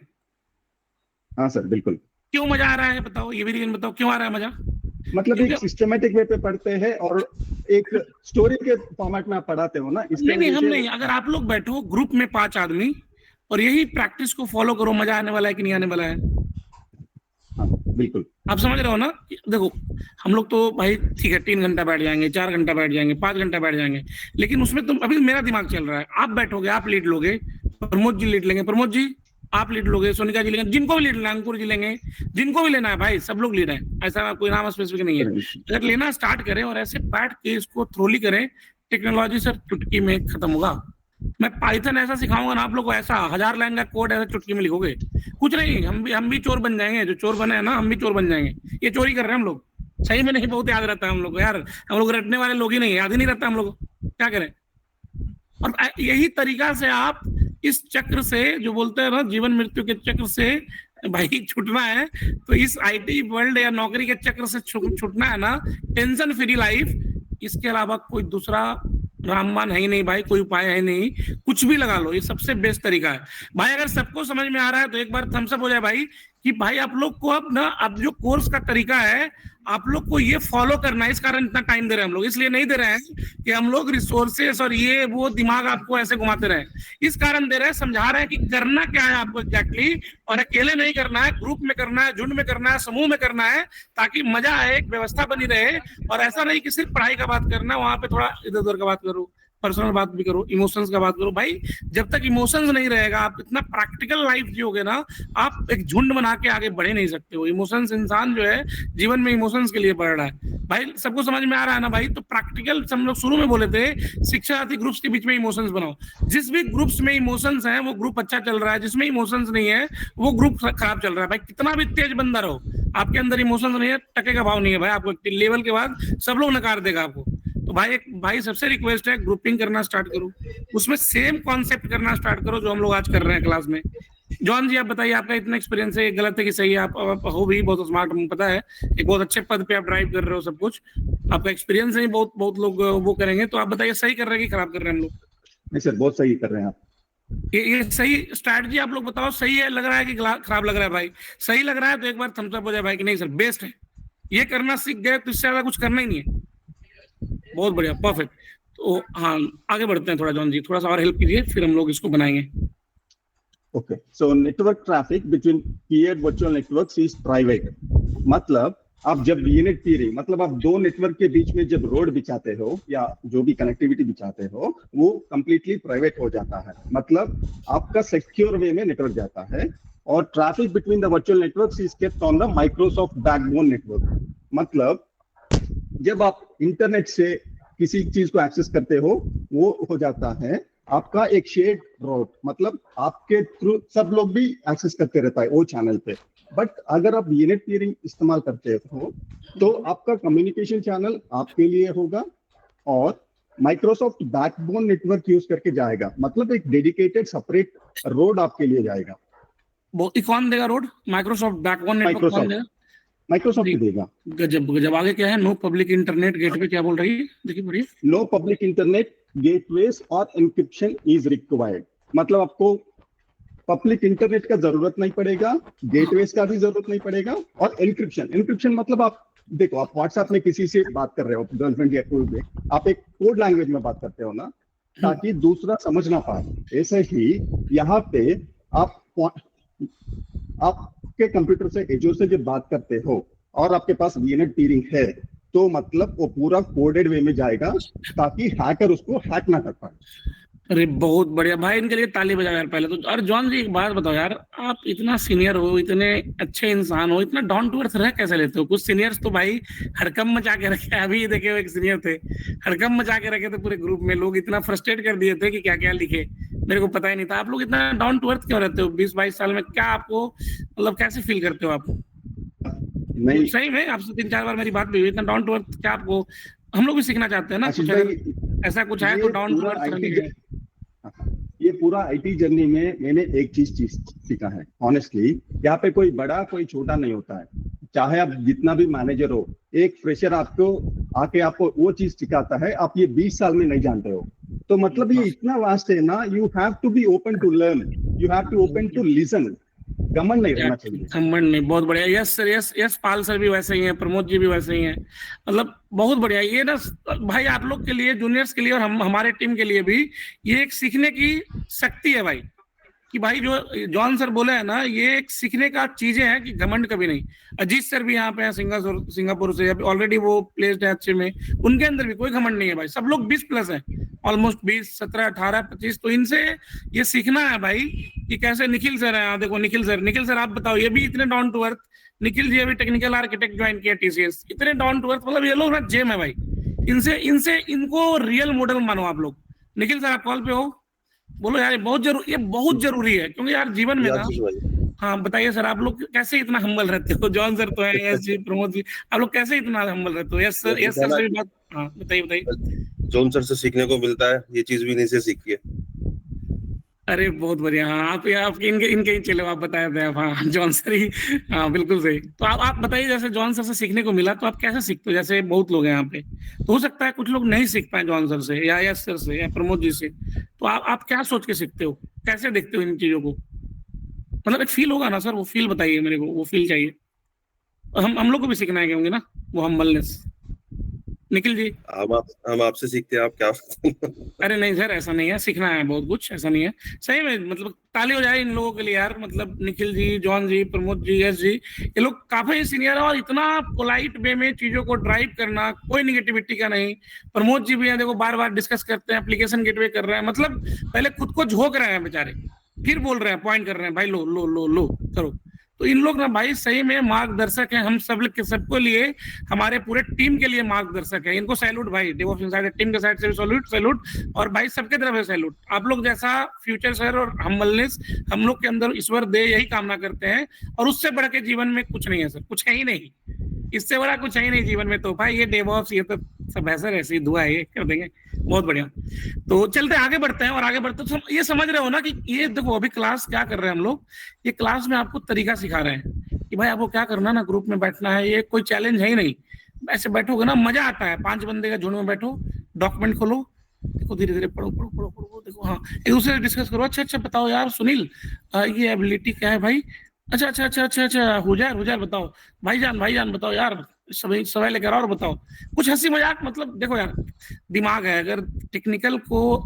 Speaker 2: हाँ सर बिल्कुल।
Speaker 1: क्यों मजा आ रहा है बताओ, ये भी रीजन बताओ क्यों आ रहा है मजा?
Speaker 2: मतलब एक सिस्टमेटिक वे पे पढ़ते हैं और एक स्टोरी के फॉर्मेट में आप पढ़ाते हो ना, इसलिए
Speaker 1: नहीं हम नहीं, अगर आप लोग बैठो ग्रुप में 5 आदमी और यही प्रैक्टिस को फॉलो करो, मजा आने वाला है कि नहीं आने वाला है?
Speaker 2: हाँ बिल्कुल।
Speaker 1: आप समझ रहे हो ना? देखो हम लोग तो भाई ठीक है 3 घंटा बैठ जाएंगे, 4 घंटा बैठ जाएंगे, 5 घंटा बैठ जाएंगे, लेकिन उसमें तुम, अभी मेरा दिमाग चल रहा है, आप बैठोगे, आप लीड लोगे, प्रमोद जी लीड लेंगे, प्रमोद जी आप लीड लोगे, सोनिका जी लेंगे, जिनको भी लीड लेना है, अंकुर जी लेंगे, जिनको भी लेना है भाई, सब लोग लीड है, ऐसा कोई नाम स्पेसिफिक नहीं है। अगर लेना स्टार्ट करें और ऐसे बैठ के इसको थ्रोली करें, टेक्नोलॉजी सर चुटकी में खत्म होगा। मैं पाइथन ऐसा सिखाऊंगा ना आप लोग को, ऐसा 1000 लाइन का कोड ऐसा चुटकी में लिखोगे, कुछ नहीं, हम भी चोर बन जाएंगे, जो चोर बने हैं ना हम भी चोर बन जाएंगे। ये चोरी कर रहे हैं हम लोग, सही में नहीं, बहुत याद रहता है हम लोग को यार, हम लोग रटने वाले लोग ही नहीं है, याद ही नहीं रहता हम लोग को, क्या करें। और यही तरीका से आप इस चक्र से, जो बोलते हैं ना जीवन मृत्यु के चक्र से भाई छूटना है, तो इस आईटी वर्ल्ड या नौकरी के चक्र से छूटना है ना, टेंशन फ्री लाइफ, इसके अलावा कोई दूसरा रामबाण है ही नहीं भाई, कोई उपाय है नहीं, कुछ भी लगा लो, ये सबसे बेस्ट तरीका है भाई। अगर सबको समझ में आ रहा है तो एक बार थम्स अप हो जाए भाई, कि भाई आप लोग को अब ना, अब जो कोर्स का तरीका है आप लोग को ये फॉलो करना है। इस कारण इतना टाइम दे रहे हैं हम लोग, इसलिए नहीं दे रहे हैं कि हम लोग रिसोर्सेस और ये वो दिमाग आपको ऐसे घुमाते रहे, इस कारण दे रहे हैं, समझा रहे हैं कि करना क्या है आपको एग्जैक्टली, और अकेले नहीं करना है, ग्रुप में करना है, झुंड में करना है, समूह में करना है, ताकि मजा आए, एक व्यवस्था बनी रहे। और ऐसा नहीं कि सिर्फ पढ़ाई का बात करना, वहां पे थोड़ा इधर उधर का बात करो, पर्सनल बात भी करो, इमोशंस का बात करो भाई। जब तक इमोशंस नहीं रहेगा, आप इतना प्रैक्टिकल लाइफ जियोगे ना, आप एक झुंड बना के आगे बढ़े नहीं सकते हो। इमोशंस, इंसान जो है जीवन में इमोशंस के लिए बढ़ रहा है भाई, सबको समझ में आ रहा है ना भाई? तो प्रैक्टिकल हम लोग शुरू में बोले थे, शिक्षार्थी ग्रुप्स के बीच में इमोशंस बनाओ। जिस भी ग्रुप्स में इमोशंस है वो ग्रुप अच्छा चल रहा है, जिसमें इमोशंस नहीं है वो ग्रुप खराब चल रहा है भाई। कितना भी तेज बंदा रहो, आपके अंदर इमोशंस नहीं है, टके का भाव नहीं है भाई, आपको लेवल के बाद सब लोग नकार देगा आपको। तो भाई सबसे रिक्वेस्ट है, ग्रुपिंग करना स्टार्ट करो, उसमें सेम कॉन्सेप्ट करना स्टार्ट करो जो हम लोग आज कर रहे हैं क्लास में। जॉन जी आप बताइए, आपका इतना एक्सपीरियंस है, गलत है कि सही है? आप हो भी बहुत स्मार्ट, पता है, एक बहुत अच्छे पद पे आप ड्राइव कर रहे हो, सब कुछ आपका एक्सपीरियंस है, बहुत लोग वो करेंगे, तो आप बताइए सही कर रहे हैं कि खराब कर रहे हैं हम लोग?
Speaker 2: नहीं सर, बहुत सही कर रहे हैं आप।
Speaker 1: ये सही स्ट्रैटेजी आप लोग बताओ, सही है लग रहा है कि खराब लग रहा है? भाई सही लग रहा है तो एक बार थम्स अप हो जाए भाई कि नहीं सर बेस्ट है, ये करना सीख गए तो इससे ज्यादा कुछ करना ही नहीं है। बहुत बढ़िया, परफेक्ट। तो हाँ आगे बढ़ते हैं थोड़ा, जॉन जी थोड़ा सा और हेल्प कीजिए, फिर हम लोग इसको बनाएंगे।
Speaker 2: Okay, so network traffic between peered virtual networks is private. मतलब आप जब वीनेट पीयरिंग मतलब आप दो नेटवर्क के बीच में जब रोड बिछाते हो या जो भी कनेक्टिविटी बिछाते हो वो कंप्लीटली प्राइवेट हो जाता है, मतलब आपका सिक्योर वे में नेटवर्क जाता है और traffic between the virtual networks is kept on the Microsoft backbone network. मतलब जब आप इंटरनेट से किसी चीज को एक्सेस करते हो वो हो जाता है आपका एक शेयर्ड रोड, मतलब आपके थ्रू सब लोग भी एक्सेस करते रहता है वो चैनल पे। बट अगर आप वीनेट पीयरिंग इस्तेमाल करते हो तो आपका कम्युनिकेशन चैनल आपके लिए होगा और माइक्रोसॉफ्ट बैकबोन नेटवर्क यूज करके जाएगा, मतलब एक डेडिकेटेड सेपरेट रोड आपके लिए जाएगा।
Speaker 1: कौन देगा रोड? माइक्रोसॉफ्ट बैकबोन नेटवर्क कौन देगा?
Speaker 2: माइक्रोसॉफ्ट ही देगा।
Speaker 1: गजब गजब। आगे क्या है? नो पब्लिक इंटरनेट गेटवे क्या बोल रही है? देखिए पढ़िए।
Speaker 2: नो पब्लिक इंटरनेट गेटवेज और एन्क्रिप्शन इज रिक्वायर्ड, मतलब आपको पब्लिक इंटरनेट का जरूरत नहीं पड़ेगा, गेटवेज का भी जरूरत नहीं पड़ेगा और एन्क्रिप्शन मतलब आप देखो आप व्हाट्सएप में किसी से बात कर रहे हो गर्लफ्रेंड या कोई भी, आप एक कोड लैंग्वेज में बात करते हो ना ताकि दूसरा समझ ना पाए। ऐसे ही यहाँ पे आपके कंप्यूटर से एजोर से जब बात करते हो और आपके पास वीनेट पीयरिंग है तो मतलब वो पूरा कोडेड वे में जाएगा ताकि हैकर उसको हैक ना कर पाए।
Speaker 1: अरे बहुत बढ़िया भाई, इनके लिए ताली बजाओ यार पहले तो। और जॉन जी एक बात बताओ यार, आप इतना सीनियर हो, इतने अच्छे इंसान हो, इतना डाउन टू अर्थ रह कैसे लेते हो? कुछ सीनियर्स तो भाई हड़कम मचा के रखे। अभी देखे हुए एक सीनियर थे, हड़कम मचा के रखे थे पूरे ग्रुप में, लोग इतना फ्रस्ट्रेट कर दिए थे कि क्या क्या लिखे मेरे को पता ही नहीं था। आप लोग इतना डाउन टू अर्थ क्यों रहते हो 20-22 साल में? क्या आपको मतलब कैसे फील करते हो आप?
Speaker 2: नहीं
Speaker 1: सही में आपसे 3-4 बार मेरी बात भी हुई, इतना डाउन टू अर्थ क्या आपको? हम लोग भी सीखना चाहते हैं ना कुछ, अगर ऐसा कुछ है तो डाउन टू अर्थ।
Speaker 2: ये पूरा आईटी जर्नी में मैंने एक चीज सीखा है ऑनेस्टली, यहाँ पे कोई बड़ा कोई छोटा नहीं होता है। चाहे आप जितना भी मैनेजर हो, एक फ्रेशर आपको आके आपको वो चीज सिखाता है, आप ये 20 साल में नहीं जानते हो। तो मतलब ये इतना वास्ट है ना, you have to be open to learn, you have to open to listen, घमंड नहीं रहना चाहिए।
Speaker 1: घमंड नहीं, बहुत बढ़िया। Yes sir, yes Pal sir भी वैसे ही हैं, प्रमोद जी भी वैसे ही हैं, मतलब बहुत बढ़िया। ये ना भाई आप लोग के लिए, जूनियर्स के लिए और हमारे टीम के लिए भी ये एक सीखने की शक्ति है भाई, कि भाई जो जॉन सर बोले है ना, ये एक सीखने का चीजें हैं कि घमंड कभी नहीं। अजीत सर भी यहाँ पे हैं सिंगापुर से, ऑलरेडी वो प्लेस्ड है अच्छे में, उनके अंदर भी कोई घमंड नहीं है भाई। सब लोग 20+ हैं, ऑलमोस्ट 20, 17, 18, 25। तो इनसे ये सीखना है भाई कि कैसे। निखिल सर है, देखो निखिल सर आप बताओ, ये भी इतने down to earth. Nikhil ji अभी टेक्निकल आर्किटेक्ट ज्वाइन किया TCS, इतने डाउन टू अर्थ, मतलब ये लोग ना जेम है भाई। इनको रियल मॉडल मानो आप लोग। निखिल सर आप कॉल पे हो? बोलो यार, ये बहुत जरूरी है, क्योंकि यार जीवन में ना। हाँ बताइए सर, आप लोग कैसे इतना हम्बल रहते हो? जॉन सर तो है, यस जी, प्रमोद जी, आप लोग कैसे इतना हम्बल रहते हो? यस सर से भी बात। हाँ बताइए।
Speaker 9: जॉन सर से सीखने को मिलता है, ये चीज भी इन्हीं से सीखी है।
Speaker 1: अरे बहुत बढ़िया। हाँ आप इनके ही चले, आप बताए थे। हाँ जॉन सर ही, हाँ बिल्कुल सही। तो आप बताइए, जैसे जॉन सर से सीखने को मिला तो आप कैसे सीखते हो? जैसे बहुत लोग हैं यहाँ पे, तो हो सकता है कुछ लोग नहीं सीख पाए जॉन सर से या यस सर से या प्रमोद जी से, तो आप क्या सोच के सीखते हो? कैसे देखते हो इन चीजों को? मतलब एक फील होगा ना सर, वो फील बताइए मेरे को, वो फील चाहिए। हम लोग को भी सीखना है क्योंकि ना, वो हम्बलनेस। निखिल जी
Speaker 9: हम आपसे सीखते हैं, आप क्या?
Speaker 1: अरे नहीं सर, ऐसा नहीं है, सीखना है बहुत कुछ, ऐसा नहीं है। सही में मतलब ताली हो जाए इन लोगों के लिए यार। मतलब निखिल जी, जॉन जी, प्रमोद जी, यस जी, ये लोग काफी सीनियर है और इतना पोलाइट वे में चीजों को ड्राइव करना, कोई निगेटिविटी का नहीं। प्रमोद जी भी है, देखो बार बार डिस्कस करते हैं, एप्लीकेशन गेटवे कर रहे हैं, मतलब पहले खुद को झोंक रहे हैं बेचारे, फिर बोल रहे हैं, पॉइंट कर रहे हैं, भाई लो लो लो लो करो। तो इन लोग ना भाई सही में मार्गदर्शक हैं, हम सबको लिए, हमारे पूरे टीम के लिए मार्गदर्शक है। इनको सैल्यूट भाई, डेवऑप्स इनसाइडर टीम के साइड से भी सैल्यूट, और भाई सबके तरफ है सैल्यूट। आप लोग जैसा फ्यूचर सर और हम्बलनेस हम लोग के अंदर ईश्वर दे, यही कामना करते हैं। और उससे बढ़ के जीवन में कुछ नहीं है सर, कुछ है ही नहीं, इससे बड़ा कुछ है ही नहीं जीवन में। तो भाई ये डेवऑप्स, ये तो सब है सर, ऐसी दुआ है, ये कर देंगे, बहुत बढ़िया। तो चलते आगे बढ़ते हैं, और आगे बढ़ते तो ये समझ रहे हो ना कि ये देखो अभी क्लास क्या कर रहे हैं हम लोग, ये क्लास में आपको तरीका सिखा रहे हैं कि भाई आपको क्या करना ना, ग्रुप में बैठना है, ये कोई चैलेंज है ही नहीं। ऐसे बैठोगे ना, मजा आता है। 5 बंदे का झुंड में बैठो, डॉक्यूमेंट खोलो, देखो धीरे धीरे पढ़ो, देखो हाँ एक दूसरे से डिस्कस करो। अच्छा बताओ यार सुनील, ये एबिलिटी क्या है भाई? अच्छा हुजैर बताओ, भाईजान बताओ यार, सवाल लेकर और बताओ, कुछ हंसी मजाक। मतलब देखो यार, दिमाग है, अगर टेक्निकल को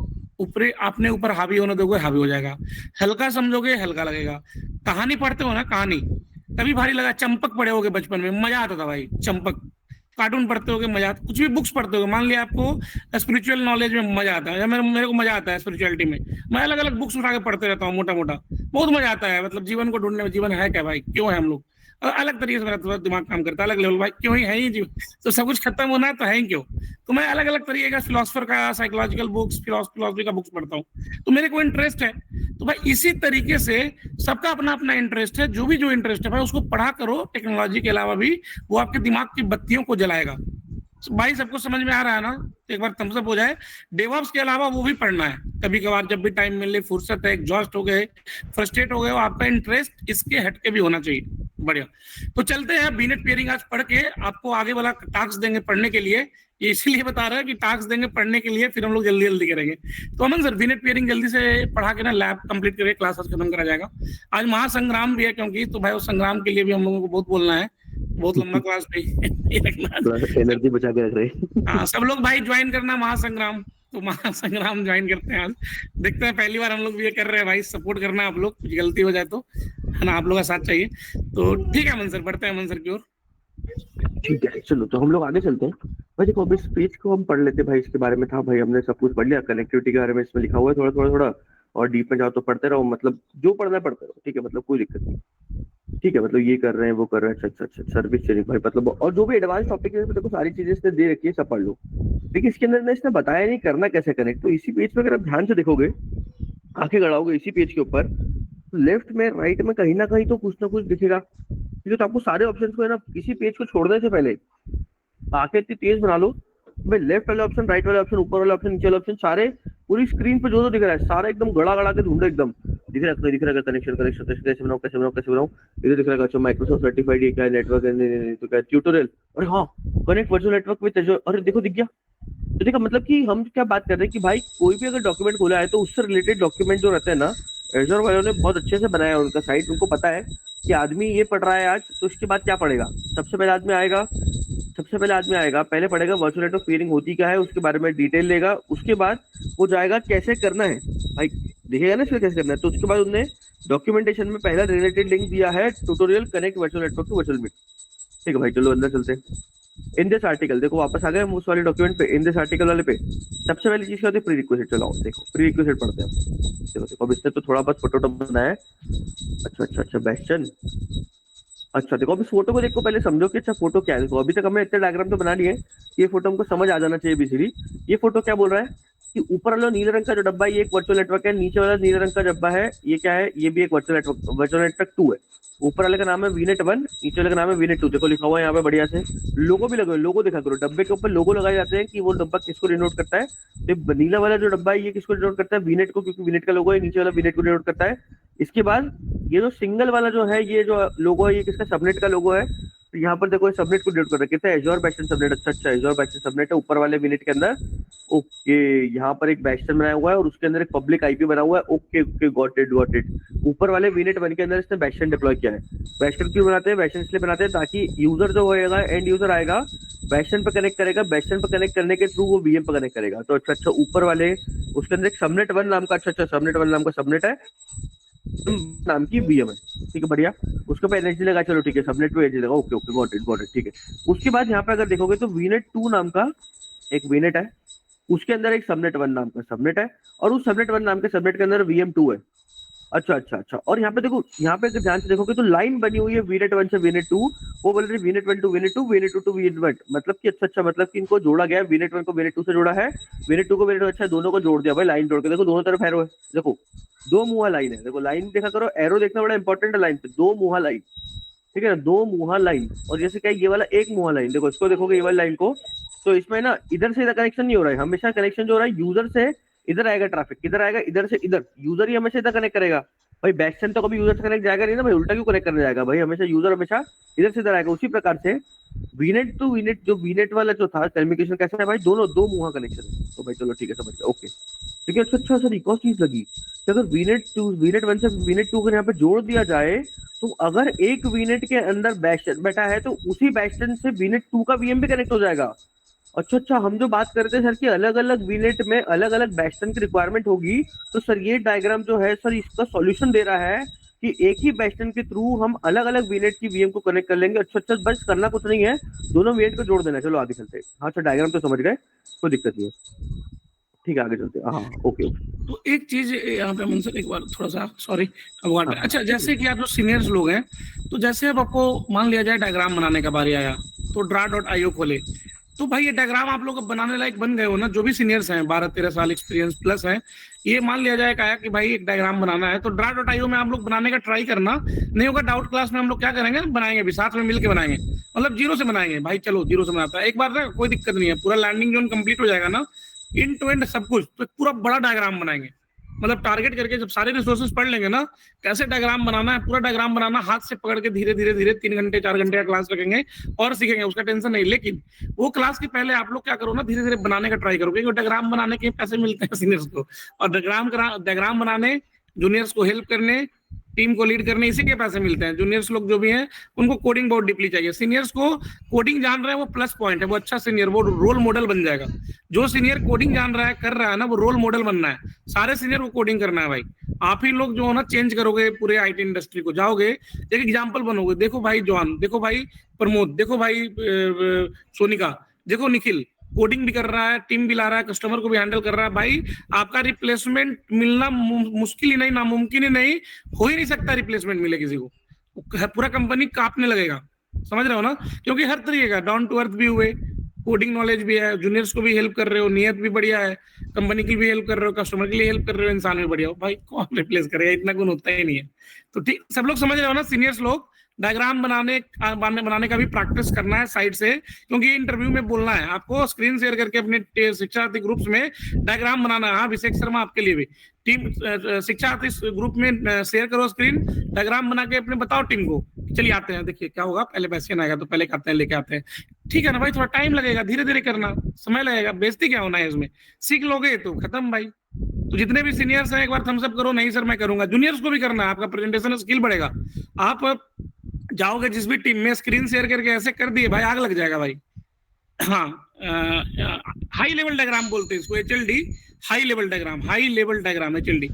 Speaker 1: अपने ऊपर हावी होने दोगे, हावी हो जाएगा। हल्का समझोगे, हल्का लगेगा। कहानी पढ़ते हो ना, कहानी तभी भारी लगा। चंपक पढ़े होगे बचपन में, मजा आता था भाई। चंपक कार्टून पढ़ते होगे मजा आता, कुछ भी बुक्स पढ़ते होगे, मान लिया आपको स्पिरिचुअल नॉलेज में मजा आता है, या मेरे को मजा आता है स्पिरिचुअलिटी में, मैं अलग अलग बुक्स उठा के पढ़ते रहता हूँ मोटा मोटा, बहुत मजा आता है। मतलब जीवन को ढूंढने में, जीवन है क्या भाई, क्यों है हम लोग, अलग तरीके से मेरा थोड़ा दिमाग काम करता है, अलग लेवल भाई, क्यों ही है ही जीवन, तो सब कुछ खत्म होना है तो है ही क्यों। तो मैं अलग अलग तरीके का फिलोसफर का, साइकोलॉजिकल बुक्स, फिलोसफी का बुक्स पढ़ता हूँ, तो मेरे को इंटरेस्ट है। तो भाई इसी तरीके से सबका अपना अपना इंटरेस्ट है, जो इंटरेस्ट है भाई उसको पढ़ा करो। टेक्नोलॉजी के अलावा भी वो आपके दिमाग की बत्तियों को जलाएगा। भाई सबको समझ में आ रहा है ना, एक बार थम्स अप हो जाए। डेवऑप्स के अलावा वो भी पढ़ना है कभी कभार, जब भी टाइम मिले, फुर्सत है, एग्जॉस्ट हो गए, फ्रस्ट्रेट हो गए, आपका इंटरेस्ट इसके हटके भी होना चाहिए। बढ़िया, तो चलते हैं। बीनेट पेयरिंग आज पढ़ के आपको आगे वाला टास्क देंगे पढ़ने के लिए, ये इसीलिए बता रहा है कि टास्क देंगे पढ़ने के लिए, फिर हम लोग जल्दी जल्दी करेंगे। तो अमन सर, बीनेट पेयरिंग जल्दी से पढ़ा के ना लैब कंप्लीट करके क्लास खत्म करा जाएगा। आज महासंग्राम भी है क्योंकि, तो भाई उस संग्राम के लिए भी हम लोगों को बहुत बोलना है, बहुत लंबा क्लास भी रखना,
Speaker 6: एनर्जी बचा के रख रहे।
Speaker 1: हाँ, सब लोग भाई ज्वाइन करना महासंग्राम। तो महासंग्राम ज्वाइन करते हैं आज, देखते हैं, पहली बार हम लोग भी ये कर रहे हैं भाई, सपोर्ट करना आप लोग, कुछ गलती हो जाए तो, है ना, आप लोग का साथ चाहिए। तो ठीक है अमन सर, बढ़ते हैं अमन सर की ओर।
Speaker 6: ठीक है, चलो तो हम लोग आगे चलते हैं भाई। देखो अब इस पेज को हम पढ़ लेते हैं भाई, इसके बारे में था भाई, हमने सब कुछ पढ़ लिया, कनेक्टिविटी के बारे में इसमें लिखा हुआ है थोड़ा थोड़ा थोड़ा, और डीप में जाओ तो पढ़ते रहो, मतलब जो पढ़ना है पढ़ते रहो, ठीक है, मतलब कोई दिक्कत नहीं, ठीक है, मतलब ये कर रहे हैं वो कर रहे हैं, अच्छा सर्विस शेयरिंग भाई, मतलब और जो भी एडवांस टॉपिक है देखो सारी चीजें इसने दे रखी है, सब पढ़ लो। लेकिन इसके अंदर इसने बताया नहीं करना कैसे कनेक्ट। तो इसी पेज पे अगर आप ध्यान से देखोगे, आंखें गड़ाओगे इसी पेज के ऊपर, लेफ्ट में राइट में कहीं ना कहीं तो कुछ ना कुछ दिखेगा, ठीक है। तो आपको सारे ऑप्शन को है ना, किसी पेज को छोड़ने से पहले आंखें इतनी तेज बना लो भाई, लेफ्ट वाले ऑप्शन, राइट वाले ऑप्शन, ऊपर वाले ऑप्शन, नीचे वाले ऑप्शन, सारे पूरी स्क्रीन पे जो दिख रहा है सारा एकदम गड़ा गड़ा के ढूंढो, एकदम दिख रहा है कनेक्शन कैसे बनाओ। इधर दिख रहा है अच्छा माइक्रोसॉफ्ट सर्टिफाइड, ये क्या है, नेटवर्क तो क्या ट्यूटोरियल, अरे हाँ connect virtual network with Azure, अरे देखो दिख गया। तो देखा, मतलब कि हम क्या बात कर रहे हैं कि भाई कोई भी अगर डॉक्यूमेंट खोला है तो उससे रिलेटेड डॉक्यूमेंट जो रहते हैं ना, एज़्योर वालों ने बहुत अच्छे से बनाया है उनका साइट। उनको पता है कि आदमी ये पढ़ रहा है आज, तो इसके बाद क्या पढ़ेगा। सबसे पहले आदमी आएगा, पहले पढ़ेगा वर्चुअल नेटवर्क पेयरिंग होती क्या है, उसके बारे में डिटेल लेगा, उसके बाद वो जाएगा कैसे करना है भाई, देखेगा ना इसमें कैसे करना है। तो उसके बाद उन्होंने डॉक्यूमेंटेशन में पहला रिलेटेड लिंक दिया है, tutorial connect virtual network to virtual meet, ठीक है भाई। चलो अंदर चलते हैं। इन दिस आर्टिकल, देखो वापस आ गए उस वाले डॉक्यूमेंट पे, इन दिस आर्टिकल वाले पे। सबसे पहली चीज क्या होती है, प्री रिक्विजिट। चलाओ देखो प्री रिक्विजिट पढ़ते हैं। देखो अब इसने तो थोड़ा बहुत फोटो बनाया है, अच्छा बेस्टन, अच्छा देखो अब इस फोटो को देखो, पहले समझो कि अच्छा फोटो क्या है। देखो अभी तक हमें इतने डायग्राम तो बना लिए, ये फोटो हमको समझ आ जाना चाहिए बेसिकली। ये फोटो क्या बोल रहा है कि ऊपर वाला नीले रंग का जो डब्बा है ये एक वर्चुअल नेटवर्क है, नीचे वाला नीले रंग का डब्बा है ये क्या है, ये भी एक वर्चुअल नेटवर्क 2 है। ऊपर वाले का नाम है वीनेट 1, नीचे वाले का नाम है वीनेट 2। देखो लिखा हुआ है यहाँ पे बढ़िया से, लोगो भी लगे, लोगो दिखा करो, डब्बे के ऊपर लोगो लगाए जाते हैं कि वो डब्बा किसको डिनोट करता है। तो नीला वाला जो डब्बा है ये किसको डिनोट करता है, वीनेट को, क्योंकि वीनेट का लोगो है, नीचे वाला वीनेट को डिनोट करता है। इसके बाद ये जो सिंगल वाला जो है, ये जो लोगो है ये किसका, सबनेट का लोगो है। तो यहाँ पर देखो सबनेट को डिनोट कर रखा है, एज़्योर बेस्टन सबनेट। अच्छा एज़्योर बेस्टन सबनेट है ऊपर वाले वीनेट के अंदर। ओके, यहाँ पर एक बेस्टन बनाया हुआ है और उसके अंदर एक पब्लिक आईपी बना हुआ है। Okay got it. ऊपर वाले वीनेट 1 के अंदर इसने बेस्टन डिप्लॉय किया है। बेस्टन क्यों बनाते हैं, बेस्टन इसलिए बनाते हैं ताकि यूजर जो होएगा, एंड यूजर आएगा, बेस्टन पर कनेक्ट करेगा, बेस्टन पर कनेक्ट करने के थ्रू वो वीएम पर कनेक्ट करेगा। तो अच्छा ऊपर वाले उसके अंदर एक सबनेट 1 नाम का, सबनेट 1 नाम का सबनेट है, नाम की वीएम है, ठीक है बढ़िया। उसके ऊपर एनएचडी लगा, चलो ठीक है, सबनेट पे एनएचडी लगा, ओके गॉट इट, ठीक है। उसके बाद यहाँ पे अगर देखोगे तो वीनेट 2 नाम का एक वीनेट है, उसके अंदर एक सबनेट 1 नाम का सबनेट है, और उस सबनेट 1 नाम के सबनेट के अंदर वीएम 2 है। अच्छा। और यहाँ पे देखो, यहाँ पे अगर ध्यान से देखोगे तो लाइन बनी हुई है वीनेट 1 से वीनेट 2, वो बोल रहे वीनेट 1 टू वीनेट 2, वीनेट 2 टू वीनेट 1, मतलब कि अच्छा मतलब कि इनको जोड़ा गया है, वीनेट 1 को वीनेट 2 से जोड़ा है, वीनेट 2 को वीनेट 1, अच्छा दोनों को जोड़ दिया भाई, लाइन जोड़ के देखो, दोनों तरफ एरो है, देखो दो मुहा लाइन है, देखो लाइन देखा करो, एरो देखना बड़ा इंपॉर्टेंट है, लाइन पे दो मुहा लाइन, ठीक है ना, दो मुहा लाइन। और जैसे क्या ये वाला एक मुहा लाइन, देखो इसको देखोगे ये वाली लाइन को, तो इसमें ना इधर से इधर कनेक्शन नहीं हो रहा है, हमेशा कनेक्शन जो हो रहा है यूजर से इधर आएगा, ट्रैफिक किधर आएगा, इधर से इधर, यूजर ही हमेशा इधर कनेक्ट करेगा भाई, बैकसेंड तो कभी यूजर से कनेक्ट जाएगा नहीं ना भाई, उल्टा क्यों कनेक्ट करने जाएगा भाई, हमेशा यूजर हमेशा इधर से इधर आएगा। उसी प्रकार से वीनेट टू वीनेट, जो वीनेट वाला जो था कम्युनिकेशन कैसा है भाई, दोनों दो मुहा कनेक्शन है। तो भाई चलो ठीक है, समझ गए, ओके ठीक है। अच्छा सर एक और चीज लगी कि अगर वीनेट 1 से वीनेट 2 को यहाँ पे जोड़ दिया जाए, तो अगर एक वीनेट के अंदर बैस्टन बैठा है तो उसी बैस्टन से वीनेट 2 का वीएम भी कनेक्ट हो जाएगा। अच्छा, हम जो बात करते हैं सर कि अलग अलग वीनेट में अलग अलग बैस्टन की रिक्वायरमेंट होगी, तो सर ये डायग्राम जो है सर इसका सॉल्यूशन दे रहा है कि एक ही बेस्टन के थ्रू हम अलग अलग वीनेट की वीएम को कनेक्ट कर लेंगे। अच्छा बस करना कुछ नहीं है, दोनों वीनेट को जोड़ देना। चलो आगे चलते हैं। हाँ अच्छा, डायग्राम तो समझ गए, कोई दिक्कत नहीं है, ठीक है आगे चलते हैं। हाँ ओके ओके।
Speaker 1: तो एक चीज यहाँ पे मंसर एक बार थोड़ा सा सॉरी भगवान।
Speaker 6: हाँ,
Speaker 1: अच्छा जैसे कि आप जो सीनियर्स लोग हैं, तो जैसे अब आपको मान लिया जाए डायग्राम बनाने का बारी आया, तो ड्रा.io खोले, तो भाई ये डायग्राम आप लोग बनाने लायक बन गए हो ना, जो भी सीनियर्स हैं 12-13 साल एक्सपीरियंस प्लस है, ये मान लिया जाए आया कि भाई एक डायग्राम बनाना है, तो ड्रा.io में आप लोग बनाने का ट्राई करना। नहीं होगा डाउट क्लास में हम लोग क्या करेंगे, बनाएंगे भी साथ में मिलके बनाएंगे, मतलब जीरो से बनाएंगे भाई। चलो जीरो से बनाता है एक बार ना, कोई दिक्कत नहीं है, पूरा लैंडिंग जोन कंप्लीट हो जाएगा ना, इन टू एंड सब कुछ, तो पूरा बड़ा डायग्राम बनाएंगे। मतलब टारगेट करके जब सारे रिसोर्सेज पढ़ लेंगे ना, कैसे डायग्राम बनाना है, पूरा डायग्राम बनाना, हाथ से पकड़ के धीरे धीरे धीरे 3 घंटे 4 घंटे का क्लास रखेंगे और सीखेंगे, उसका टेंशन नहीं। लेकिन वो क्लास के पहले आप लोग क्या करो ना, धीरे धीरे बनाने का ट्राई करो, क्योंकि डायग्राम बनाने के पैसे मिलते हैं सीनियर्स को, और डायग्राम बनाने, जूनियर्स को हेल्प करने, टीम को लीड करने, इसी के पैसे मिलते हैं। जूनियर्स लोग जो भी हैं उनको कोडिंग बहुत डीपली चाहिए। सीनियर्स को कोडिंग जान रहा है वो प्लस पॉइंट है, वो अच्छा सीनियर, वो रोल मॉडल बन जाएगा। जो सीनियर कोडिंग जान रहा है, कर रहा है ना, वो रोल मॉडल बनना है। सारे सीनियर को कोडिंग करना है भाई। आप ही लोग जो है ना चेंज करोगे पूरे आईटी इंडस्ट्री को। जाओगे एक एग्जाम्पल बनोगे, देखो भाई जॉन, देखो भाई प्रमोद, देखो भाई सोनिका, देखो निखिल, कोडिंग भी कर रहा है, टीम भी ला रहा है, कस्टमर को भी हैंडल कर रहा है। भाई आपका रिप्लेसमेंट मिलना मुश्किल ही नहीं, नामुमकिन ही नहीं, हो ही नहीं सकता रिप्लेसमेंट मिले किसी को, पूरा कंपनी कांपने लगेगा। समझ रहे हो ना, क्योंकि हर तरीके का डाउन टू अर्थ भी हुए, कोडिंग नॉलेज भी है, जूनियर्स को भी हेल्प कर रहे हो, नियत भी बढ़िया है, कंपनी की भी हेल्प कर रहे हो, कस्टमर के लिए हेल्प कर रहे हो, इंसान भी बढ़िया हो। भाई कौन रिप्लेस करेगा, इतना गुण होता ही नहीं है। तो ठीक, सब लोग समझ रहे हो ना, सीनियर्स लोग डायग्राम बनाने का भी प्रैक्टिस करना है साइड से, क्योंकि इंटरव्यू में बोलना है आपको। स्क्रीन शेयर करके अपने शिक्षार्थी ग्रुप्स में डायग्राम बनाना है। हाँ अभिषेक शर्मा, आपके लिए भी टीम शिक्षार्थी ग्रुप में शेयर करो स्क्रीन, डायग्राम बना के अपने बताओ टीम को, चलिए आते हैं, देखिए क्या होगा, पहले पैसे आएगा तो पहले आते हैं, लेके आते हैं, ठीक है ना भाई। थोड़ा टाइम लगेगा, धीरे धीरे करना, समय लगेगा, बेइज्जती क्या होना है इसमें, सीख लोगे तो खत्म भाई। तो जितने भी सीनियर्स हैं एक बार थम्स अप करो, नहीं सर मैं करूंगा। जूनियर्स को भी करना है, आपका प्रेजेंटेशन स्किल बढ़ेगा। आप जाओगे जिस भी टीम में, स्क्रीन शेयर करके ऐसे कर दिए भाई, आग लग जाएगा भाई। हाँ हाई लेवल डायग्राम बोलते हैं इसको, HLD high level diagram HLD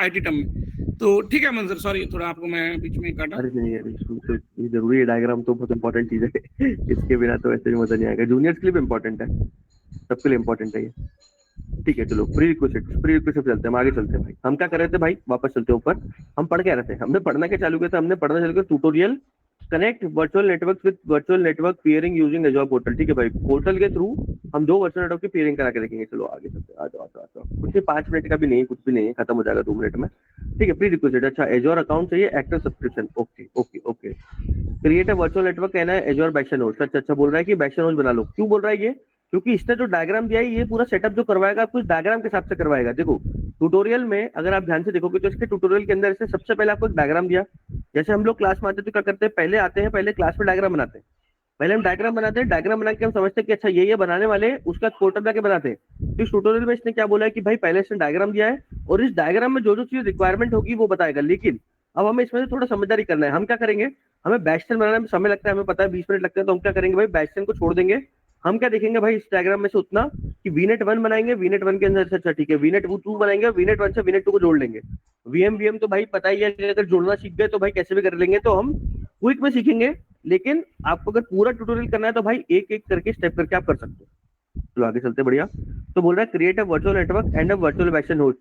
Speaker 1: IT term में। तो ठीक है मंजर, सॉरी थोड़ा आपको मैं बीच में काटा।
Speaker 6: अरे नहीं यार, तो ये जरूरी है, डायग्राम तो बहुत इंपॉर्टेंट चीज है इसके बिना तो ऐसे भी मजा नहीं आएगा। जूनियर्स के लिए भी इंपॉर्टेंट है, सबके लिए इंपॉर्टेंट है ये। ठीक है चलो, प्री रिक्वेस्ट चलते हैं, हम आगे चलते हैं भाई। हम क्या कर रहे थे भाई, वापस चलते हैं ऊपर। हम पढ़ क्या रहे थे, हमने पढ़ना क्या चालू किया था, हमने पढ़ना चालू किया tutorial connect virtual network with virtual network pairing using एजोर portal. ठीक है भाई, पोर्टल के थ्रू हम 2 वर्चुअल नेटवर्क की पेयरिंग करा के देखेंगे। चलो आगे चलते हैं, आ जाओ। कुछ नहीं, 5 मिनट का भी नहीं, कुछ भी नहीं है, खत्म हो जाएगा 2 मिनट में। ठीक है, प्री रिक्वेस्ट। अच्छा एजोर अकाउंट चाहिए, active subscription, okay. Create a virtual network कहना है एजोर बैशन होस्ट। अच्छा बोल रहा है कि बैशन होस्ट बना लो। क्यों बोल रहा है ये, क्योंकि इसने जो डायग्राम दिया है, ये पूरा सेटअप जो करवाएगा आपको डायग्राम के हिसाब से करवाएगा। देखो ट्यूटोरियल में अगर आप ध्यान से देखोगे तो इसके ट्यूटोरियल के अंदर इसने सबसे पहले आपको एक डायग्राम दिया। जैसे हम लोग क्लास में आते हैं तो क्या करते हैं, पहले आते हैं, पहले क्लास में डायग्राम बनाते हैं, पहले हम डायग्राम बनाते हैं, डायग्राम बना के हम समझते हैं कि अच्छा ये बनाने वाले, उसका पोर्टल जाके बनाते हैं। तो इस ट्यूटोरियल में इसने क्या बोला है कि भाई पहले इसने डायग्राम दिया है और इस डायग्राम में जो जो चीज रिक्वायरमेंट होगी वो बताएगा। लेकिन अब हमें इसमें से थोड़ा समझदारी करना है। हम क्या करेंगे, हमें बैस्टन बनाने में समय लगता है, हमें पता है 20 मिनट लगता है, तो हम क्या करेंगे भाई, बैस्टन को छोड़ देंगे। हम क्या देखेंगे भाई इस डायग्राम में से उतना कि VNet 1 बनाएंगे, VNet 1 के अंदर से अच्छा ठीक है VNet 2 बनाएंगे, VNet 1 से VNet 2 को जोड़ लेंगे। VM तो भाई पता ही है, अगर जोड़ना सीख गए तो भाई कैसे भी कर लेंगे, तो हम क्विक में सीखेंगे। लेकिन आपको अगर पूरा ट्यूटोरियल करना है तो भाई एक एक करके स्टेप करके आप कर सकते हो। तो आगे चलते बढ़िया। तो बोल रहा है create a virtual network and a virtual bastion host.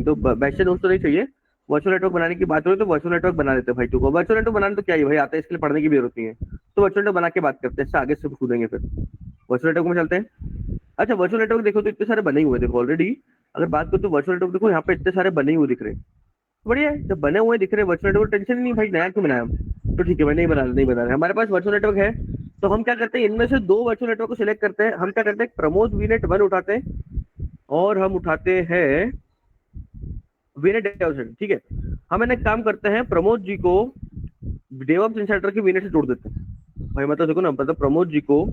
Speaker 6: तो बैशन होस्ट तो नहीं चाहिए, वर्चुअल नेटवर्क बनाने की बात हो रही तो वर्चुअल नेटवर्क बना देते हैं भाई। तो वर्चुअल नेटवर्क बनाने तो क्या है भाई, आता है, इसके लिए पढ़ने की भी जरूरत नहीं है। तो वर्चुअल नेटवर्क बना के बात करते हैं, इससे आगे से सुनेंगे फिर। वर्चुअल नेटवर्क में चलते हैं। अच्छा वर्चुअल नेटवर्क देखो तो इतने सारे बने हुए देखो ऑलरेडी। अगर बात करो तो वर्चुअल नेटवर्क देखो यहाँ पे इतने सारे बने हुए दिख रहे हैं, बढ़िया है। जब बने हुए दिख रहे हैं वर्चुअल नेटवर्क, टेंशन नहीं भाई, नया क्यों बनाया हम, तो ठीक है भाई नहीं बना रहे। हमारे पास वर्चुअल नेटवर्क है तो हम क्या करते हैं, इनमें से 2 वर्चुअल नेटवर्क को सिलेक्ट करते हैं। हम क्या करते हैं, प्रमोद VNet 1 उठाते हैं और हम उठाते हैं VNet DevOps। ठीक है, हम एक काम करते हैं, प्रमोद जी को DevOps इनसाइडर के VNet से जोड़ देते हैं भाई। मतलब देखो ना, मतलब प्रमोद जी को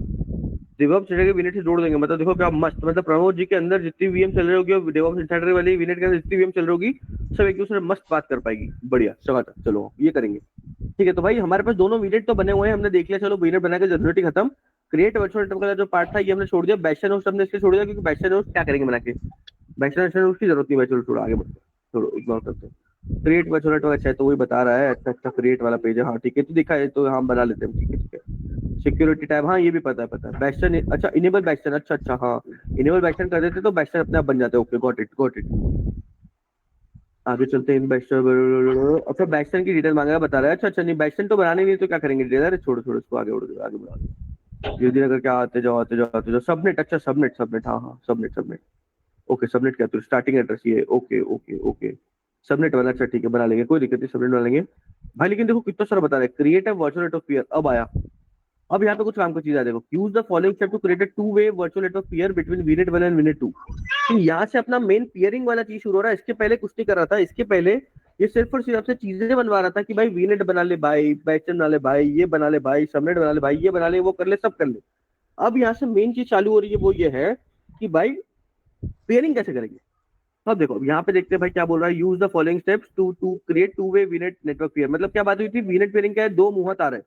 Speaker 6: DevOps इनसाइडर के VNet से जोड़ देंगे। मतलब देखो क्या मस्त, मतलब प्रमोद जी के अंदर जितनी VM चल रही होगी, DevOps इनसाइडर वाली VNet के अंदर जितनी VM चल रही होगी, सब एक दूसरे मस्त बात कर पाएगी, बढ़िया। चलो ये करेंगे। ठीक है, तो भाई हमारे पास दोनों VNet तो बने हुए हैं, हमने देख लिया। चलो VNet बना के जरूरत ही खत्म। क्रिएट वर्चुअल नेटवर्क का जो पार्ट था ये हमने छोड़ दिया। बैशन होस्ट हमने इसलिए छोड़ दिया क्योंकि बैशन होस्ट क्या करेंगे बना के, बैशन होस्ट की जरूरत नहीं भाई। चलो थोड़ा आगे बढ़ते हैं, थोड़ा इग्नोर करते हैं। क्रिएट वर्चुअल नेटवर्क, अच्छा है, तो वही बता रहा है। अच्छा अच्छा, क्रिएट वाला पेज है, हाँ ठीक है, तो दिखा है, तो हम बना लेते हैं, ठीक है ठीक है। सिक्योरिटी टैब, हाँ ये भी पता है। बैस्टन, अच्छा इनेबल बैस्टन, अच्छा अच्छा, हाँ इनेबल बैस्टन कर देते तो बैस्टन अपने आप बन जाते हैं। Okay, got it. आगे चलते हैं। बैस्टन, अच्छा बैस्टन की डिटेल मांगा, बता रहा है। अच्छा नहीं, बैस्टन तो बनाने नहीं तो क्या करेंगे डिटेल, अरे छोड़ो इसको, आगे बढ़ा। धीरे करके आते जाओ। सबनेट, अच्छा सबनेट, हाँ सबनेट। ओके, सबनेट क्या, तो स्टार्टिंग एड्रेस ये, ओके सबनेट वाला, अच्छा ठीक है, बना लेंगे, कोई दिक्कत नहीं, सबनेट बना लेंगे भाई। लेकिन देखो कितना सारा बता रहे हैं, create a virtual network pair. अब आया, अब यहाँ पे कुछ काम की चीज है, देखो, use the following step to create a two way virtual network pair between VNet 1 and VNet 2। तो यहाँ से अपना मेन पेयरिंग वाला चीज शुरू हो रहा है। इसके पहले कुछ नहीं कर रहा था, इसके पहले ये सिर्फ और सिर्फ आपसे चीजें बनवा रहा था कि भाई वीनेट बना ले भाई, बैस्टन बना ले भाई, ये बना ले भाई, सबनेट बना ले भाई, ये बना ले, वो कर ले, सब कर ले। अब यहाँ से मेन चीज चालू हो रही है, वो ये है कि भाई पेयरिंग कैसे करेंगे। अब देखो यहाँ पे देखते हैं भाई क्या बोल रहा है, use the following steps to create two way VNet network pair. मतलब क्या बात हुई थी, वीनेट पेयरिंग क्या है, दो मुंह तार है,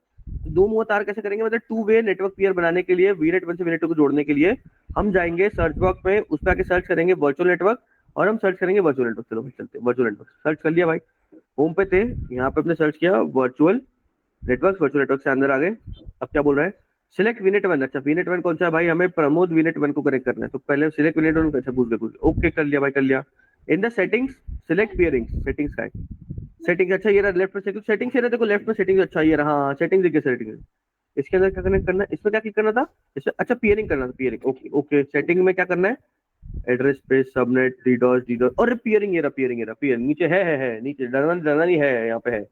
Speaker 6: दो मुंह तार कैसे करेंगे, मतलब टू वे नेटवर्क पेयर बनाने के लिए, वीनेट 1 से वीनेट 2 को जोड़ने के लिए हम जाएंगे सर्च बॉक्स में, उस पर आके सर्च करेंगे वर्चुअल नेटवर्क, और हम सर्च करेंगे वर्चुअल नेटवर्क। चलो भाई चलते हैं, वर्चुअल नेटवर्क सर्च कर लिया भाई, होम पे थे, यहाँ पे अपने सर्च किया वर्चुअल नेटवर्क से अंदर आ गए। अब क्या बोल रहा है, सिलेक्ट वीनेट 1। अच्छा वीनेट 1 कौन सा है भाई, हमें प्रमोद वीनेट 1 को कनेक्ट करना है, तो पहले सिलेक्ट वीनेट 1। अच्छा पूछ गए, ओके कर लिया भाई, कर लिया। In the settings select pairing, settings का है, सेटिंग्स, अच्छा ये रहा लेफ्ट में सेटिंग्स, ये रहा देखो लेफ्ट में सेटिंग्स, अच्छा ये रहा, हाँ सेटिंग्स देखिए, सेटिंग्स इसके अंदर क्या कनेक्ट करना है, इसमें क्या क्लिक करना था, इसमें अच्छा पेयरिंग करना था, पेयरिंग, ओके सेटिंग में क्या करना है, address space subnet DDoS, और पेयरिंग, ये रहा पेयरिंग नीचे है नीचे, डरना नहीं है, यहाँ पे है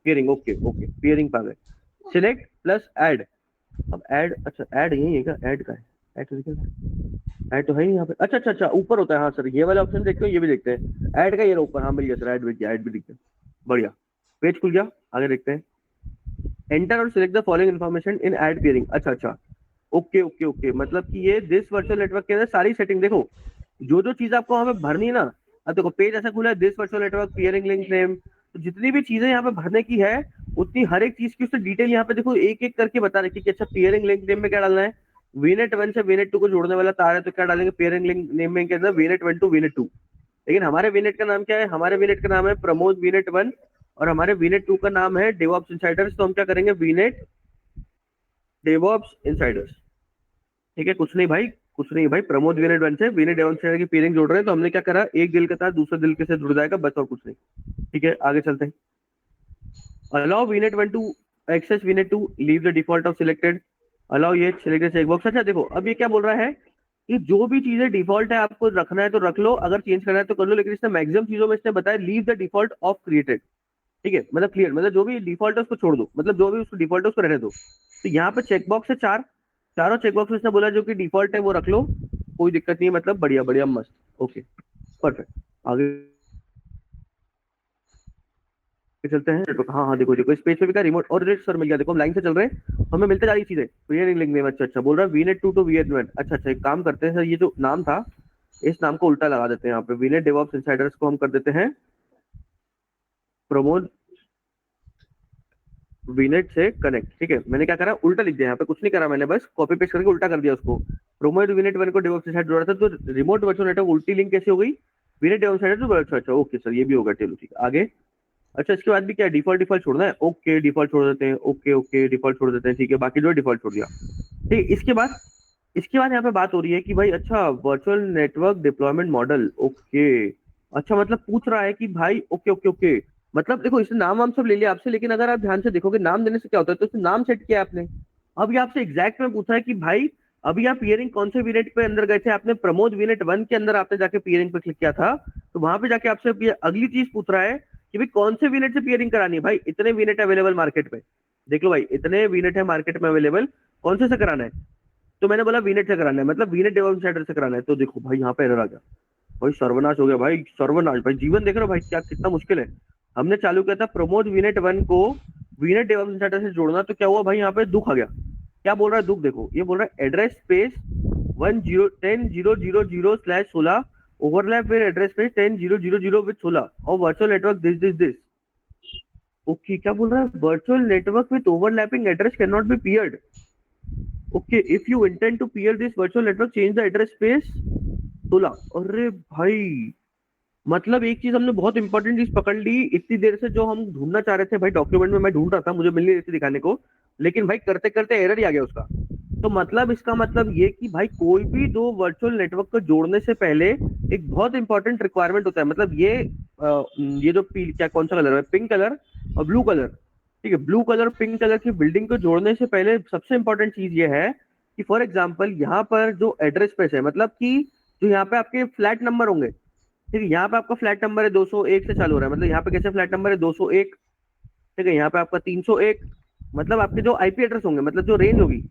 Speaker 6: पेयरिंग, ओके पेयरिंग पा गए। सिलेक्ट प्लस ऐड, अब ऐड, अच्छा ऐड यही है क्या, ऐड का है, ऐड तो है ही यहाँ पे, अच्छा ऊपर होता है, हाँ सर ये वाला ऑप्शन देखते हो, ये भी देखते हैं, ऐड का ये ऊपर, हाँ मिल गया सर, ऐड भी दिखता है, बढ़िया, पेज खुल गया, आगे देखते हैं। एंटर और select the following information in add pairing, अच्छा ओके, मतलब कि ये दिस वर्चुअल नेटवर्क के अंदर सारी सेटिंग, देखो जो चीज आपको हमें भरनी है ना, अब देखो पेज ऐसा खुला है, this virtual network pairing link name, तो जितनी भी चीजें यहाँ पे भरने की है उतनी हर एक चीज की उससे डिटेल यहाँ पे देखो एक एक करके बता रखी कि अच्छा पेयरिंग लिंक नेम में क्या डालना है, वीनेट 1 से वीनेट 2 को जोड़ने वाला तार है तो क्या डालेंगे, पेयरिंग लिंक नेम में के अंदर वीनेट 1 टू वीनेट 2। लेकिन हमारे वीनेट का नाम क्या है, हमारे वीनेट का नाम है प्रमोद वीनेट 1, और हमारे वीनेट 2 का नाम है डेवऑप्स इनसाइडर्स, तो हम क्या करेंगे, वीनेट डेवऑप्स इनसाइडर्स, ठीक है, कुछ नहीं भाई, प्रमोद वीनेट 1 से वीनेट डेवऑप्स इनसाइडर की पेयरिंग जोड़ रहे हैं, तो हमने क्या करा, एक दिल का तार दूसरे दिल के से जुड़ जाएगा, बस और कुछ नहीं, ठीक है, आगे चलते हैं। Allow VNet 1 to access VNet 2, leave the default of selected, allow ये सिलेक्टेड चेकबॉक्स। अच्छा देखो अब ये क्या बोल रहा है कि जो भी चीजें डिफॉल्ट है आपको रखना है तो रख लो, अगर चेंज करना है तो कर लो, लेकिन इसने मैक्सिमम चीजों में इसने बताया leave the default of created, ठीक है, मतलब क्लियर, मतलब जो भी डिफॉल्ट है उसको छोड़ दो, मतलब जो भी उसको डिफॉल्ट है उसको रहने दो। तो यहाँ पे चेकबॉक्स है चारों चेकबॉक्स इसने बोला जो कि डिफॉल्ट है वो रख लो, कोई दिक्कत नहीं है, मतलब बढ़िया मस्त, ओके परफेक्ट, आगे चलते हैं। हाँ देखो इस पेज पे भी क्या रिमोट और सर मिल गया, देखो हम लाइन से चल रहे हैं, हमें मिलते जा रही चीजें, पेयरिंग लिंक नेम, अच्छा बोल रहा है वीनेट 2 टू वीनेट 1, अच्छा एक काम करते हैं सर, ये जो नाम था इस नाम को उल्टा लगा देते हैं, यहाँ पे वीनेट डेवऑप्स इनसाइडर्स को हम कर देते हैं प्रमोद वीनेट से कनेक्ट, ठीक है, मैंने क्या करा, उल्टा लिख दिया, यहाँ पे कुछ नहीं करा मैंने, बस कॉपी पेस्ट करके उल्टा कर दिया उसको, प्रमोद वीनेट 1 को डेवऑप्स इनसाइडर जोड़ा था, तो रिमोट वर्चुअल नेटवर्क उल्टी लिंक कैसे हो गई, वीनेट डेवऑप्स इनसाइडर, अच्छा ओके सर ये भी होगा, चलो ठीक है आगे। अच्छा इसके बाद भी क्या डिफॉल्ट छोड़ना है, ओके डिफॉल्ट छोड़ देते हैं, ओके डिफॉल्ट छोड़ देते हैं, ठीक है, बाकी जो डिफॉल्ट छोड़ दिया, ठीक। इसके बाद यहाँ पे बात हो रही है कि भाई अच्छा virtual network deployment model, okay, अच्छा मतलब पूछ रहा है कि भाई ओके, मतलब देखो इसने नाम सब ले लिया आपसे, लेकिन अगर आप ध्यान से देखोगे नाम देने से क्या होता है, तो इसने नाम सेट किया आपने, अब ये आपसे एग्जैक्ट में पूछा है कि भाई अभी आप पेयरिंग कौन से वीनेट पे अंदर गए थे, आपने प्रमोद वीनेट 1 के अंदर आपने जाके पेयरिंग पे क्लिक किया था, तो वहां पे जाके आपसे अगली चीज पूछ रहा है कि भाई कौन से वीनेट से पेयरिंग करानी है, भाई इतने वीनेट अवेलेबल मार्केट पे, देख लो भाई इतने वीनेट है मार्केट में अवेलेबल, कौन से कराना है, तो मैंने बोला वीनेट से कराना है, मतलब वीनेट डेवऑप्स इनसाइडर से कराना है, तो देखो भाई यहाँ पे एरर आ गया, भाई सर्वनाश हो गया, भाई सर्वनाश, भाई जीवन देख रहे हो भाई क्या कितना मुश्किल है। हमने चालू किया था प्रमोद वीनेट 1 को वीनेट डेवऑप्स इनसाइडर से जोड़ना, तो क्या हुआ भाई यहाँ पे दुख आ गया, क्या बोल रहा है दुख, देखो ये बोल रहा है address space 10.10.0.0/16 overlap with address space 10.0.0.0 with 16 और वर्चुअल नेटवर्क दिस, ओके क्या बोल रहा है, virtual network with overlapping address can not be paired, okay if you intend to pair this virtual network change the address space 16, अरे भाई मतलब एक चीज हमने बहुत इंपॉर्टेंट चीज पकड़ ली इतनी देर से, जो हम ढूंढना चाह रहे थे भाई, डॉक्यूमेंट में मैं ढूंढ रहा था, मुझे मिल नहीं रही थी दिखाने को, लेकिन भाई करते करते एरर ही आ गया उसका। तो मतलब इसका मतलब ये कि भाई कोई भी दो वर्चुअल नेटवर्क को जोड़ने से पहले एक बहुत इंपॉर्टेंट रिक्वायरमेंट होता है, मतलब ये जो क्या कौन सा कलर है, पिंक कलर और ब्लू कलर, ठीक है, ब्लू कलर पिंक कलर की बिल्डिंग को जोड़ने से पहले सबसे इंपॉर्टेंट चीज ये है कि फॉर एग्जाम्पल यहाँ पर जो एड्रेस स्पेस है, मतलब कि जो यहाँ पे आपके फ्लैट नंबर होंगे, ठीक है, यहाँ पे आपका फ्लैट नंबर है 201 से चालू हो रहा है, मतलब यहाँ पे कैसे फ्लैट नंबर है 201, ठीक है, यहाँ पे आपका 301, मतलब आपके जो आईपी एड्रेस होंगे, मतलब जो रेंज होगी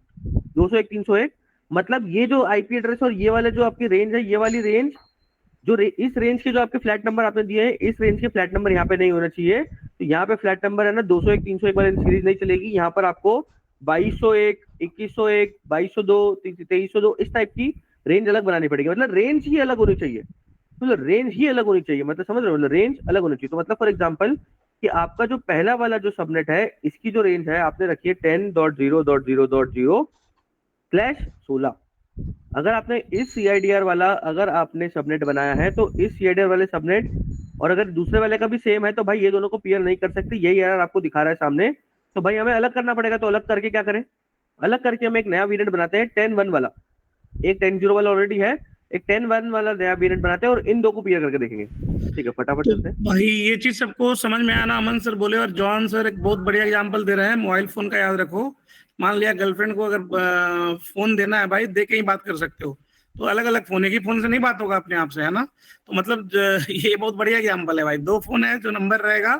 Speaker 6: 201 301, मतलब ये जो आईपी एड्रेस और ये वाले जो आपकी रेंज है, ये वाली रेंज इस रेंज के जो आपके फ्लैट नंबर आपने दिए हैं, इस रेंज के फ्लैट नंबर यहाँ पे नहीं होना चाहिए। तो यहाँ पे फ्लैट नंबर है ना 201 301 वाली सीरीज नहीं चलेगी, यहाँ पर आपको 2201 2101 2202 2302 इस टाइप की रेंज अलग बनानी पड़ेगी, मतलब रेंज ही अलग होनी चाहिए, मतलब रेंज ही अलग होनी चाहिए, मतलब समझ रहे हो, मतलब रेंज अलग होनी चाहिए। तो मतलब फॉर एग्जांपल कि आपका जो पहला वाला जो सबनेट है, इसकी जो रेंज है आपने रखी है 10.0.0.0/16। अगर आपने इस CIDR वाला अगर आपने सबनेट बनाया है, तो इस CIDR वाले सबनेट और अगर दूसरे वाले का भी सेम है, तो भाई ये दोनों को पेयर नहीं कर सकते, यही एरर आपको दिखा रहा है सामने। तो भाई हमें अलग करना पड़ेगा, तो अलग करके क्या करें, अलग करके हम एक नया वेरिएंट बनाते हैं 10.1 वाला, एक 10.0 वाला ऑलरेडी है, एक 10.1 वाला नया वेरिएंट बनाते हैं और इन दो को पेयर करके देखेंगे। ठीक है, फटाफट चलते हैं।
Speaker 1: भाई ये चीज सबको समझ में आना, अमन सर बोले और जॉन सर एक बहुत बढ़िया एग्जांपल दे रहे हैं, मोबाइल फोन का याद रखो। मान लिया गर्लफ्रेंड को अगर फोन देना है भाई, दे के ही बात कर सकते हो, तो अलग अलग फोन, एक ही फोन से नहीं बात होगा अपने आप से, है ना। तो मतलब ये बहुत बढ़िया एग्जांपल है भाई, दो फोन है, जो नंबर रहेगा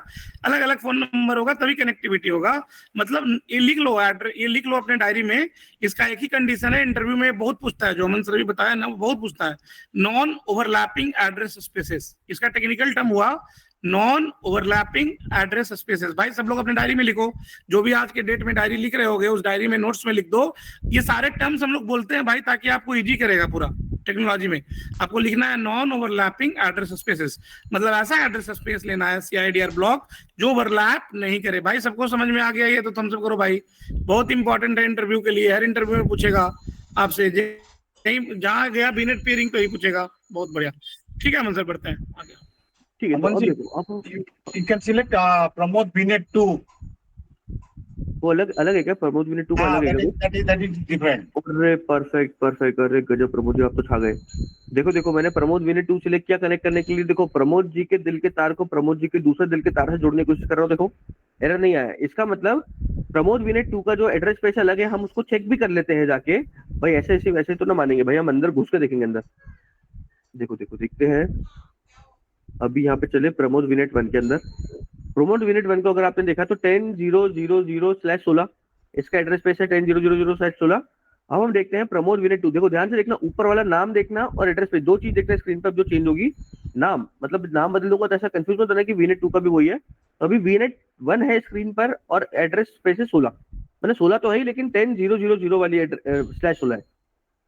Speaker 1: अलग अलग फोन नंबर होगा तभी कनेक्टिविटी होगा। मतलब ये लिख लो, ये लिख लो अपने डायरी में। इसका एक ही कंडीशन है, इंटरव्यू में बहुत पूछता है, जो अमन सर भी बताया ना, बहुत पूछता है, नॉन ओवरलैपिंग एड्रेस स्पेसेस, इसका टेक्निकल टर्म हुआ नॉन ओवरलैपिंग एड्रेस स्पेसेस। भाई सब लोग अपने डायरी में लिखो, जो भी आज के डेट में डायरी लिख रहे होगे उस डायरी में नोट्स में लिख दो। ये सारे टर्म्स हम लोग बोलते हैं भाई, ताकि आपको इजी करेगा पूरा टेक्नोलॉजी में। आपको लिखना है नॉन ओवरलैपिंग एड्रेस स्पेसेस, मतलब ऐसा एड्रेस स्पेस लेना है CIDR ब्लॉक जो ओवरलैप नहीं करे। भाई सबको समझ में आ गया ये, तो थम्स अप करो भाई, बहुत इंपॉर्टेंट है इंटरव्यू के लिए, हर इंटरव्यू में पूछेगा आपसे, जहाँ गया बीनेट पेयरिंग पे ही पूछेगा। बहुत बढ़िया, ठीक है अमन सर, बढ़ते हैं आगे।
Speaker 6: ठीक है, तो अब देखो,
Speaker 10: you can select promote VNet 2.
Speaker 6: वो अलग है क्या, प्रमोद VNet 2 का अलग है क्या?
Speaker 10: that is different.
Speaker 6: अरे परफेक्ट, अरे गजब प्रमोद जी, आप तो छा गए। देखो मैंने प्रमोद VNet 2 सिलेक्ट किया कनेक्ट करने के लिए। देखो प्रमोद जी के दिल के तार को प्रमोद जी के दूसरे दिल के तार से जोड़ने की कोशिश कर रहा हूँ, देखो एरर नहीं आया। इसका मतलब प्रमोद VNet 2 का जो एड्रेस स्पेस अलग है, हम उसको चेक भी कर लेते हैं जाके। भाई ऐसे वैसे तो ना मानेंगे भाई, हम अंदर घुस के देखेंगे अंदर। देखो दिखते हैं अभी यहाँ पे चले प्रमोद VNet 1 के अंदर। प्रमोद VNet 1 को अगर आपने देखा तो 10.0.0/16 इसका एड्रेस स्पेस है, 10.0.0/16। अब हम देखते हैं प्रमोद VNet 2। देखो ध्यान से देखना, ऊपर वाला नाम देखना और एड्रेस स्पेस, दो चीज देखना स्क्रीन पर। जो चेंज होगी नाम, मतलब नाम बदल दूंगा तो ऐसा कंफ्यूज मत होना कि VNet 2 का भी वही है। तो अभी VNet 1 है स्क्रीन पर और एड्रेस स्पेस है 16, मतलब 16 तो है ही, लेकिन 10.0.0.0 वाली /16 है।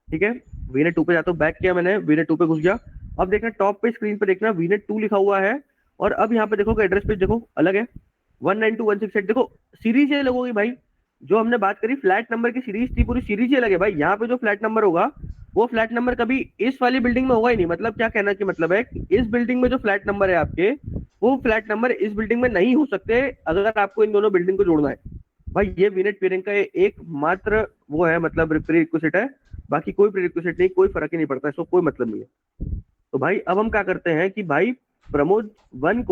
Speaker 6: ठीक है, VNet 2 पे जाता हूँ, बैक किया मैंने, VNet 2 पे घुस गया। अब देखना टॉप पे स्क्रीन पे देखना VNet 2 लिखा हुआ है, और अब यहाँ पे देखोगे एड्रेस पेज देखो अलग है, 192.168। देखो सीरीज अलग होगी भाई, जो हमने बात करी फ्लैट नंबर की सीरीज थी, पूरी सीरीज ही अलग है भाई। यहाँ पे जो फ्लैट नंबर होगा वो फ्लैट नंबर कभी इस वाली बिल्डिंग में होगा ही नहीं। मतलब क्या कहना कि मतलब है कि इस बिल्डिंग में जो फ्लैट नंबर है आपके, वो फ्लैट नंबर इस बिल्डिंग में नहीं हो सकते अगर आपको इन दोनों बिल्डिंग को जोड़ना है। भाई ये VNet पेयरिंग का एक मात्र वो है, मतलब प्रीरिक्विजिट है, बाकी कोई प्रीरिक्विजिट नहीं, कोई फर्क ही नहीं पड़ता, इसको कोई मतलब नहीं है। तो भाई अब हम क्या करते हैं कि भाई प्रमोद VNet 1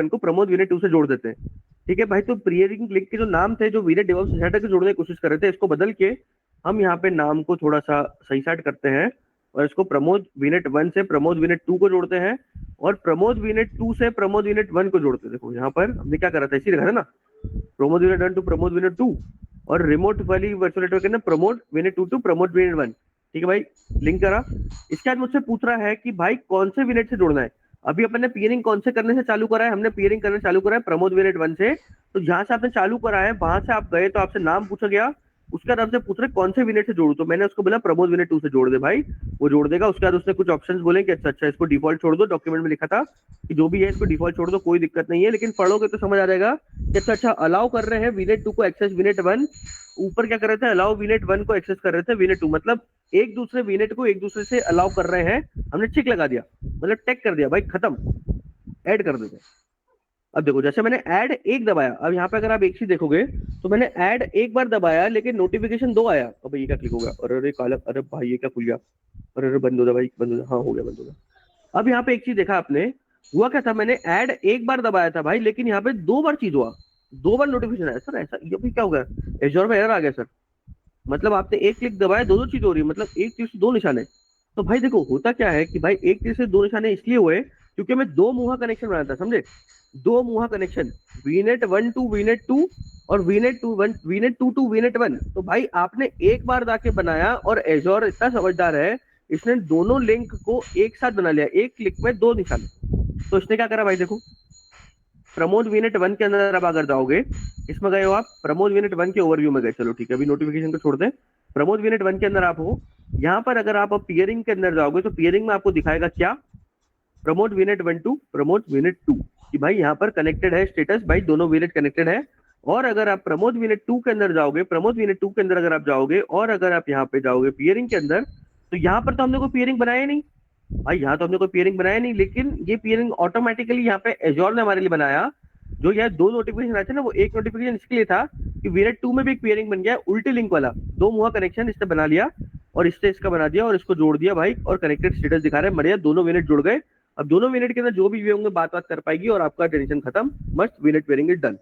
Speaker 6: को प्रमोद VNet 2 से जोड़ देते हैं। ठीक है भाई, तो पेयरिंग लिंक के जो नाम थे, जो VNet डेवलप सोसाइटी के जोड़ने की कोशिश कर रहे थे, इसको बदल के हम यहाँ पे नाम को थोड़ा सा सही साइड करते हैं और इसको प्रमोद VNet 1 से प्रमोद VNet 2 को जोड़ते हैं और प्रमोद VNet 2 से प्रमोद VNet 1 को जोड़ते हैं। देखो यहाँ पर हमने क्या करा था, इसी रखा था ना, Pramod VNet 1 to Pramod VNet 2, और रिमोट वाली वर्चुअल नेटवर्क के ना Pramod VNet 2 to Pramod VNet 1। ठीक है भाई, लिंक करा। इसके बाद मुझसे पूछ रहा है कि भाई कौन से VNet से जोड़ना है। अभी अपन ने पेयरिंग कौन से करने से चालू करा है, हमने पेयरिंग करना चालू करा है प्रमोद VNet 1 से। तो जहां से आपने चालू करा है वहां से आप गए तो आपसे नाम पूछा गया, उसके बाद आपसे पूछ रहे कौन से VNet से जोड़ू, तो मैंने उसको बोला प्रमोद VNet 2 से जोड़ दे भाई, वो जोड़ देगा। उसके बाद उसने कुछ ऑप्शंस बोले कि अच्छा इसको डिफॉल्ट छोड़ दो, डॉक्यूमेंट में लिखा था कि जो भी है इसको डिफॉल्ट छोड़ दो, कोई दिक्कत नहीं है। लेकिन पढ़ोगे तो समझ आ जाएगा कि अच्छा अलाउ कर रहे हैं VNet 2 को एक्सेस VNet 1, ऊपर क्या कर रहे थे, अलाउ VNet 1 को एक्सेस कर रहे थे VNet 2, मतलब एक दूसरे वीनेट को एक दूसरे से अलाउ कर रहे हैं, हमने टिक लगा दिया, मतलब टैग कर दिया भाई, खत्म, ऐड कर देते। अब देखो जैसे मैंने ऐड एक दबाया, अब यहाँ पे अगर आप एक चीज देखोगे तो मैंने ऐड एक बार दबाया लेकिन नोटिफिकेशन 2 आया। अब ये क्या क्लिक हो गया, अरे काला, अरे भाई ये क्या खुल गया, अरे बंद हो गया भाई, बंद हो गया, हाँ हो गया, बंद हो गया। अब यहाँ पे एक चीज देखा आपने, हुआ क्या था, मैंने ऐड एक बार दबाया था भाई, लेकिन यहाँ पे 2 बार चीज हुआ, 2 बार नोटिफिकेशन आया। सर ऐसा ये भी क्या हो गया, एज़्योर में एरर आ गया सर, मतलब आपने एक क्लिक दबाया, 2 चीज हो रही है, मतलब एक तीर से 2 निशाने। तो भाई देखो होता क्या है कि भाई एक तीर से 2 निशाने इसलिए हुए क्योंकि मैं 2 मुहा कनेक्शन बनाया था, समझे, 2 मुहा कनेक्शन, वीनेट 1 टू वीनेट 2 और वीनेट 2 टू वीनेट 1। तो भाई आपने एक बार जाके बनाया और एज़्योर इतना समझदार है, इसने दोनों लिंक को एक साथ बना लिया, एक क्लिक में 2 निशाने। तो इसने क्या करा भाई, देखो प्रमोद वीनेट 1 के अंदर अब अगर जाओगे, इसमें गए हो आप, प्रमोद वीनेट 1 के ओवरव्यू में गए, चलो ठीक है, अभी नोटिफिकेशन को छोड़ दें, प्रमोद वीनेट 1 के अंदर आप हो। यहाँ पर अगर आप पियरिंग के अंदर जाओगे तो पियरिंग में आपको दिखाएगा क्या, Pramod VNet 1 to Pramod VNet 2, कि भाई यहाँ पर कनेक्टेड है स्टेटस, भाई दोनों वीनेट कनेक्टेड है। और अगर आप प्रमोद वीनेट 2 के अंदर जाओगे, प्रमोद वीनेट 2 के अंदर अगर आप जाओगे और अगर आप यहाँ पे जाओगे पियरिंग के अंदर, तो यहाँ पर तो हमने कोई पियरिंग बनाया नहीं भाई, यहाँ तो हमने कोई पियरिंग बनाया नहीं, लेकिन ये पियरिंग ऑटोमेटिकली यहाँ पे एज़्योर ने हमारे लिए बनाया। जो यहाँ 2 नोटिफिकेशन आए थे ना, वो एक नोटिफिकेशन इसके लिए था कि वीनेट 2 में भी एक पियरिंग बन गया, उल्टी लिंक वाला 2 मुहा कनेक्शन इसने बना लिया और इससे इसका बना दिया और इसको जोड़ दिया भाई, और कनेक्टेड स्टेटस दिखा रहे हैं, बढ़िया, दोनों वीनेट जुड़ गए। अब दोनों वीनेट के अंदर जो भी होंगे बात कर पाएगी और आपका टेंशन खत्म, मस्त वीनेट पेयरिंग इज डन।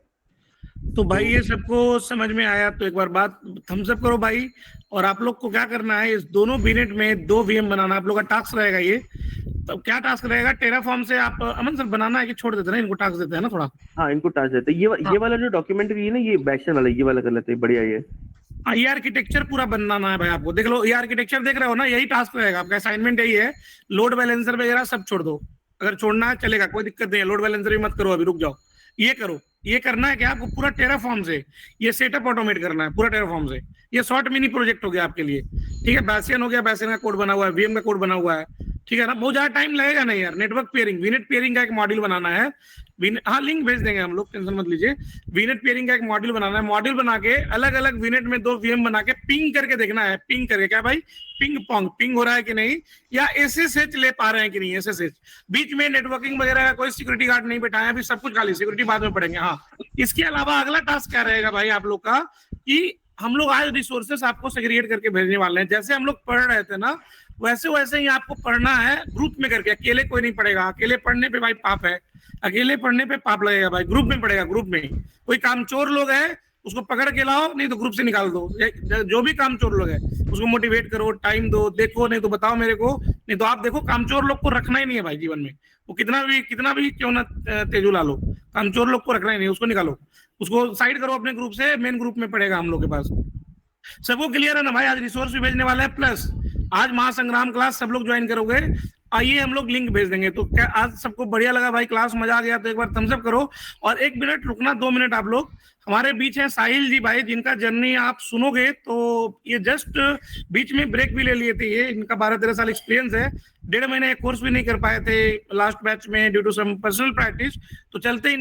Speaker 1: तो भाई ये सबको समझ में आया तो एक बार बात थम्स अप करो भाई। और आप लोग को क्या करना है, इस दोनों वीनेट में 2 VM बनाना आप लोग का टास्क रहेगा। ये तो क्या टास्क रहेगा, टेराफॉर्म से आप अमन सर बनाना है कि छोड़ देते हैं, इनको टास्क देते हैं ना थोड़ा।
Speaker 6: हाँ इनको टास्क देते हैं, ये वाला जो डॉक्यूमेंट है ना, ये बैक्शन वाला, ये वाला कर लेते हैं, बढ़िया। ये
Speaker 1: ये आर्किटेक्चर पूरा बनाना है भाई आपको, देख लो ये आर्किटेक्चर देख रहे हो ना, यही टास्क रहेगा आपका, असाइनमेंट यही है। लोड बैलेंसर वगैरह सब छोड़ दो, अगर छोड़ना है चलेगा, कोई दिक्कत नहीं है, लोड बैलेंसर भी मत करो अभी, रुक जाओ। ये करो, ये करना है कि आपको पूरा टेराफॉर्म से ये सेटअप ऑटोमेट करना है, पूरा टेराफॉर्म से। ये शॉर्ट मिनी प्रोजेक्ट हो गया आपके लिए, ठीक है। बैसियन हो गया, बैसियन का कोड बना हुआ है, वीएम का कोड बना हुआ है, ठीक है ना, बहुत ज्यादा टाइम लगेगा नहीं यार। नेटवर्क पेयरिंग, वीनेट पेयरिंग का एक मॉड्यूल बनाना है, हाँ लिंक भेज देंगे हम लोग, टेंशन मत लीजिए। वीनेट पेयरिंग का एक मॉड्यूल बनाना है, मॉड्यूल बना के अलग अलग वीनेट में 2 VM बना के पिंग करके देखना है, पिंग करके क्या भाई, पिंग पोंग पिंग हो रहा है कि नहीं, या SSH ले पा रहे हैं कि नहीं, SSH। बीच में नेटवर्किंग वगैरह का कोई सिक्योरिटी गार्ड नहीं बैठाया, अभी सब कुछ खाली, सिक्योरिटी बाद में पढ़ेंगे। हाँ, इसके अलावा अगला टास्क क्या रहेगा भाई आप लोग का, कि हम लोग आज रिसोर्सेस आपको सेग्रीगेट करके भेजने वाले हैं। जैसे हम लोग पढ़ रहे थे ना, वैसे वैसे ही आपको पढ़ना है, ग्रुप में करके, अकेले कोई नहीं पढ़ेगा। अकेले पढ़ने पे भाई पाप है, अकेले पढ़ने पे पाप लगेगा भाई, ग्रुप में पढ़ेगा। ग्रुप में कोई कामचोर लोग है उसको पकड़ के लाओ, नहीं तो ग्रुप से निकाल दो। जो भी कामचोर लोग है उसको मोटिवेट करो, टाइम दो, देखो, नहीं तो बताओ मेरे को, नहीं तो आप देखो। कामचोर लोग को रखना ही नहीं है भाई जीवन में, वो कितना भी क्यों ना तेजू ला लो, कामचोर लोग को रखना ही नहीं, उसको निकालो, उसको साइड करो अपने ग्रुप से, मेन ग्रुप में पड़ेगा हम लोग के पास। सबको क्लियर है ना भाई, आज रिसोर्स भी भेजने वाला है, प्लस आज महासंग्राम क्लास सब लोग ज्वाइन करोगे, आइए हम लोग लिंक भेज देंगे। तो क्या आज सबको बढ़िया लगा भाई, क्लास मजा आ गया तो एक बार थम्स अप करो। और 1 मिनट रुकना, 2 मिनट आप लोग, हमारे बीच हैं साहिल जी भाई, जिनका जर्नी आप सुनोगे तो ये जस्ट बीच में ब्रेक भी ले लिए थे, ये इनका 12-13 साल एक्सपीरियंस है, 1.5 महीने कोर्स भी नहीं कर पाए थे लास्ट बैच में due to some personal practice, तो चलते